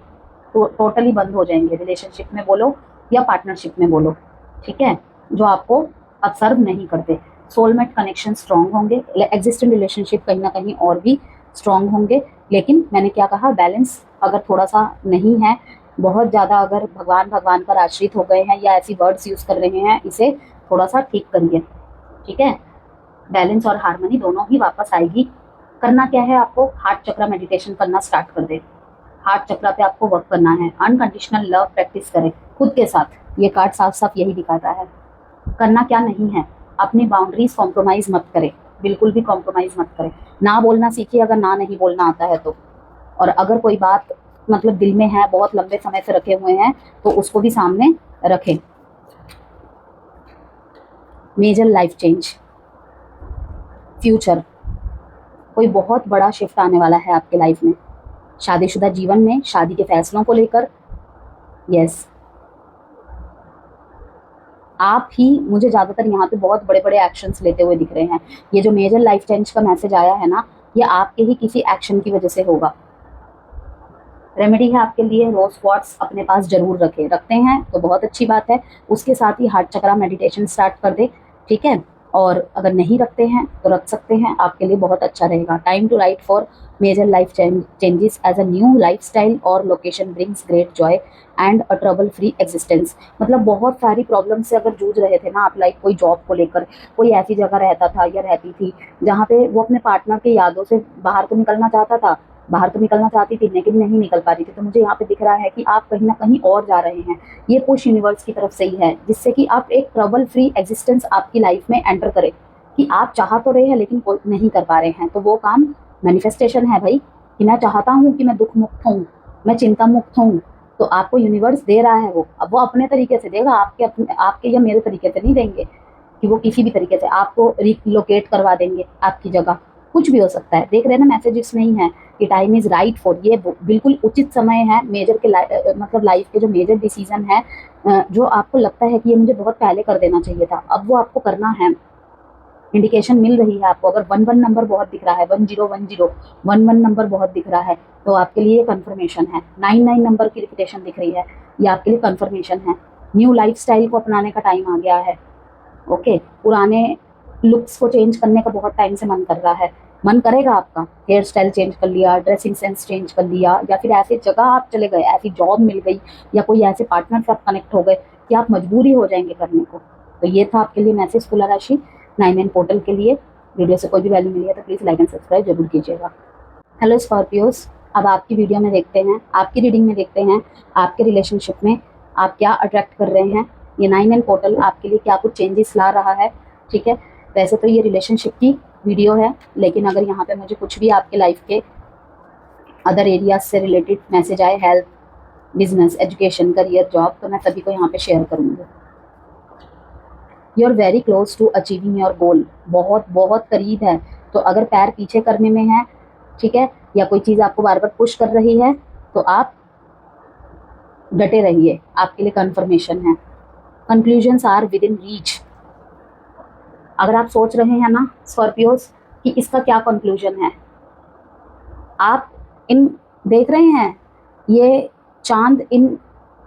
तो टोटली बंद हो जाएंगे, रिलेशनशिप में बोलो या पार्टनरशिप में बोलो। ठीक है, जो आपको अब सर्व नहीं करते। सोलमेट कनेक्शन स्ट्रांग होंगे, एग्जिस्टिंग रिलेशनशिप कहीं ना कहीं और भी स्ट्रांग होंगे। लेकिन मैंने क्या कहा, बैलेंस अगर थोड़ा सा नहीं है, बहुत ज़्यादा अगर भगवान पर आश्रित हो गए हैं या ऐसी वर्ड्स यूज़ कर रहे हैं, इसे थोड़ा सा ठीक करिए। ठीक है, बैलेंस और हार्मनी दोनों ही वापस आएगी। करना क्या है, आपको हार्ट चक्र मेडिटेशन करना स्टार्ट कर दे। हार्ट चक्र पे आपको वर्क करना है। अनकंडीशनल लव प्रैक्टिस करें खुद के साथ। ये कार्ड साफ साफ यही दिखाता है। करना क्या नहीं है, अपनी बाउंड्रीज कॉम्प्रोमाइज़ मत करें, बिल्कुल भी कॉम्प्रोमाइज़ मत करें। ना बोलना सीखिए अगर ना नहीं बोलना आता है तो। और अगर कोई बात मतलब दिल में है, बहुत लंबे समय से रखे हुए हैं, तो उसको भी सामने रखें। मेजर लाइफ चेंज, फ्यूचर, कोई बहुत बड़ा शिफ्ट आने वाला है आपके लाइफ में, शादीशुदा जीवन में, शादी के फैसलों को लेकर। यस, आप ही मुझे ज़्यादातर यहाँ पे बहुत बड़े बड़े एक्शंस लेते हुए दिख रहे हैं। ये जो मेजर लाइफ चेंज का मैसेज आया है ना, ये आपके ही किसी एक्शन की वजह से होगा। रेमेडी है आपके लिए, रोज क्वार्ट्स अपने पास जरूर रखते हैं तो बहुत अच्छी बात है। उसके साथ ही हार्ट चक्रा मेडिटेशन स्टार्ट कर दे, ठीक है। और अगर नहीं रखते हैं तो रख सकते हैं, आपके लिए बहुत अच्छा रहेगा। Time to right for major life changes as a new lifestyle और location brings great joy and a trouble free existence. मतलब बहुत सारी प्रॉब्लम से अगर जूझ रहे थे ना आप, लाइक कोई जॉब को लेकर, कोई ऐसी जगह रहता था या रहती थी जहाँ पे वो अपने पार्टनर की यादों से बाहर तो निकलना चाहता था, बाहर तो निकलना चाहती थी लेकिन नहीं निकल पा रही थी। तो मुझे यहाँ पे दिख रहा है कि आप कहीं ना कहीं और जा रहे हैं। ये पुश यूनिवर्स की तरफ से ही है, जिससे कि आप एक ट्रबल फ्री एग्जिस्टेंस आपकी लाइफ में एंटर करें, कि आप चाह तो रहे हैं लेकिन कोई नहीं कर पा रहे हैं। तो वो काम मैनिफेस्टेशन है भाई, कि मैं चाहता हूँ कि मैं दुख मुक्त हूँ, मैं चिंता मुक्त हूँ। तो आपको यूनिवर्स दे रहा है वो, अब वो अपने तरीके से देगा, आपके या मेरे तरीके से नहीं देंगे, कि वो किसी भी तरीके से आपको रिलोकेट करवा देंगे आपकी जगह। कुछ भी हो सकता है। देख रहे हैं ना, मैसेजेस नहीं है कि टाइम इज राइट फॉर, ये बिल्कुल उचित समय है मेजर के मतलब लाइफ के जो मेजर डिसीजन है, जो आपको लगता है कि ये मुझे बहुत पहले कर देना चाहिए था, अब वो आपको करना है। इंडिकेशन मिल रही है आपको। अगर 11 नंबर बहुत दिख रहा है, 1010 11 नंबर बहुत दिख रहा है तो आपके लिए कंफर्मेशन है। 99 नंबर की रिपीटेशन दिख रही है, ये आपके लिए कंफर्मेशन है। न्यू लाइफस्टाइल को अपनाने का टाइम आ गया है। ओके, पुराने लुक्स को चेंज करने का बहुत टाइम से मन कर रहा है, मन करेगा आपका। हेयर स्टाइल चेंज कर लिया, ड्रेसिंग सेंस चेंज कर लिया, या फिर ऐसी जगह आप चले गए, ऐसी जॉब मिल गई, या कोई ऐसे पार्टनर से आप कनेक्ट हो गए कि आप मजबूरी हो जाएंगे करने को। तो ये था आपके लिए मैसेज तुला राशि 9 पोर्टल के लिए। वीडियो से कोई भी वैल्यू मिली है तो प्लीज़ लाइक एंड सब्सक्राइब जरूर कीजिएगा। हेलो स्कॉर्पियोस, अब आपकी वीडियो में देखते हैं, आपकी रीडिंग में देखते हैं, आपके रिलेशनशिप में आप क्या अट्रैक्ट कर रहे हैं। ये 9 पोर्टल आपके लिए क्या कुछ चेंजेस ला रहा है, ठीक है। वैसे तो ये रिलेशनशिप की वीडियो है, लेकिन अगर यहाँ पे मुझे कुछ भी आपके लाइफ के अदर एरियाज से रिलेटेड मैसेज आए, health, business, education, career, job, तो मैं सभी को यहाँ पे शेयर करूँगी। You are very close to achieving your goal, बहुत बहुत करीब है। तो अगर पैर पीछे करने में है, ठीक है, या कोई चीज़ आपको बार बार पुश कर रही है, तो आप डटे रहिए, आपके लिए कंफर्मेशन है। Conclusions are within reach. अगर आप सोच रहे हैं ना स्कॉर्पियोस कि इसका क्या कंक्लूजन है, आप इन देख रहे हैं ये चांद इन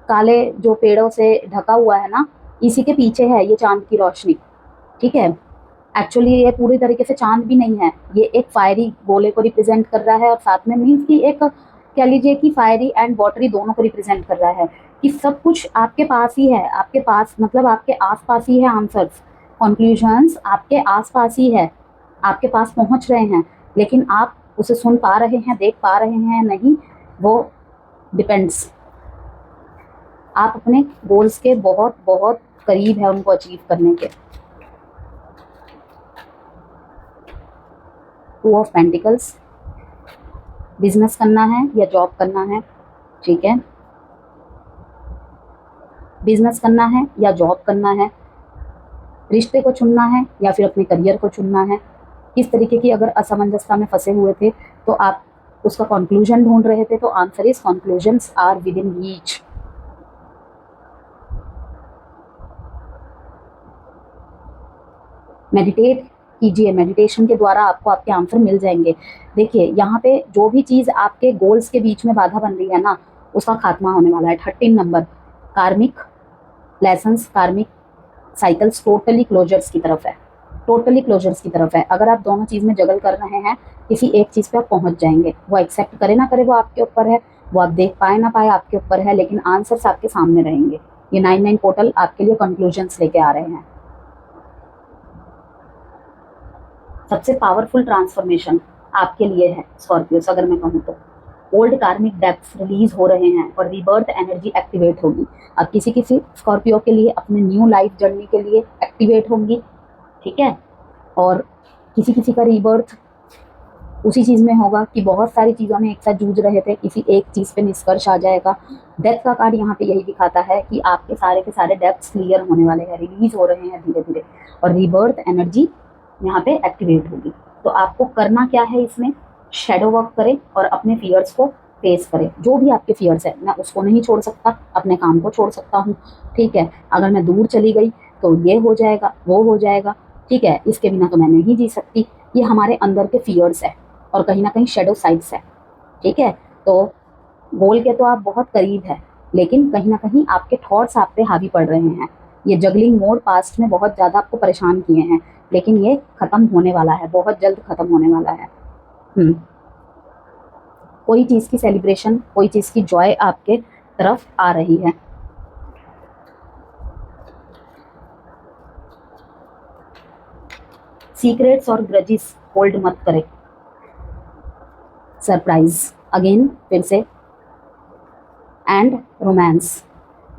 काले जो पेड़ों से ढका हुआ है ना, इसी के पीछे है ये चांद की रोशनी, ठीक है। एक्चुअली ये पूरी तरीके से चांद भी नहीं है, ये एक फायरी गोले को रिप्रेजेंट कर रहा है, और साथ में मीन्स कि एक कह लीजिए कि फायरी एंड वाटरी दोनों को रिप्रेजेंट कर रहा है, कि सब कुछ आपके पास ही है, आपके पास मतलब आपके आसपास ही है। आंसर्स, कंक्लूजन्स आपके आसपास ही है, आपके पास पहुंच रहे हैं, लेकिन आप उसे सुन पा रहे हैं, देख पा रहे हैं नहीं, वो डिपेंड्स। आप अपने गोल्स के बहुत बहुत करीब है उनको अचीव करने के। 2 ऑफ पेंटिकल्स, बिजनेस करना है या जॉब करना है, ठीक है, बिजनेस करना है या जॉब करना है, रिश्ते को चुनना है या फिर अपने करियर को चुनना है। किस तरीके की अगर असमंजसता में फंसे हुए थे तो आप उसका कंक्लूजन ढूंढ रहे थे, तो answer is conclusions are within reach. Meditate कीजिए, मेडिटेशन के द्वारा आपको आपके आंसर मिल जाएंगे। देखिए यहाँ पे जो भी चीज़ आपके गोल्स के बीच में बाधा बन रही है ना, उसका खात्मा होने वाला है। 13 नंबर कार्मिक लेसन्स, कार्मिक साइकिल्स टोटली क्लोजर्स की तरफ है, टोटली क्लोजर्स की तरफ है। अगर आप दोनों चीज़ में जगल कर रहे हैं, किसी एक चीज़ पे आप पहुंच जाएंगे। वो एक्सेप्ट करे ना करे वो आपके ऊपर है, वो आप देख पाए ना पाए आपके ऊपर है, लेकिन आंसर्स आपके सामने रहेंगे। ये 9 पोर्टल आपके लिए कंक्लूजन्स लेके आ रहे हैं। सबसे पावरफुल ट्रांसफॉर्मेशन आपके लिए है स्कॉर्पियोस, अगर मैं कहूँ तो ओल्ड कार्मिक डेप्थ्स रिलीज हो रहे हैं और रीबर्थ एनर्जी एक्टिवेट होगी। अब किसी किसी स्कॉर्पियो के लिए अपने न्यू लाइफ जर्नी के लिए एक्टिवेट होंगी, ठीक है, और किसी किसी का रीबर्थ उसी चीज़ में होगा कि बहुत सारी चीज़ों में एक साथ जूझ रहे थे, किसी एक चीज़ पे निष्कर्ष आ जाएगा। डेथ का कार्ड यहाँ पे यही दिखाता है कि आपके सारे के सारे डेप्थ्स क्लियर होने वाले हैं, रिलीज हो रहे हैं धीरे धीरे, और रीबर्थ एनर्जी यहाँ पे एक्टिवेट होगी। तो आपको करना क्या है इसमें, शेडो वर्क करें और अपने फियर्स को फेस करें। जो भी आपके फियर्स है, मैं उसको नहीं छोड़ सकता, अपने काम को छोड़ सकता हूँ, ठीक है। अगर मैं दूर चली गई तो ये हो जाएगा, वो हो जाएगा, ठीक है, इसके बिना तो मैं नहीं जी सकती। ये हमारे अंदर के फियर्स है और कहीं ना कहीं शेडो साइड्स है, ठीक है। तो गोल के तो आप बहुत करीब है, लेकिन कहीं ना कहीं आपके थॉट्स आप पे हावी पड़ रहे हैं। ये जगलिंग मोड पास्ट में बहुत ज़्यादा आपको परेशान किए हैं, लेकिन ये खत्म होने वाला है, बहुत जल्द खत्म होने वाला है। कोई चीज़ की सेलिब्रेशन, कोई चीज़ की जॉय आपके तरफ आ रही है। सीक्रेट्स और ग्रजिस होल्ड मत करें। सरप्राइज अगेन, फिर से, and romance,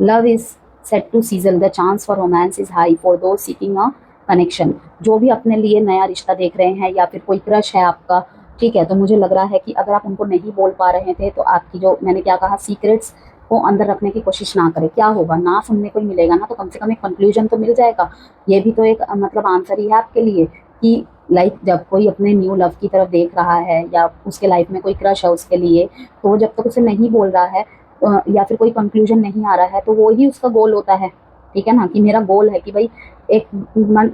love is set to sizzle, the chance for romance is high for those seeking a connection. जो भी अपने लिए नया रिश्ता देख रहे हैं या फिर कोई क्रश है आपका, ठीक है, तो मुझे लग रहा है कि अगर आप उनको नहीं बोल पा रहे थे तो आपकी जो, मैंने क्या कहा, सीक्रेट्स को अंदर रखने की कोशिश ना करें। क्या होगा, ना सुनने को ही मिलेगा ना, तो कम से कम एक कंक्लूजन तो मिल जाएगा। ये भी तो एक मतलब आंसर ही है आपके लिए कि लाइक जब कोई अपने न्यू लव की तरफ देख रहा है या उसके लाइफ में कोई क्रश है उसके लिए, तो जब तक उसे नहीं बोल रहा है या फिर कोई कंक्लूजन नहीं आ रहा है, तो वो ही उसका गोल होता है, ठीक है ना। कि मेरा गोल है कि भाई एक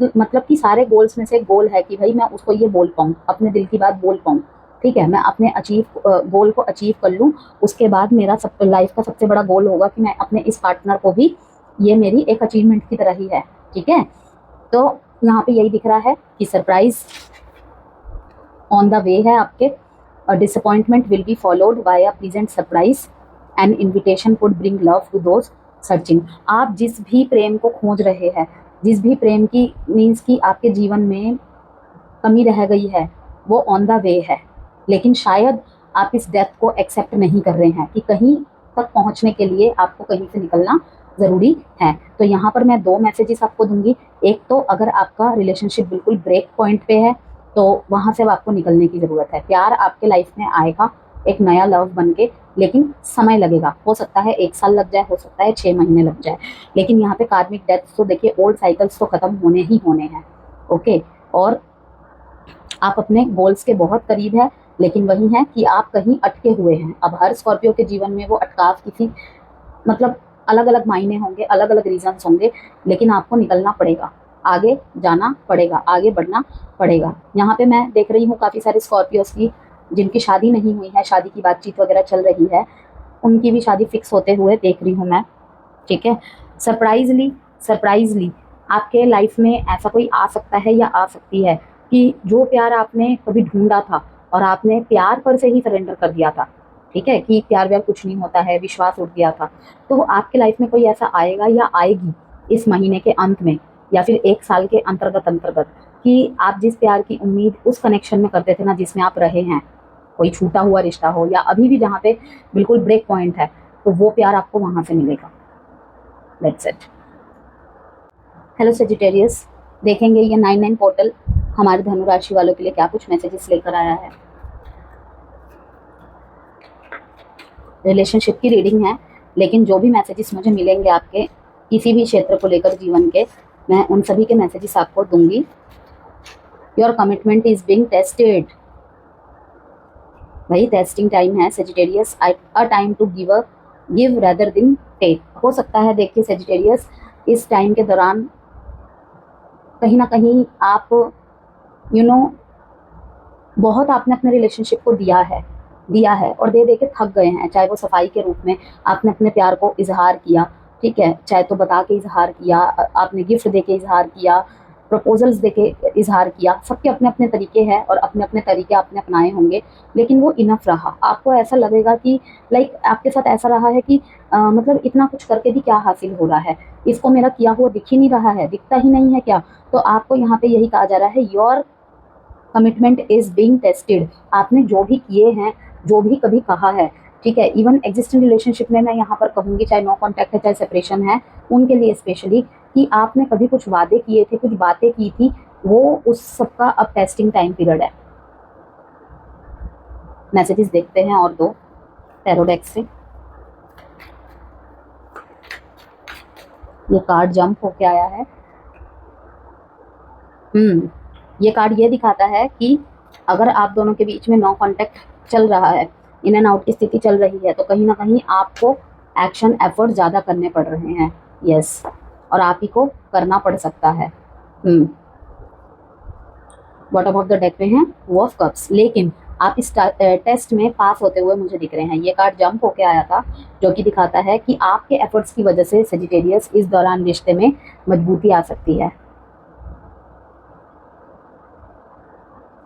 मतलब कि सारे गोल्स में से एक गोल है कि भाई मैं उसको ये बोल पाऊँ, अपने दिल की बात बोल पाऊँ, ठीक है, मैं अपने गोल को अचीव कर लूँ। उसके बाद मेरा सब लाइफ का सबसे बड़ा गोल होगा कि मैं अपने इस पार्टनर को भी, ये मेरी एक अचीवमेंट की तरह ही है, ठीक है। तो यहाँ पे यही दिख रहा है कि सरप्राइज ऑन द वे है आपके। Disappointment will be followed by a pleasant surprise, an invitation could bring love to those searching. आप जिस भी प्रेम को खोज रहे हैं, जिस भी प्रेम की मीन्स की आपके जीवन में कमी रह गई है, वो ऑन द वे है। लेकिन शायद आप इस डेथ को एक्सेप्ट नहीं कर रहे हैं कि कहीं तक पहुंचने के लिए आपको कहीं से निकलना ज़रूरी है। तो यहाँ पर मैं दो मैसेजेस आपको दूंगी। एक तो अगर आपका रिलेशनशिप बिल्कुल ब्रेक पॉइंट पे है तो वहाँ से आपको निकलने की ज़रूरत है। प्यार आपके लाइफ में आएगा एक नया लव बन के, लेकिन समय लगेगा। हो सकता है 1 साल लग जाए, हो सकता है 6 महीने लग जाए, लेकिन यहाँ पे कार्मिक डेथ तो देखिए, ओल्ड साइकिल्स तो खत्म होने ही होने हैं, ओके। और आप अपने गोल्स के बहुत करीब है, लेकिन वही है कि आप कहीं अटके हुए हैं। अब हर स्कॉर्पियो के जीवन में वो अटकाव किसी मतलब अलग अलग मायने होंगे, अलग अलग रीजंस होंगे, लेकिन आपको निकलना पड़ेगा, आगे जाना पड़ेगा, आगे बढ़ना पड़ेगा। यहाँ पे मैं देख रही हूँ काफ़ी सारे स्कॉर्पियोज की जिनकी शादी नहीं हुई है, शादी की बातचीत वगैरह चल रही है, उनकी भी शादी फिक्स होते हुए देख रही हूँ मैं, ठीक है। सरप्राइजली आपके लाइफ में ऐसा कोई आ सकता है या आ सकती है कि जो प्यार आपने कभी ढूंढा था और आपने प्यार पर से ही सरेंडर कर दिया था, ठीक है, कि प्यार व्यार कुछ नहीं होता है, विश्वास उठ गया था, तो आपके लाइफ में कोई ऐसा आएगा या आएगी इस महीने के अंत में या फिर 1 साल के अंतर्गत कि आप जिस प्यार की उम्मीद उस कनेक्शन में करते थे ना जिसमें आप रहे हैं, कोई छूटा हुआ रिश्ता हो या अभी भी जहाँ पे बिल्कुल ब्रेक पॉइंट है, तो वो प्यार आपको वहाँ से मिलेगा। That's it. हेलो सेजिटेरियस, देखेंगे ये 99 पोर्टल हमारे धनु राशि वालों के लिए क्या कुछ मैसेजेस लेकर आया है। रिलेशनशिप की रीडिंग है, लेकिन जो भी मैसेजेस मुझे मिलेंगे आपके किसी भी क्षेत्र को लेकर जीवन के, मैं उन सभी के मैसेजेस आपको दूंगी। Your commitment is being tested. भाई टेस्टिंग टाइम है Sagittarius, a time to give rather than take. हो सकता है देखिए सेजिटेरियस, इस टाइम के दौरान कहीं ना कहीं आप बहुत आपने अपने रिलेशनशिप को दिया है और दे के थक गए हैं। चाहे वो सफाई के रूप में आपने अपने प्यार को इजहार किया, ठीक है, चाहे तो बता के इजहार किया, आपने गिफ्ट दे के इजहार किया, प्रपोजल्स दे के इजहार किया। सबके अपने अपने तरीके हैं और अपने अपने तरीके आपने अपनाए होंगे, लेकिन वो इनफ रहा। आपको ऐसा लगेगा कि लाइक आपके साथ ऐसा रहा है कि मतलब इतना कुछ करके भी क्या हासिल हो रहा है, इसको मेरा किया हुआ दिख ही नहीं रहा है, दिखता ही नहीं है क्या। तो आपको यहाँ पे यही कहा जा रहा है, your commitment is being tested. आपने जो भी किए हैं, जो भी कभी कहा है, ठीक है, इवन एग्जिस्टिंग रिलेशनशिप में मैं यहाँ पर कहूँगी, चाहे नो कॉन्टैक्ट है चाहे सेपरेशन है, उनके लिए स्पेशली, कि आपने कभी कुछ वादे किए थे, कुछ बातें की थी, वो उस सबका अब टेस्टिंग टाइम पीरियड है। मैसेजेस देखते हैं और दो टैरो डेक से। ये कार्ड जंप होके आया है। ये कार्ड ये दिखाता है कि अगर आप दोनों के बीच में नो कांटेक्ट चल रहा है, इन एंड आउट की स्थिति चल रही है, तो कहीं ना कहीं आपको एक्शन एफर्ट ज़्यादा करने पड़ रहे हैं। यस, और आप ही को करना पड़ सकता है। बॉटम ऑफ द डेक में है वो ऑफ कप्स, लेकिन आप इस टेस्ट में पास होते हुए मुझे दिख रहे हैं। ये कार्ड जंप होके आया था, जो कि दिखाता है कि आपके एफर्ट्स की वजह से सेजिटेरियस इस दौरान रिश्ते में मजबूती आ सकती है।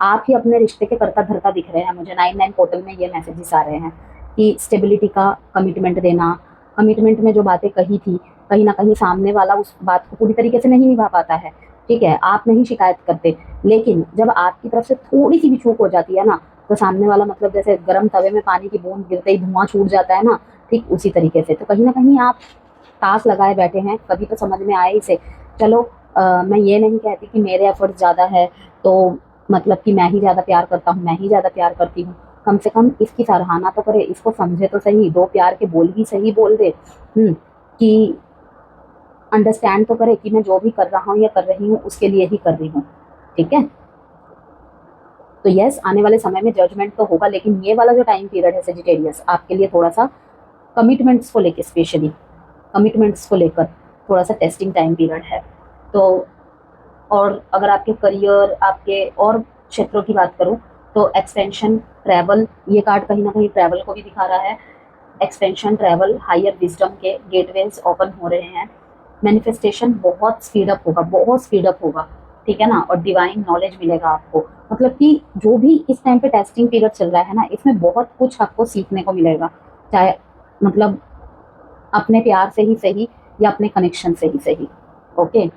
आप ही अपने रिश्ते के करता धरता दिख रहे हैं मुझे। 9-9 पोर्टल में ये मैसेजेस आ रहे हैं कि स्टेबिलिटी का कमिटमेंट देना, कमिटमेंट में जो बातें कही थी, कहीं ना कहीं सामने वाला उस बात को पूरी तरीके से नहीं निभा पाता है। ठीक है, आप नहीं शिकायत करते, लेकिन जब आपकी तरफ से थोड़ी सी भी चूक हो जाती है ना, तो सामने वाला मतलब जैसे गर्म तवे में पानी की बूंद गिरते ही धुआं छूट जाता है ना, ठीक उसी तरीके से। तो कहीं ना कहीं आप ताक लगाए बैठे हैं, कभी तो समझ में आए इसे। चलो मैं ये नहीं कहती कि मेरे एफर्ट्स ज़्यादा है तो मतलब कि मैं ही ज़्यादा प्यार करता हूँ, मैं ही ज़्यादा प्यार करती हूँ। कम से कम इसकी सराहना तो करे, इसको समझे तो सही, दो प्यार के बोल ही सही बोल दे। कि अंडरस्टैंड तो करे कि मैं जो भी कर रहा हूँ या कर रही हूँ उसके लिए ही कर रही हूँ। ठीक है, तो यस, आने वाले समय में जजमेंट तो होगा, लेकिन ये वाला जो टाइम पीरियड है सेजिटेरियस, आपके लिए थोड़ा सा कमिटमेंट्स को लेकर, स्पेशली कमिटमेंट्स को लेकर थोड़ा सा टेस्टिंग टाइम पीरियड है। तो और अगर आपके करियर, आपके और क्षेत्रों की बात करूं, तो एक्सपेंशन, ट्रैवल, ये कार्ड कहीं ना कहीं ट्रैवल को भी दिखा रहा है। एक्सपेंशन, ट्रैवल, हायर विजडम के गेटवेज ओपन हो रहे हैं। मैनिफेस्टेशन बहुत स्पीड अप होगा, बहुत स्पीड अप होगा। ठीक है ना, और डिवाइन नॉलेज मिलेगा आपको। मतलब कि जो भी इस टाइम पे टेस्टिंग पीरियड चल रहा है ना, इसमें बहुत कुछ आपको सीखने को मिलेगा, चाहे मतलब अपने प्यार से ही सही या अपने कनेक्शन से ही सही। ओके,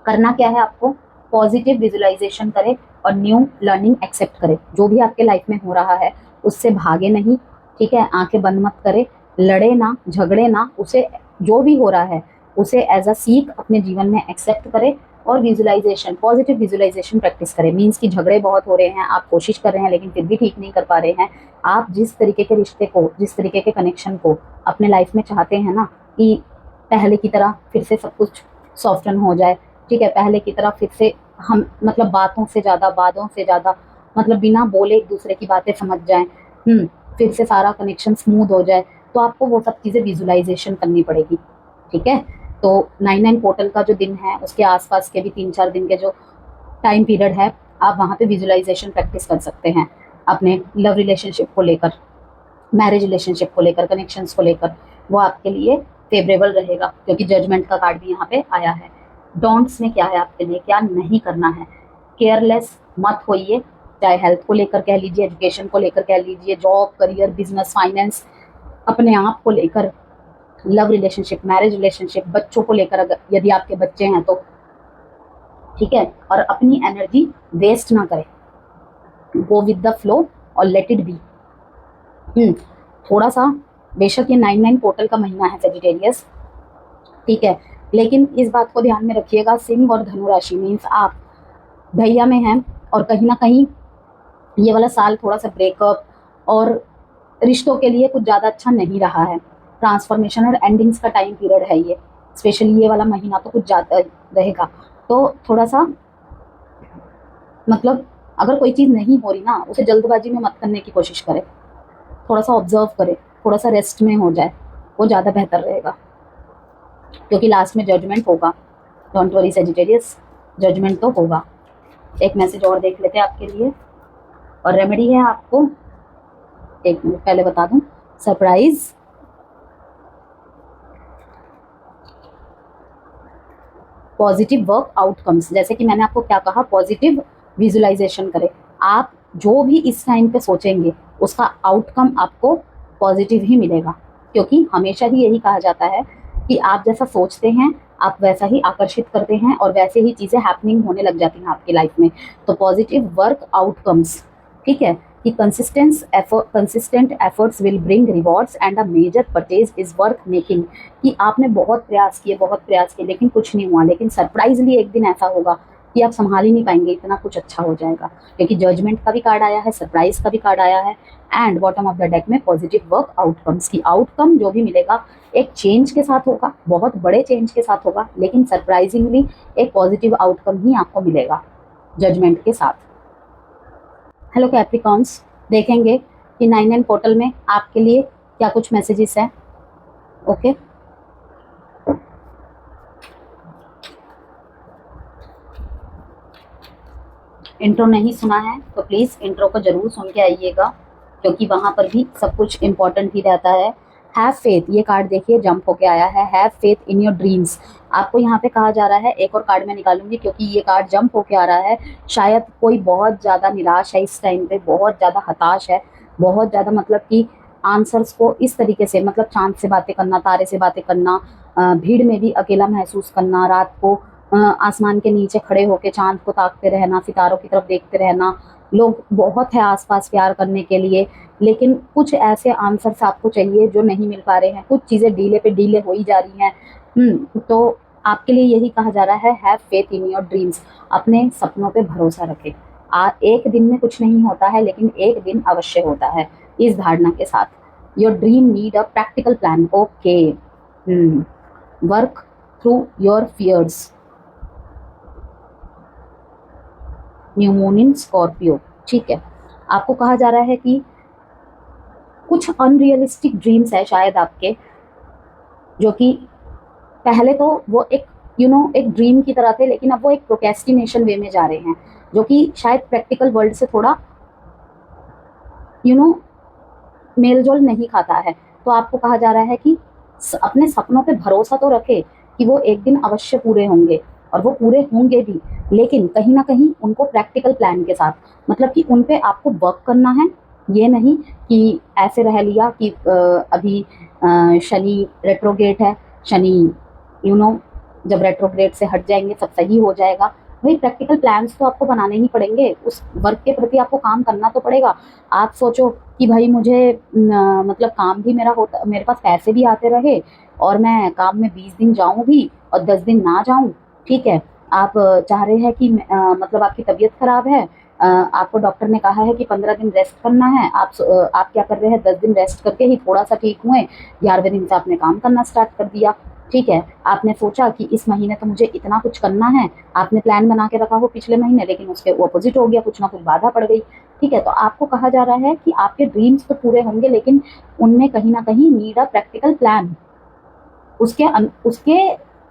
करना क्या है आपको? पॉजिटिव विजुअलाइजेशन करें और न्यू लर्निंग एक्सेप्ट करें। जो भी आपके लाइफ में हो रहा है उससे भागे नहीं। ठीक है, आंखें बंद मत करें, लड़े ना, झगड़े ना, उसे जो भी हो रहा है उसे एज अ सीख अपने जीवन में एक्सेप्ट करें और विजुअलाइजेशन, पॉजिटिव विजुअलाइजेशन प्रैक्टिस करें। मीन्स कि झगड़े बहुत हो रहे हैं, आप कोशिश कर रहे हैं लेकिन फिर भी ठीक नहीं कर पा रहे हैं। आप जिस तरीके के रिश्ते को, जिस तरीके के कनेक्शन को अपने लाइफ में चाहते हैं ना, कि पहले की तरह फिर से सब कुछ सॉफ्टन हो जाए, ठीक है, पहले की तरह फिर से हम मतलब बातों से ज़्यादा, वादों से ज़्यादा, मतलब बिना बोले एक दूसरे की बातें समझ जाएं, फिर से सारा कनेक्शन स्मूथ हो जाए, तो आपको वो सब चीज़ें विजुअलाइजेशन करनी पड़ेगी। ठीक है, तो 9-9 पोर्टल का जो दिन है उसके आसपास के भी 3-4 दिन के जो टाइम पीरियड है, आप वहाँ पे विजुअलाइजेशन प्रैक्टिस कर सकते हैं अपने लव रिलेशनशिप को लेकर, मैरिज रिलेशनशिप को लेकर, कनेक्शंस को लेकर। वो आपके लिए फेवरेबल रहेगा, क्योंकि जजमेंट का कार्ड भी यहाँ पे आया है। डोंट्स में क्या है आपके लिए, क्या नहीं करना है? केयरलेस मत होइए, चाहे हेल्थ को लेकर कह लीजिए, एजुकेशन को लेकर कह लीजिए, जॉब, करियर, बिजनेस, फाइनेंस, अपने आप को लेकर, लव रिलेशनशिप, मैरिज रिलेशनशिप, बच्चों को लेकर, अगर यदि आपके बच्चे हैं तो। ठीक है, और अपनी एनर्जी वेस्ट ना करें, गो विद द फ्लो और लेट इट बी। थोड़ा सा, बेशक ये 9-9 पोर्टल का महीना है सेजिटेरियस, ठीक है, लेकिन इस बात को ध्यान में रखिएगा, सिंह और धनु राशि मीन्स आप धैया में हैं, और कहीं ना कहीं ये वाला साल थोड़ा सा ब्रेकअप और रिश्तों के लिए कुछ ज़्यादा अच्छा नहीं रहा है। ट्रांसफॉर्मेशन और एंडिंग्स का टाइम पीरियड है ये, स्पेशली ये वाला महीना तो कुछ ज़्यादा रहेगा। तो थोड़ा सा मतलब अगर कोई चीज़ नहीं हो रही ना, उसे जल्दबाजी में मत करने की कोशिश करें, थोड़ा सा ऑब्जर्व करें, थोड़ा सा रेस्ट में हो जाए, वो ज़्यादा बेहतर रहेगा, क्योंकि लास्ट में जजमेंट होगा। डोंट वरी सेजिटेरियस, जजमेंट तो होगा। एक मैसेज और देख लेते हैं आपके लिए, और रेमेडी है आपको, एक मिनट पहले बता दूं, सरप्राइज। पॉजिटिव वर्क आउटकम्स, जैसे कि मैंने आपको क्या कहा, पॉजिटिव विजुअलाइजेशन करें। आप जो भी इस टाइम पे सोचेंगे उसका आउटकम आपको पॉजिटिव ही मिलेगा, क्योंकि हमेशा ही यही कहा जाता है कि आप जैसा सोचते हैं आप वैसा ही आकर्षित करते हैं, और वैसे ही चीज़ें हैपनिंग होने लग जाती हैं आपकी लाइफ में। तो पॉजिटिव वर्क आउटकम्स, ठीक है, कि consistent efforts will bring rewards and a major purchase is worth making, कि आपने बहुत प्रयास किए लेकिन कुछ नहीं हुआ, लेकिन सरप्राइजली एक दिन ऐसा होगा कि आप संभाल ही नहीं पाएंगे, इतना कुछ अच्छा हो जाएगा। क्योंकि जजमेंट का भी कार्ड आया है, सरप्राइज का भी कार्ड आया है, and bottom of the deck में पॉजिटिव वर्क आउटकम्स की आउटकम जो भी मिलेगा एक चेंज के साथ होगा, बहुत बड़े चेंज के साथ होगा, लेकिन सरप्राइजिंगली एक पॉजिटिव आउटकम ही आपको मिलेगा जजमेंट के साथ। हेलो कैप्रिकॉन्स, देखेंगे कि 99 पोर्टल में आपके लिए क्या कुछ मैसेजेस हैं। ओके, इंट्रो नहीं सुना है तो प्लीज़ इंट्रो को ज़रूर सुन के आइएगा, क्योंकि वहाँ पर भी सब कुछ इम्पोर्टेंट ही रहता है। हैव फेथ, ये कार्ड देखिए जंप होके आया है, have faith in your dreams. आपको यहाँ पे कहा जा रहा है, एक और कार्ड मैं निकालूंगी क्योंकि ये कार्ड जंप होके आ रहा है। शायद कोई बहुत ज़्यादा निराश है इस टाइम पे, बहुत ज़्यादा हताश है, बहुत ज़्यादा मतलब कि आंसर्स को इस तरीके से, मतलब चांद से बातें करना, तारे से बातें करना, भीड़ में भी अकेला महसूस करना, रात को आसमान के नीचे खड़े होकर चांद को ताकते रहना, सितारों की तरफ देखते रहना। लोग बहुत है आसपास प्यार करने के लिए, लेकिन कुछ ऐसे आंसर्स आपको चाहिए जो नहीं मिल पा रहे हैं, कुछ चीज़ें डीले पे डीले हो ही जा रही हैं। तो आपके लिए यही कहा जा रहा है, have faith in your dreams, अपने सपनों पे भरोसा रखें। एक दिन में कुछ नहीं होता है, लेकिन एक दिन अवश्य होता है, इस धारणा के साथ। Your dream need a practical plan. Okay, work through your fears. New moon in Scorpio, ठीक है। आपको कहा जा रहा है कि कुछ अनरियलिस्टिक ड्रीम्स है शायद आपके, जो कि पहले तो वो एक एक ड्रीम की तरह थे, लेकिन अब वो एक प्रोकेस्टिनेशन वे में जा रहे हैं, जो कि शायद प्रैक्टिकल वर्ल्ड से थोड़ा मेलजोल नहीं खाता है। तो आपको कहा जा रहा है कि अपने सपनों पे भरोसा तो रखे कि वो एक दिन अवश्य पूरे होंगे, और वो पूरे होंगे भी, लेकिन कहीं ना कहीं उनको प्रैक्टिकल प्लान के साथ, मतलब कि उन पे आपको वर्क करना है। ये नहीं कि ऐसे रह लिया कि अभी शनि रेट्रोग्रेड है, शनि जब रेट्रोग्रेड से हट जाएंगे सब सही हो जाएगा। भाई प्रैक्टिकल प्लान्स तो आपको बनाने ही पड़ेंगे, उस वर्क के प्रति आपको काम करना तो पड़ेगा। आप सोचो कि भाई मुझे मतलब काम भी मेरा होता, मेरे पास पैसे भी आते रहे, और मैं काम में 20 दिन जाऊं भी और 10 दिन ना जाऊं, ठीक है। आप चाह रहे हैं कि मतलब आपकी तबीयत खराब है, आपको डॉक्टर ने कहा है कि 15 दिन रेस्ट करना है। आप क्या कर रहे हैं, 10 दिन रेस्ट करके ही थोड़ा सा ठीक हुए, 11वें दिन से आपने काम करना स्टार्ट कर दिया, ठीक है। आपने सोचा कि इस महीने तो मुझे इतना कुछ करना है, आपने प्लान बना के रखा हो पिछले महीने, लेकिन उसके ऑपोजिट हो गया, कुछ ना कुछ बाधा पड़ गई, ठीक है। तो आपको कहा जा रहा है कि आपके ड्रीम्स तो पूरे होंगे, लेकिन उनमें कहीं ना कहीं नीड अ प्रैक्टिकल प्लान। उसके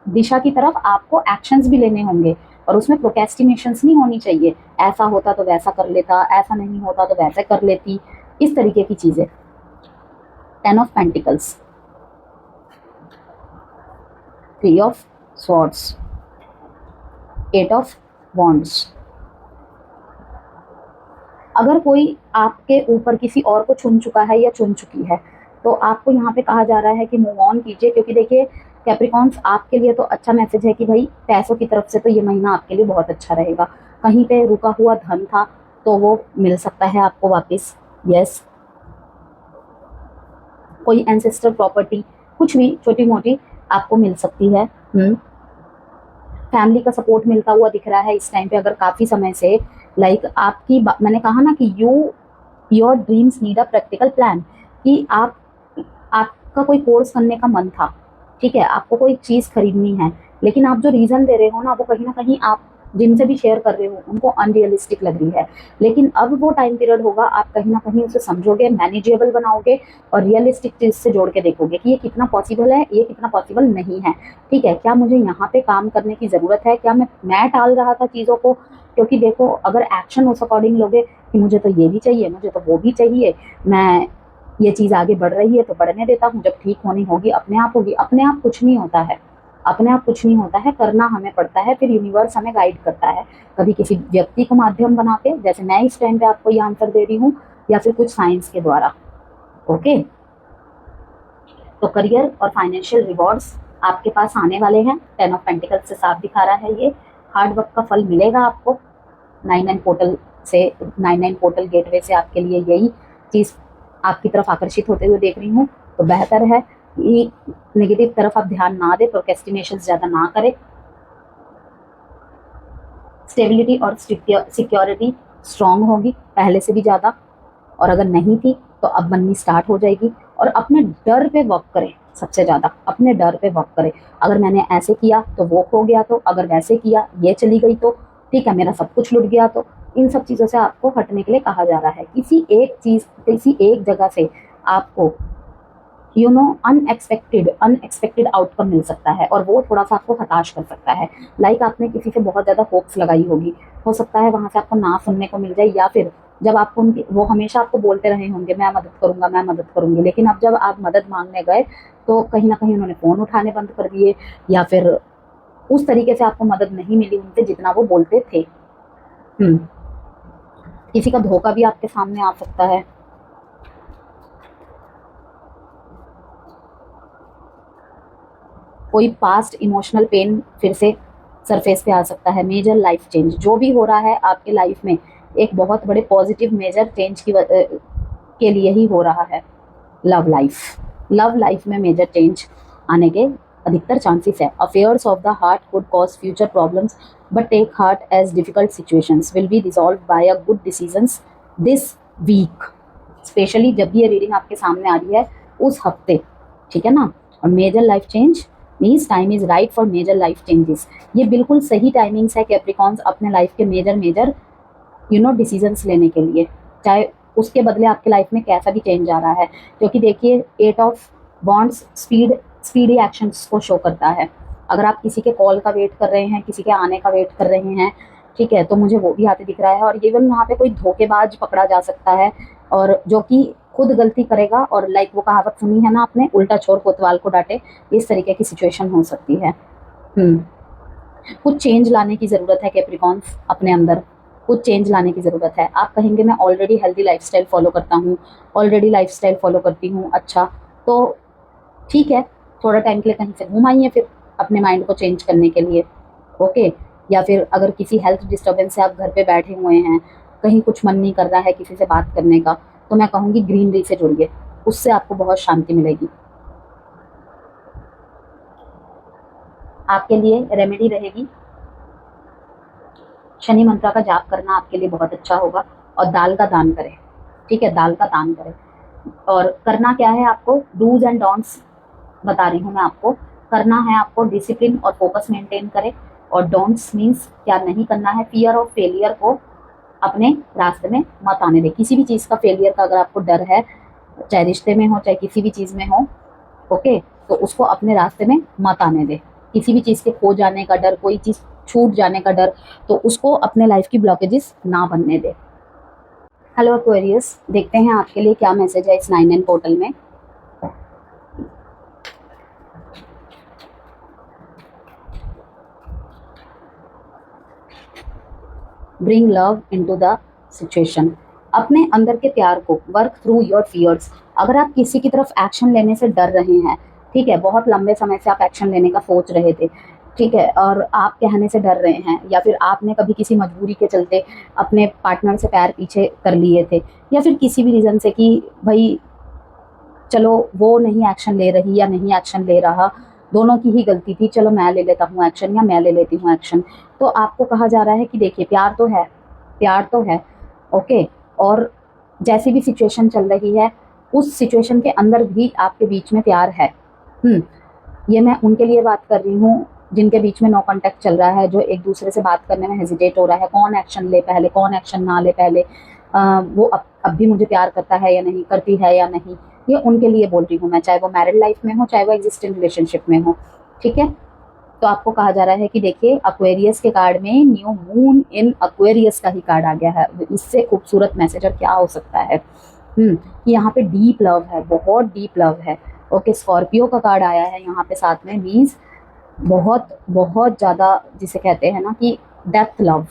दिशा की तरफ आपको एक्शंस भी लेने होंगे, और उसमें प्रोकेस्टिनेशंस नहीं होनी चाहिए। ऐसा होता तो वैसा कर लेता, ऐसा नहीं होता तो वैसे कर लेती, इस तरीके की चीजें। 10 of pentacles, 3 of swords, 8 of wands. अगर कोई आपके ऊपर किसी और को चुन चुका है या चुन चुकी है, तो आपको यहाँ पे कहा जा रहा है कि मूव ऑन कीजिए, क्योंकि देखिए कैप्रिकॉन्स, आपके लिए तो अच्छा मैसेज है कि भाई पैसों की तरफ से तो ये महीना आपके लिए बहुत अच्छा रहेगा। कहीं पे रुका हुआ धन था तो वो मिल सकता है आपको वापस। यस, कोई एंसेस्टर प्रॉपर्टी, कुछ भी छोटी मोटी आपको मिल सकती है। फैमिली का सपोर्ट मिलता हुआ दिख रहा है इस टाइम पे, अगर काफ़ी समय से लाइक आपकी मैंने कहा ना कि your dreams need a practical plan, कि आपका कोई कोर्स करने का मन था, ठीक है, आपको कोई चीज़ खरीदनी है, लेकिन आप जो रीज़न दे रहे हो ना, वो कहीं ना कहीं आप जिनसे भी शेयर कर रहे हो उनको अनरियलिस्टिक लग रही है। लेकिन अब वो टाइम पीरियड होगा, आप कहीं ना कहीं उसे समझोगे, मैनेजेबल बनाओगे, और रियलिस्टिक चीज़ से जोड़ के देखोगे कि ये कितना पॉसिबल है, ये कितना पॉसिबल नहीं है, ठीक है। क्या मुझे यहाँ पे काम करने की ज़रूरत है, क्या मैं टाल रहा था चीज़ों को, क्योंकि देखो अगर एक्शन उस अकॉर्डिंग लोगे कि मुझे तो ये भी चाहिए, मुझे तो वो भी चाहिए, मैं ये चीज़ आगे बढ़ रही है तो बढ़ने देता हूँ, जब ठीक होनी होगी अपने आप होगी। अपने आप कुछ नहीं होता है, अपने आप कुछ नहीं होता है, करना हमें पड़ता है, फिर यूनिवर्स हमें गाइड करता है, कभी किसी व्यक्ति को माध्यम बना के, जैसे मैं इस टाइम पे आपको ये आंसर दे रही हूँ, या फिर कुछ साइंस के द्वारा। ओके, तो करियर और फाइनेंशियल रिवॉर्ड्स आपके पास आने वाले हैं। 10 ऑफ पेंटिकल्स से साफ दिखा रहा है ये हार्ड वर्क का फल मिलेगा आपको। 99 पोर्टल से, 99 पोर्टल गेटवे से आपके लिए यही चीज़ आपकी तरफ आकर्षित होते हुए देख रही हूँ। तो बेहतर है कि नेगेटिव तरफ आप ध्यान ना दें, प्रोक्रेस्टिनेशन ज़्यादा ना करें। स्टेबिलिटी और सिक्योरिटी स्ट्रांग होगी पहले से भी ज़्यादा, और अगर नहीं थी तो अब बननी स्टार्ट हो जाएगी। और अपने डर पे वर्क करें, सबसे ज़्यादा अपने डर पे वर्क करें। अगर मैंने ऐसे किया तो वो खो गया, तो अगर वैसे किया ये चली गई, तो ठीक है, मेरा सब कुछ लुट गया, तो इन सब चीज़ों से आपको हटने के लिए कहा जा रहा है। किसी एक चीज़, किसी एक जगह से आपको अनएक्सपेक्टेड आउटकम मिल सकता है और वो थोड़ा सा आपको हताश कर सकता है। लाइक आपने किसी से बहुत ज़्यादा होप्स लगाई होगी, हो सकता है वहाँ से आपको ना सुनने को मिल जाए, या फिर जब आपको उनके, वो हमेशा आपको बोलते रहे होंगे मैं मदद करूंगा, मैं मदद करूंगी, लेकिन अब जब आप मदद मांगने गए तो कहीं ना कहीं उन्होंने फ़ोन उठाने बंद कर दिए, या फिर उस तरीके से आपको मदद नहीं मिली उनसे जितना वो बोलते थे। किसी का धोखा भी आपके सामने आ सकता है। कोई पास्ट इमोशनल पेन फिर से सरफेस पे आ सकता है। मेजर लाइफ चेंज, जो भी हो रहा है आपके लाइफ में एक बहुत बड़े पॉजिटिव मेजर चेंज के लिए ही हो रहा है। लव लाइफ में मेजर चेंज आने के अधिकतर चांसेस है। Affairs of the heart could cause future problems but take heart as difficult situations will be resolve by a good decisions this week. Specially जब भी ये रीडिंग आपके सामने आ रही है उस हफ्ते, ठीक है ना। और major life change means time is right for major life changes. ये बिल्कुल सही टाइमिंग्स है कैप्रिकॉन्स अपने लाइफ के मेजर डिसीजंस लेने के लिए, चाहे उसके बदले आपके लाइफ में कैसा भी चेंज आ रहा है। क्योंकि देखिए 8 ऑफ वॉन्ड्स स्पीडी एक्शंस को शो करता है। अगर आप किसी के कॉल का वेट कर रहे हैं, किसी के आने का वेट कर रहे हैं, ठीक है, तो मुझे वो भी आते दिख रहा है। और इवन वहाँ पे कोई धोखेबाज पकड़ा जा सकता है और जो कि खुद गलती करेगा, और लाइक वो कहावत सुनी है ना आपने, उल्टा चोर कोतवाल को डांटे, इस तरीके की सिचुएशन हो सकती है। कुछ चेंज लाने की ज़रूरत है कैप्रिकॉन्स अपने अंदर, कुछ चेंज लाने की ज़रूरत है। आप कहेंगे मैं ऑलरेडी हेल्दी लाइफस्टाइल फॉलो करता हूँ, ऑलरेडी लाइफस्टाइल फॉलो करती हूँ, अच्छा तो ठीक है, थोड़ा टाइम के लिए कहीं से घूम आइए फिर अपने माइंड को चेंज करने के लिए, ओके। या फिर अगर किसी हेल्थ डिस्टर्बेंस से आप घर पे बैठे हुए हैं, कहीं कुछ मन नहीं कर रहा है किसी से बात करने का, तो मैं कहूँगी ग्रीनरी से जुड़िए, उससे आपको बहुत शांति मिलेगी। आपके लिए रेमेडी रहेगी शनि मंत्रा का जाप करना, आपके लिए बहुत अच्छा होगा। और दाल का दान करें, ठीक है, दाल का दान करें। और करना क्या है आपको, डूज एंड डोंट्स बता रही हूँ मैं आपको। करना है आपको डिसिप्लिन और फोकस मेंटेन करें, और डोंट्स मीन्स क्या नहीं करना है, फियर ऑफ फेलियर को अपने रास्ते में मत आने दे। किसी भी चीज़ का फेलियर का अगर आपको डर है, चाहे रिश्ते में हो चाहे किसी भी चीज़ में हो, ओके, तो उसको अपने रास्ते में मत आने दे। किसी भी चीज़ के खो जाने का डर, कोई चीज़ छूट जाने का डर, तो उसको अपने लाइफ की ब्लॉकेजेस ना बनने दे। हेलो एक्वेरियस, देखते हैं आपके लिए क्या मैसेज है इस 9N पोर्टल में। Bring love into the situation. अपने अंदर के प्यार को वर्क थ्रू योर फियर्स। अगर आप किसी की तरफ एक्शन लेने से डर रहे हैं, ठीक है, बहुत लंबे समय से आप एक्शन लेने का सोच रहे थे, ठीक है, और आप कहने से डर रहे हैं, या फिर आपने कभी किसी मजबूरी के चलते अपने पार्टनर से पैर पीछे कर लिए थे, या फिर किसी भी रीज़न से कि भाई चलो वो नहीं एक्शन ले रही या नहीं एक्शन ले रहा, दोनों की ही गलती थी, चलो मैं ले लेता हूँ एक्शन या मैं ले लेती हूँ एक्शन। तो आपको कहा जा रहा है कि देखिए प्यार तो है, प्यार तो है, ओके, और जैसी भी सिचुएशन चल रही है उस सिचुएशन के अंदर भी आपके बीच में प्यार है। ये मैं उनके लिए बात कर रही हूँ जिनके बीच में नो कॉन्टैक्ट चल रहा है, जो एक दूसरे से बात करने में हेजिटेट हो रहा है, कौन एक्शन ले पहले, कौन एक्शन ना ले पहले, वो अब भी मुझे प्यार करता है या नहीं, करती है या नहीं, ये उनके लिए बोल रही हूँ मैं, चाहे वो मैरिड लाइफ में हो चाहे वो एग्जिस्टिंग रिलेशनशिप में हो, ठीक है। तो आपको कहा जा रहा है कि देखिए एक्वेरियस के कार्ड में न्यू मून इन एक्वेरियस का ही कार्ड आ गया है, इससे खूबसूरत मैसेज और क्या हो सकता है। कि यहाँ पे डीप लव है, बहुत डीप लव है, ओके। स्कॉर्पियो का कार्ड आया है यहाँ पे साथ में, मीन्स बहुत बहुत ज़्यादा जिसे कहते हैं ना कि depth love.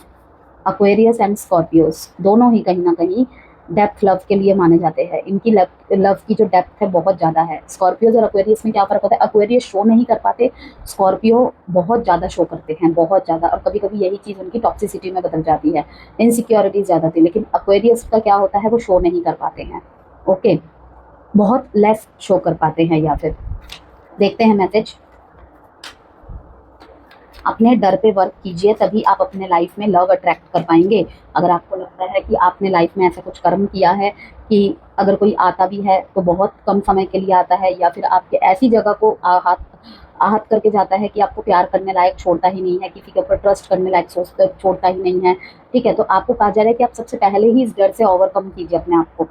Aquarius and Scorpios दोनों ही कहीं ना कहीं डेप्थ लव के लिए माने जाते हैं। इनकी लव की जो डेप्थ है बहुत ज़्यादा है। स्कॉर्पियोज और एक्वेरियस में क्या फ़र्क होता है, एक्वेरियस शो नहीं कर पाते, स्कॉर्पियो बहुत ज़्यादा शो करते हैं, बहुत ज़्यादा, और कभी कभी यही चीज़ उनकी टॉक्सिसिटी में बदल जाती है, इनसिक्योरिटी ज़्यादा थी। लेकिन एक्वेरियस का क्या होता है, वो शो नहीं कर पाते हैं, ओके, बहुत लेस शो कर पाते हैं। या फिर देखते हैं मैसेज। अपने डर पे वर्क कीजिए, तभी आप अपने लाइफ में लव अट्रैक्ट कर पाएंगे। अगर आपको लगता है कि आपने लाइफ में ऐसा कुछ कर्म किया है कि अगर कोई आता भी है तो बहुत कम समय के लिए आता है, या फिर आपके ऐसी जगह को आहत करके जाता है कि आपको प्यार करने लायक छोड़ता ही नहीं है, किसी के ऊपर ट्रस्ट करने लायक सोचता छोड़ता ही नहीं है। ठीक है, तो आपको कहा जा रहा है कि आप सबसे पहले ही इस डर से ओवरकम कीजिए अपने आप को।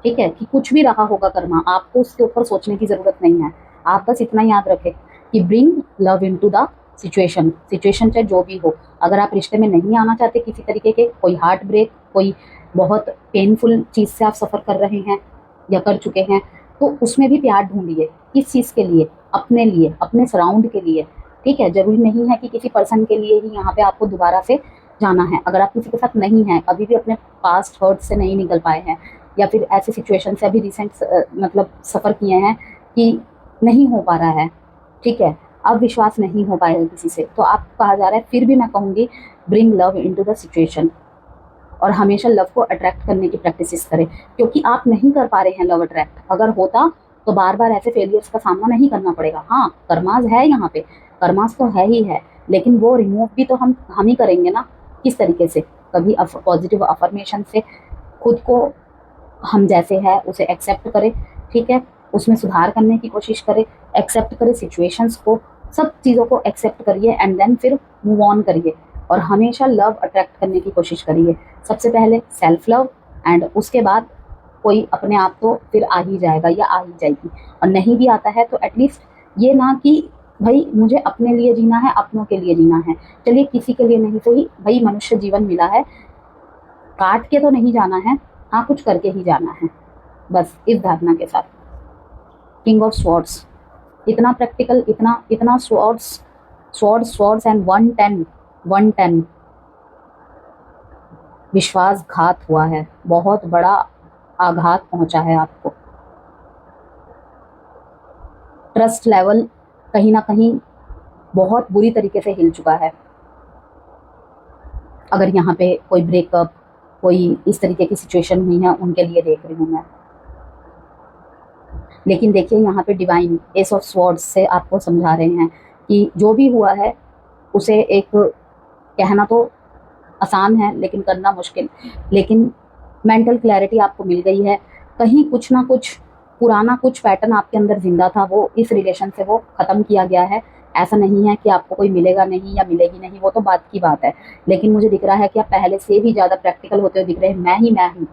ठीक है, कि कुछ भी रहा होगा कर्मा, आपको उसके ऊपर सोचने की जरूरत नहीं है। आप बस इतना याद रखें कि bring love into the situation. Situation चाहे जो भी हो, अगर आप रिश्ते में नहीं आना चाहते किसी तरीके के, कोई हार्ट ब्रेक, कोई बहुत पेनफुल चीज से आप सफर कर रहे हैं या कर चुके हैं, तो उसमें भी प्यार ढूंढिए। किस चीज के लिए, अपने सराउंड के लिए। ठीक है, जरूरी नहीं है कि किसी पर्सन के लिए ही यहाँ पे आपको दोबारा से जाना है। अगर आप किसी के साथ नहीं हैं, अभी भी अपने पास्ट हर्ट से नहीं निकल पाए हैं, या फिर ऐसे सिचुएशन से अभी रिसेंट मतलब सफ़र किए हैं कि नहीं हो पा रहा है, ठीक है, अब विश्वास नहीं हो पाएगा किसी से, तो आपको कहा जा रहा है, फिर भी मैं कहूँगी bring love into the situation. और हमेशा लव को अट्रैक्ट करने की प्रैक्टिस करें, क्योंकि आप नहीं कर पा रहे हैं लव अट्रैक्ट। अगर होता तो बार बार ऐसे फेलियर्स का सामना नहीं करना पड़ेगा। हाँ, कर्माज है यहाँ पे, कर्माज तो है ही है, लेकिन वो रिमूव भी तो हम ही करेंगे ना। किस तरीके से? कभी पॉजिटिव अफर्मेशन से खुद को हम जैसे है उसे एक्सेप्ट करें। ठीक है, उसमें सुधार करने की कोशिश करें, एक्सेप्ट करें सिचुएशंस को, सब चीज़ों को एक्सेप्ट करिए एंड देन फिर मूव ऑन करिए। और हमेशा लव अट्रैक्ट करने की कोशिश करिए। सबसे पहले सेल्फ लव, एंड उसके बाद कोई अपने आप तो फिर आ ही जाएगा या आ ही जाएगी। और नहीं भी आता है तो एटलीस्ट ये ना कि भाई मुझे अपने लिए जीना है, अपनों के लिए जीना है। चलिए किसी के लिए नहीं सही, भाई मनुष्य जीवन मिला है, काट के तो नहीं जाना है, हाँ कुछ करके ही जाना है, बस इस धारणा के साथ। किंग ऑफ स्वॉर्ड्स, इतना प्रैक्टिकल, इतना स्वॉर्ड्स एंड 110 विश्वासघात हुआ है, बहुत बड़ा आघात पहुंचा है आपको। ट्रस्ट लेवल कहीं ना कहीं बहुत बुरी तरीके से हिल चुका है। अगर यहाँ पे कोई ब्रेकअप, कोई इस तरीके की सिचुएशन हुई है, उनके लिए देख रही हूँ मैं। लेकिन देखिए यहाँ पे डिवाइन एस ऑफ स्वॉर्ड्स से आपको समझा रहे हैं कि जो भी हुआ है उसे एक कहना तो आसान है लेकिन करना मुश्किल। लेकिन मेंटल क्लैरिटी आपको मिल गई है। कहीं कुछ ना कुछ पुराना कुछ पैटर्न आपके अंदर जिंदा था, वो इस रिलेशन से वो ख़त्म किया गया है। ऐसा नहीं है कि आपको कोई मिलेगा नहीं या मिलेगी नहीं, वो तो बात की बात है। लेकिन मुझे दिख रहा है कि आप पहले से भी ज़्यादा प्रैक्टिकल होते हुए दिख रहे हैं। मैं हूँ,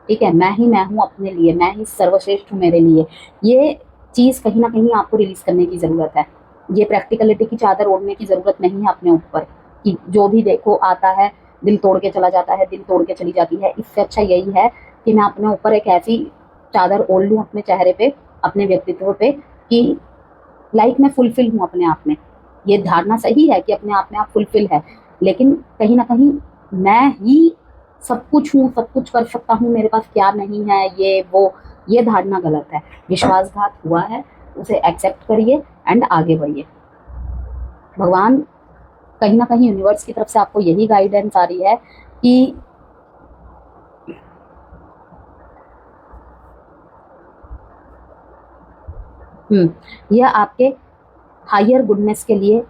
ठीक है, मैं हूँ अपने लिए, मैं ही सर्वश्रेष्ठ हूँ मेरे लिए। ये चीज़ कहीं ना कहीं आपको रिलीज़ करने की ज़रूरत है। ये प्रैक्टिकलिटी की चादर ओढ़ने की ज़रूरत नहीं है अपने ऊपर कि जो भी देखो आता है दिल तोड़ के चला जाता है, दिल तोड़ के चली जाती है। इससे अच्छा यही है कि मैं अपने ऊपर एक ऐसी चादर ओढ़ लूँ अपने चेहरे पे, अपने व्यक्तित्व पे, कि लाइक मैं फुलफिल हूँ अपने आप में। ये धारणा सही है कि अपने आप में आप फुलफिल है, लेकिन कहीं ना कहीं मैं ही सब कुछ हूँ, सब कुछ कर सकता हूँ, मेरे पास क्या नहीं है, ये वो, ये धारणा गलत है। विश्वासघात हुआ है, उसे एक्सेप्ट करिए एंड आगे बढ़िए। भगवान कहीं ना कहीं यूनिवर्स की तरफ से आपको यही गाइडेंस आ रही है कि यह आपके हायर गुडनेस के लिए,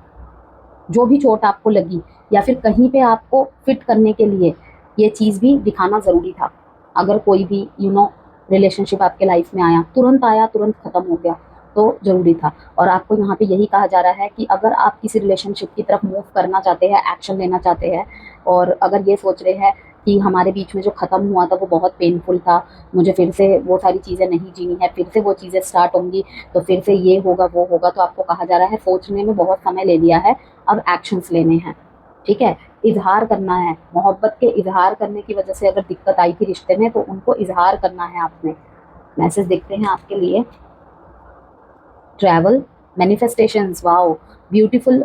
जो भी चोट आपको लगी या फिर कहीं पे आपको फिट करने के लिए ये चीज़ भी दिखाना ज़रूरी था। अगर कोई भी रिलेशनशिप आपके लाइफ में आया, तुरंत ख़त्म हो गया, तो ज़रूरी था। और आपको यहाँ पे यही कहा जा रहा है कि अगर आप किसी रिलेशनशिप की तरफ मूव करना चाहते हैं, एक्शन लेना चाहते हैं, और अगर ये सोच रहे हैं कि हमारे बीच में जो ख़त्म हुआ था वो बहुत पेनफुल था, मुझे फिर से वो सारी चीज़ें नहीं जीनी है, फिर से वो चीज़ें स्टार्ट होंगी तो फिर से ये होगा वो होगा, तो आपको कहा जा रहा है सोचने में बहुत समय ले लिया है, अब एक्शंस लेने हैं। ठीक है, इजहार करना है। मोहब्बत के इजहार करने की वजह से अगर दिक्कत आई थी रिश्ते में, तो उनको इजहार करना है आपने। मैसेज देखते हैं आपके लिए। Travel, manifestations, wow, beautiful,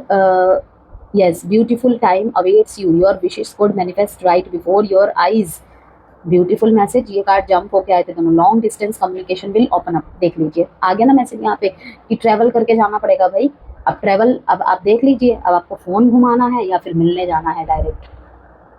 yes, beautiful time awaits you, your wishes could manifest right before your eyes। Beautiful message. ये कार्ड जंप होके आए थे दोनों। Long distance communication will open up. देख लीजिए आ गया ना मैसेज यहाँ पे कि ट्रैवल करके जाना पड़ेगा भाई। अब ट्रैवल, अब आप देख लीजिए, अब आपको फोन घुमाना है या फिर मिलने जाना है डायरेक्ट।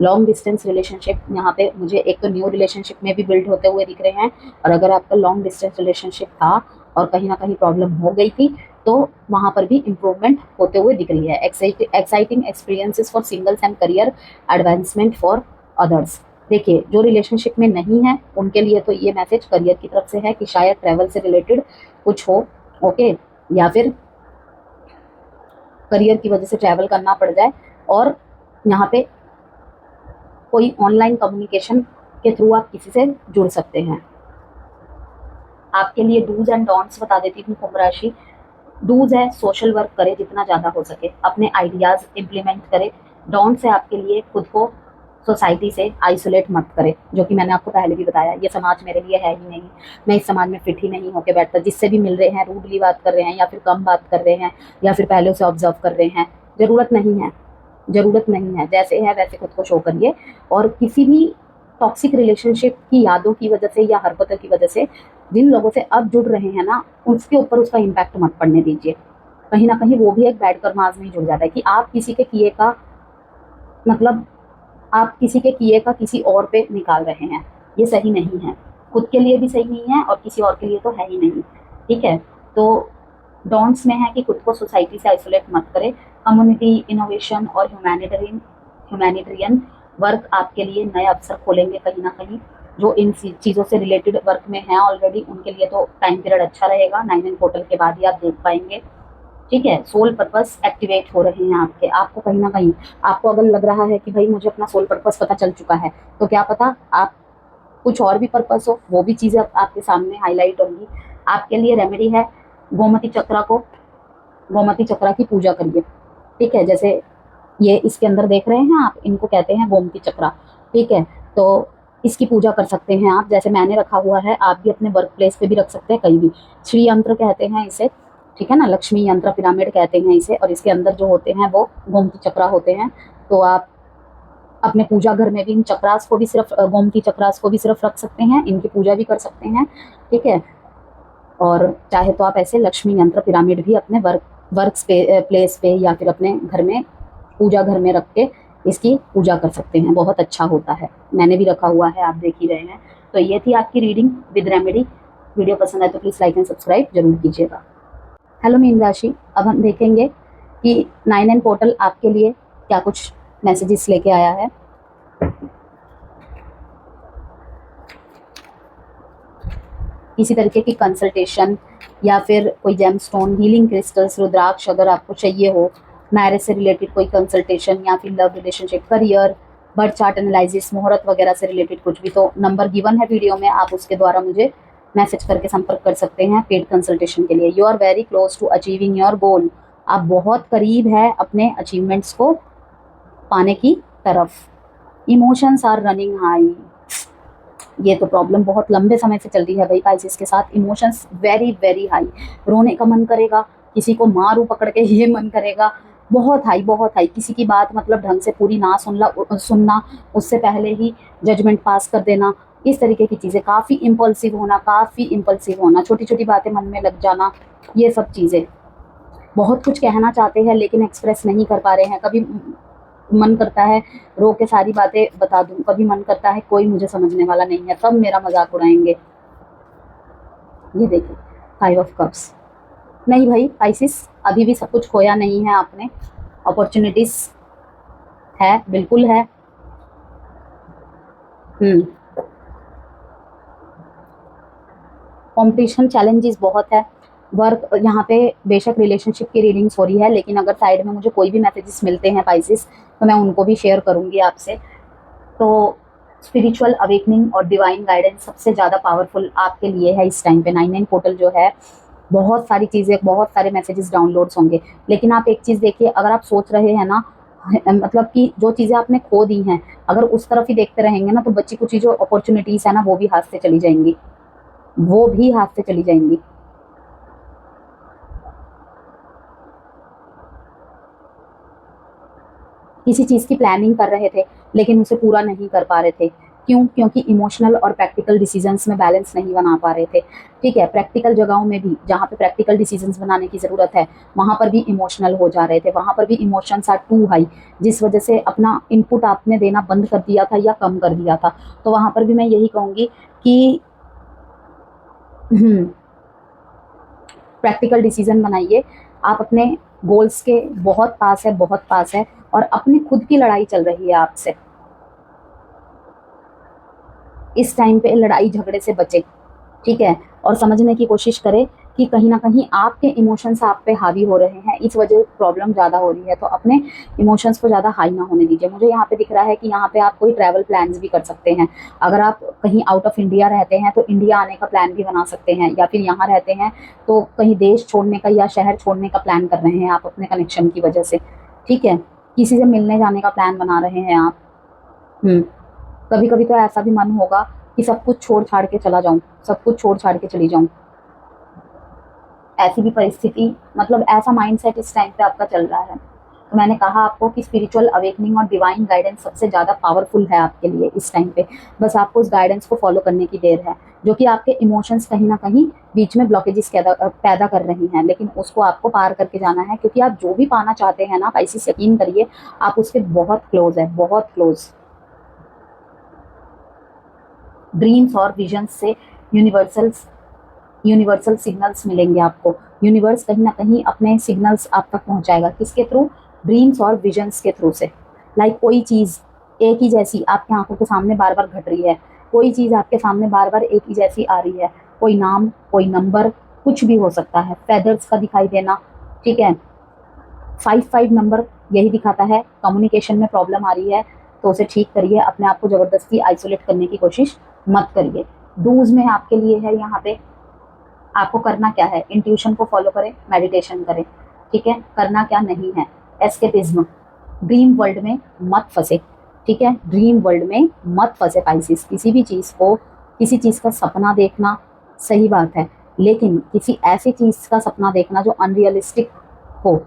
लॉन्ग डिस्टेंस रिलेशनशिप यहाँ पे मुझे एक तो न्यू रिलेशनशिप में भी बिल्ड होते हुए दिख रहे हैं, और अगर आपका लॉन्ग डिस्टेंस रिलेशनशिप था और कहीं ना कहीं प्रॉब्लम हो गई थी, तो वहाँ पर भी इम्प्रूवमेंट होते हुए दिख रही है। Exciting experiences for singles and career advancement for others. देखिए जो रिलेशनशिप में नहीं है उनके लिए तो ये मैसेज करियर की तरफ से है कि शायद ट्रैवल से रिलेटेड कुछ हो, ओके, या फिर करियर की वजह से ट्रैवल करना पड़ जाए, और यहाँ पे कोई ऑनलाइन कम्युनिकेशन के थ्रू आप किसी से जुड़ सकते हैं। आपके लिए डूज एंड डोंट्स बता देती हूँ कुंभ राशि। डूज है सोशल वर्क करें जितना ज़्यादा हो सके, अपने आइडियाज़ इम्प्लीमेंट करें। डोंट्स है आपके लिए खुद को सोसाइटी से आइसोलेट मत करें, जो कि मैंने आपको पहले भी बताया, ये समाज मेरे लिए है ही नहीं, मैं इस समाज में फिट ही नहीं होके बैठता। जिससे भी मिल रहे हैं रूडली बात कर रहे हैं, या फिर कम बात कर रहे हैं, या फिर पहले उसे ऑब्जर्व कर रहे हैं। ज़रूरत नहीं है, ज़रूरत नहीं है। जैसे है वैसे खुद को शो करिए, और किसी भी टॉक्सिक रिलेशनशिप की यादों की वजह से या हरकतों की वजह से जिन लोगों से अब जुड़ रहे हैं ना, उसके ऊपर उसका इम्पैक्ट मत पड़ने दीजिए। कहीं ना कहीं वो भी एक बैड कर्माज में ही जुड़ जाता है कि आप किसी के किए का मतलब आप किसी के किए का किसी और पे निकाल रहे हैं। ये सही नहीं है, खुद के लिए भी सही नहीं है और किसी और के लिए तो है ही नहीं। ठीक है, तो डॉन्ट्स में है कि खुद को सोसाइटी से आइसोलेट मत करें। कम्युनिटी इनोवेशन और ह्यूमैनिटेरियन वर्क आपके लिए नए अवसर खोलेंगे कहीं ना कहीं। जो इन चीज़ों से रिलेटेड वर्क में है ऑलरेडी, उनके लिए तो टाइम पीरियड अच्छा रहेगा। 9 पोर्टल के बाद ही आप देख पाएंगे। ठीक है, सोल पर्पस एक्टिवेट हो रहे हैं आपके। आपको कहीं ना कहीं, आपको अगर लग रहा है कि भाई मुझे अपना सोल पर्पस पता चल चुका है, तो क्या पता आप कुछ और भी पर्पस हो, वो भी चीज़ें आपके सामने हाईलाइट होंगी। आपके लिए रेमेडी है, गोमती चक्रा की पूजा करिए। ठीक है, जैसे ये इसके अंदर देख रहे हैं आप, इनको कहते हैं गोमती चक्रा। ठीक है, तो इसकी पूजा कर सकते हैं आप, जैसे मैंने रखा हुआ है, आप भी अपने वर्क प्लेस पे भी रख सकते हैं, कहीं भी। श्री यंत्र कहते हैं इसे, ठीक है ना, लक्ष्मी यंत्र पिरामिड कहते हैं इसे, और इसके अंदर जो होते हैं वो गोमती चक्रा होते हैं। तो आप अपने पूजा घर में भी इन चक्रास को भी सिर्फ गोमती चक्रास को भी सिर्फ रख सकते हैं, इनकी पूजा भी कर सकते हैं। ठीक है, और चाहे तो आप ऐसे लक्ष्मी यंत्र पिरामिड भी अपने वर्क प्लेस पे या फिर अपने घर में पूजा घर में रख के इसकी पूजा कर सकते हैं, बहुत अच्छा होता है। मैंने भी रखा हुआ है, आप देख ही रहे हैं। तो ये थी आपकी रीडिंग विद रेमेडी। वीडियो पसंद आए तो प्लीज़ लाइक एंड सब्सक्राइब जरूर कीजिएगा। हेलो मीन राशि, अब हम देखेंगे कि 9 पोर्टल आपके लिए क्या कुछ मैसेजेस लेके आया है। किसी तरीके की कंसल्टेशन या फिर कोई जेमस्टोन, हीलिंग क्रिस्टल्स, रुद्राक्ष अगर आपको चाहिए हो, मैरिज से रिलेटेड कोई कंसल्टेशन, या फिर love relationship, career, birth chart analysis, मुहूर्त वगैरह से रिलेटेड कुछ भी, तो नंबर गिवन है वीडियो में, आप उसके द्वारा मुझे मैसेज करके संपर्क कर सकते हैं पेड कंसल्टेशन के लिए। You are very close to achieving your goal. आप बहुत करीब है अपने अचीवमेंट्स को पाने की तरफ। Emotions are running high. ये तो प्रॉब्लम बहुत लंबे समय से चल रही है भाई पाइसेस के साथ। इमोशंस वेरी वेरी हाई, रोने का मन करेगा, किसी को मारू पकड़ के ये मन करेगा, बहुत हाई। किसी की बात मतलब ढंग से पूरी ना सुनना, उससे पहले ही जजमेंट पास कर देना, इस तरीके की चीज़ें। काफ़ी इम्पल्सिव होना, छोटी छोटी बातें मन में लग जाना, ये सब चीज़ें। बहुत कुछ कहना चाहते हैं लेकिन एक्सप्रेस नहीं कर पा रहे हैं। कभी मन करता है रो के सारी बातें बता दूं, कभी मन करता है कोई मुझे समझने वाला नहीं है, सब मेरा मजाक उड़ाएंगे। ये देखिए 5 ऑफ कप्स। नहीं भाई पाइसिस, अभी भी सब कुछ खोया नहीं है आपने। अपॉर्चुनिटीज है, बिल्कुल है। कंपटीशन चैलेंजेस बहुत है। वर्क यहाँ पे बेशक रिलेशनशिप की रीडिंग्स हो रही है, लेकिन अगर साइड में मुझे कोई भी मैसेजेस मिलते हैं पाइसिस, तो मैं उनको भी शेयर करूँगी आपसे। तो स्पिरिचुअल अवेकनिंग और डिवाइन गाइडेंस सबसे ज़्यादा पावरफुल आपके लिए है इस टाइम पे। 9 पोर्टल जो है, बहुत सारी चीज़ें, बहुत सारे मैसेजेस डाउनलोड्स होंगे, लेकिन आप एक चीज़ देखिए, अगर आप सोच रहे हैं ना, मतलब कि जो चीज़ें आपने खो दी हैं, अगर उस तरफ ही देखते रहेंगे ना, तो बच्ची कुछ जो अपॉर्चुनिटीज़ है ना, वो भी हाथ से चली जाएंगी। किसी चीज़ की प्लानिंग कर रहे थे लेकिन उसे पूरा नहीं कर पा रहे थे। क्यों? क्योंकि इमोशनल और प्रैक्टिकल डिसीजंस में बैलेंस नहीं बना पा रहे थे। ठीक है, प्रैक्टिकल जगहों में भी, जहाँ पे प्रैक्टिकल डिसीजंस बनाने की ज़रूरत है, वहाँ पर भी इमोशनल हो जा रहे थे, वहाँ पर भी इमोशंस आर टू हाई, जिस वजह से अपना इनपुट आपने देना बंद कर दिया था या कम कर दिया था। तो वहाँ पर भी मैं यही कहूँगी कि प्रैक्टिकल डिसीजन बनाइए। आप अपने गोल्स के बहुत पास है, और अपनी खुद की लड़ाई चल रही है आपसे। इस टाइम पे लड़ाई झगड़े से बचे, ठीक है, और समझने की कोशिश करें कि कहीं ना कहीं आपके इमोशंस आप पे हावी हो रहे हैं, इस वजह प्रॉब्लम ज़्यादा हो रही है। तो अपने इमोशंस को ज़्यादा हाई ना होने दीजिए। मुझे यहाँ पे दिख रहा है कि यहाँ पे आप कोई ट्रैवल प्लान्स भी कर सकते हैं। अगर आप कहीं आउट ऑफ इंडिया रहते हैं तो इंडिया आने का प्लान भी बना सकते हैं, या फिर यहाँ रहते हैं तो कहीं देश छोड़ने का या शहर छोड़ने का प्लान कर रहे हैं आप अपने कनेक्शन की वजह से, ठीक है। किसी से मिलने जाने का प्लान बना रहे हैं आप। कभी कभी तो ऐसा भी मन होगा कि सब कुछ छोड़ छाड़ के चला जाऊं, सब कुछ छोड़ छाड़ के चली जाऊं। ऐसी भी परिस्थिति, मतलब ऐसा माइंडसेट इस टाइम पे आपका चल रहा है। तो मैंने कहा आपको कि स्पिरिचुअल अवेकनिंग और डिवाइन गाइडेंस सबसे ज़्यादा पावरफुल है आपके लिए इस टाइम पे। बस आपको उस गाइडेंस को फॉलो करने की देर है, जो कि आपके इमोशंस कहीं ना कहीं बीच में ब्लॉकेजेस पैदा कर रही हैं, लेकिन उसको आपको पार करके जाना है। क्योंकि आप जो भी पाना चाहते हैं ना, पाइसेस, यकीन करिए आप उसके बहुत क्लोज है, बहुत क्लोज। ड्रीम्स और विजन्स से यूनिवर्सल सिग्नल्स मिलेंगे आपको। यूनिवर्स कहीं ना कहीं अपने सिग्नल्स आप तक पहुंचाएगा। किसके थ्रू? ड्रीम्स और विजन्स के थ्रू से। लाइक कोई चीज़ एक ही जैसी आपकी आंखों के सामने बार बार घट रही है, कोई चीज़ आपके सामने बार बार एक ही जैसी आ रही है, कोई नाम, कोई नंबर, कुछ भी हो सकता है। फेदर्स का दिखाई देना, ठीक है। 55 नंबर यही दिखाता है कम्युनिकेशन में प्रॉब्लम आ रही है, तो उसे ठीक करिए। अपने आप को ज़बरदस्ती आइसोलेट करने की कोशिश मत करिए। डूज में आपके लिए है यहाँ पे, आपको करना क्या है? इंट्यूशन को फॉलो करें, मेडिटेशन करें, ठीक है। करना क्या नहीं है? एस्केपिज्म। ड्रीम वर्ल्ड में मत फंसे, ठीक है। ड्रीम वर्ल्ड में मत फंसे पाइसेस। किसी भी चीज़ को, किसी चीज़ का सपना देखना सही बात है, लेकिन किसी ऐसी चीज़ का सपना देखना जो अनरियलिस्टिक हो,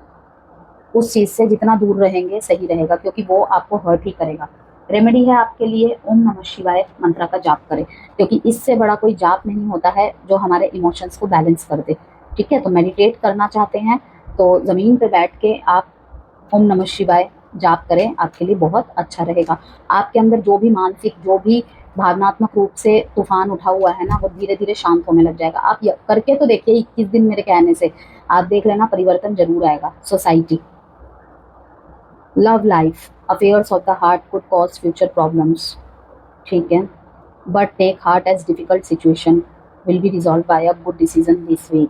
उस चीज़ से जितना दूर रहेंगे सही रहेगा, क्योंकि वो आपको हर्ट ही करेगा। रेमेडी है आपके लिए, ओम नमः शिवाय मंत्र का जाप करें, क्योंकि इससे बड़ा कोई जाप नहीं होता है जो हमारे इमोशंस को बैलेंस कर दे, ठीक है। तो मेडिटेट करना चाहते हैं तो ज़मीन पे बैठ के आप ओम नमः शिवाय जाप करें, आपके लिए बहुत अच्छा रहेगा। आपके अंदर जो भी मानसिक, जो भी भावनात्मक रूप से तूफान उठा हुआ है ना, वो धीरे धीरे शांत होने लग जाएगा। आप करके तो देखिए 21 दिन मेरे कहने से, आप देख लेना परिवर्तन जरूर आएगा। Society, love life, affairs of the heart could cause future problems, ठीक है। But take heart as difficult situation will be resolve by a good decision this week.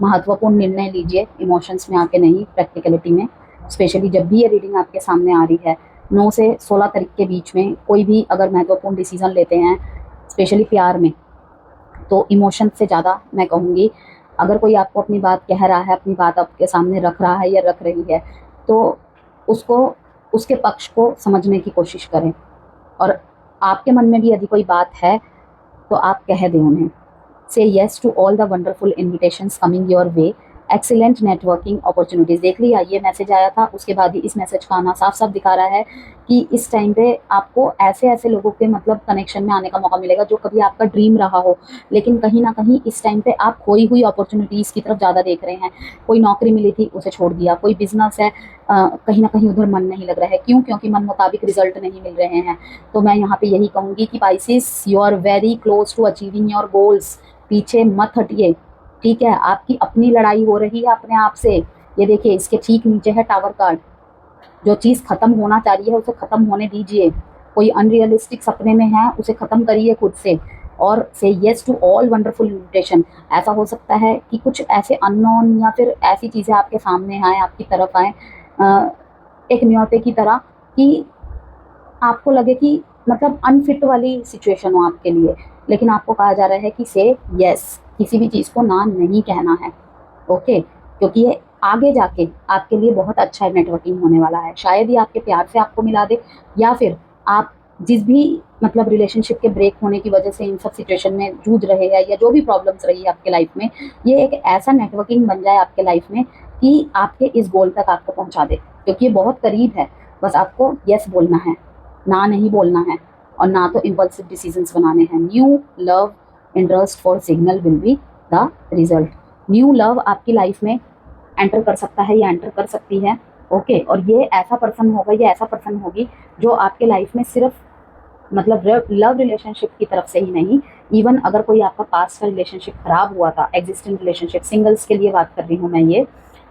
महत्वपूर्ण निर्णय लीजिए, इमोशंस में आके नहीं, प्रैक्टिकलिटी में। स्पेशली जब भी ये रीडिंग आपके सामने आ रही है, 9 से 16 तारीख के बीच में कोई भी अगर महत्वपूर्ण डिसीजन लेते हैं, स्पेशली प्यार में, तो इमोशन से ज़्यादा मैं कहूँगी, अगर कोई आपको अपनी बात कह रहा है, अपनी बात आपके सामने रख रहा है या रख रही है, तो उसको, उसके पक्ष को समझने की कोशिश करें। और आपके मन में भी यदि कोई बात है तो आप कह दें उन्हें। Say yes to all the wonderful invitations coming your way, excellent networking opportunities. देख लिया, ये मैसेज आया था, उसके बाद ही इस मैसेज का आना साफ साफ दिखा रहा है कि इस टाइम पे आपको ऐसे ऐसे लोगों के मतलब कनेक्शन में आने का मौका मिलेगा जो कभी आपका ड्रीम रहा हो, लेकिन कहीं ना कहीं इस टाइम पे आप खोई हुई अपॉर्चुनिटीज़ की तरफ ज़्यादा देख रहे हैं। कोई नौकरी मिली थी, उसे छोड़ दिया। कोई बिजनेस है, कहीं ना कहीं उधर मन नहीं लग रहा है। क्यों? क्योंकि मन मुताबिक रिजल्ट नहीं मिल रहे हैं। तो मैं यहाँ पे यही कहूँगी कि Pisces, you are very close to achieving your goals. पीछे मत हटिए, ठीक है। आपकी अपनी लड़ाई हो रही है अपने आप से। ये देखिए, इसके ठीक नीचे है टावर कार्ड। जो चीज़ खत्म होना चाहिए उसे खत्म होने दीजिए। कोई अनरियलिस्टिक सपने में है, उसे खत्म करिए खुद से, और say yes to all wonderful invitation. ऐसा हो सकता है कि कुछ ऐसे अननोन या फिर ऐसी चीज़ें आपके सामने आए, आपकी तरफ आए, एक न्योते की तरह, कि आपको लगे कि मतलब अनफिट वाली सिचुएशन हो आपके लिए, लेकिन आपको कहा जा रहा है कि से यस, किसी भी चीज़ को ना नहीं कहना है, ओके। क्योंकि ये आगे जाके आपके लिए बहुत अच्छा नेटवर्किंग होने वाला है। शायद ही आपके प्यार से आपको मिला दे, या फिर आप जिस भी मतलब रिलेशनशिप के ब्रेक होने की वजह से इन सब सिचुएशन में जूझ रहे हैं, या जो भी प्रॉब्लम्स रही है आपके लाइफ में, ये एक ऐसा नेटवर्किंग बन जाए आपके लाइफ में कि आपके इस गोल तक आपको पहुंचा दे। क्योंकि ये बहुत करीब है, बस आपको यस बोलना है, ना नहीं बोलना है, और ना तो इम्पल्सिव डिसीजंस बनाने हैं। New love interest for signal will be the result. New love आपकी लाइफ में एंटर कर सकता है या एंटर कर सकती है, ओके। और ये ऐसा पर्सन होगा या ऐसा पर्सन होगी जो आपके लाइफ में सिर्फ मतलब लव रिलेशनशिप की तरफ से ही नहीं, इवन अगर कोई आपका पास्ट का रिलेशनशिप खराब हुआ था, एग्जिस्टिंग रिलेशनशिप, सिंगल्स के लिए बात कर रही हूँ मैं, ये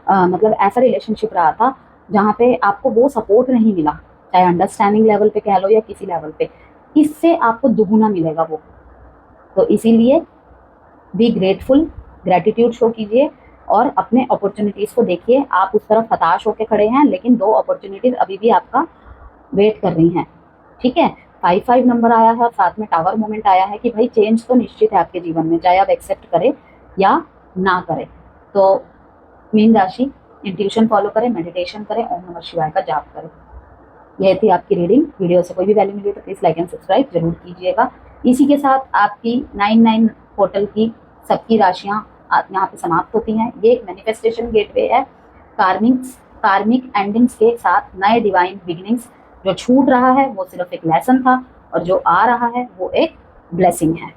मतलब ऐसा रिलेशनशिप रहा था जहाँ पे आपको वो सपोर्ट नहीं मिला, चाहे अंडरस्टैंडिंग लेवल पे कह लो या किसी लेवल पे, इससे आपको दुगुना मिलेगा वो। तो इसीलिए बी ग्रेटफुल, ग्रेटिट्यूड शो कीजिए और अपने अपॉर्चुनिटीज़ को देखिए। आप उस तरफ हताश होकर खड़े हैं, लेकिन 2 अपॉर्चुनिटीज़ अभी भी आपका वेट कर रही हैं, ठीक है। 5-5 नंबर आया है और साथ में टावर मोमेंट आया है कि भाई चेंज तो निश्चित है आपके जीवन में, चाहे आप एक्सेप्ट करें या ना करें। तो मीन राशि, इंट्यूशन फॉलो करें, मेडिटेशन करें, ओम नमः शिवाय का जाप करें। यह थी आपकी रीडिंग। वीडियो से कोई भी वैल्यू मिली तो प्लीज़ लाइक एंड सब्सक्राइब जरूर कीजिएगा। इसी के साथ आपकी 99 पोर्टल की सबकी राशियाँ यहाँ पे समाप्त होती हैं। ये एक मैनिफेस्टेशन गेटवे है। कार्मिक एंडिंग्स के साथ नए डिवाइन बिगिनिंग्स। जो छूट रहा है वो सिर्फ एक लेसन था और जो आ रहा है वो एक ब्लेसिंग है।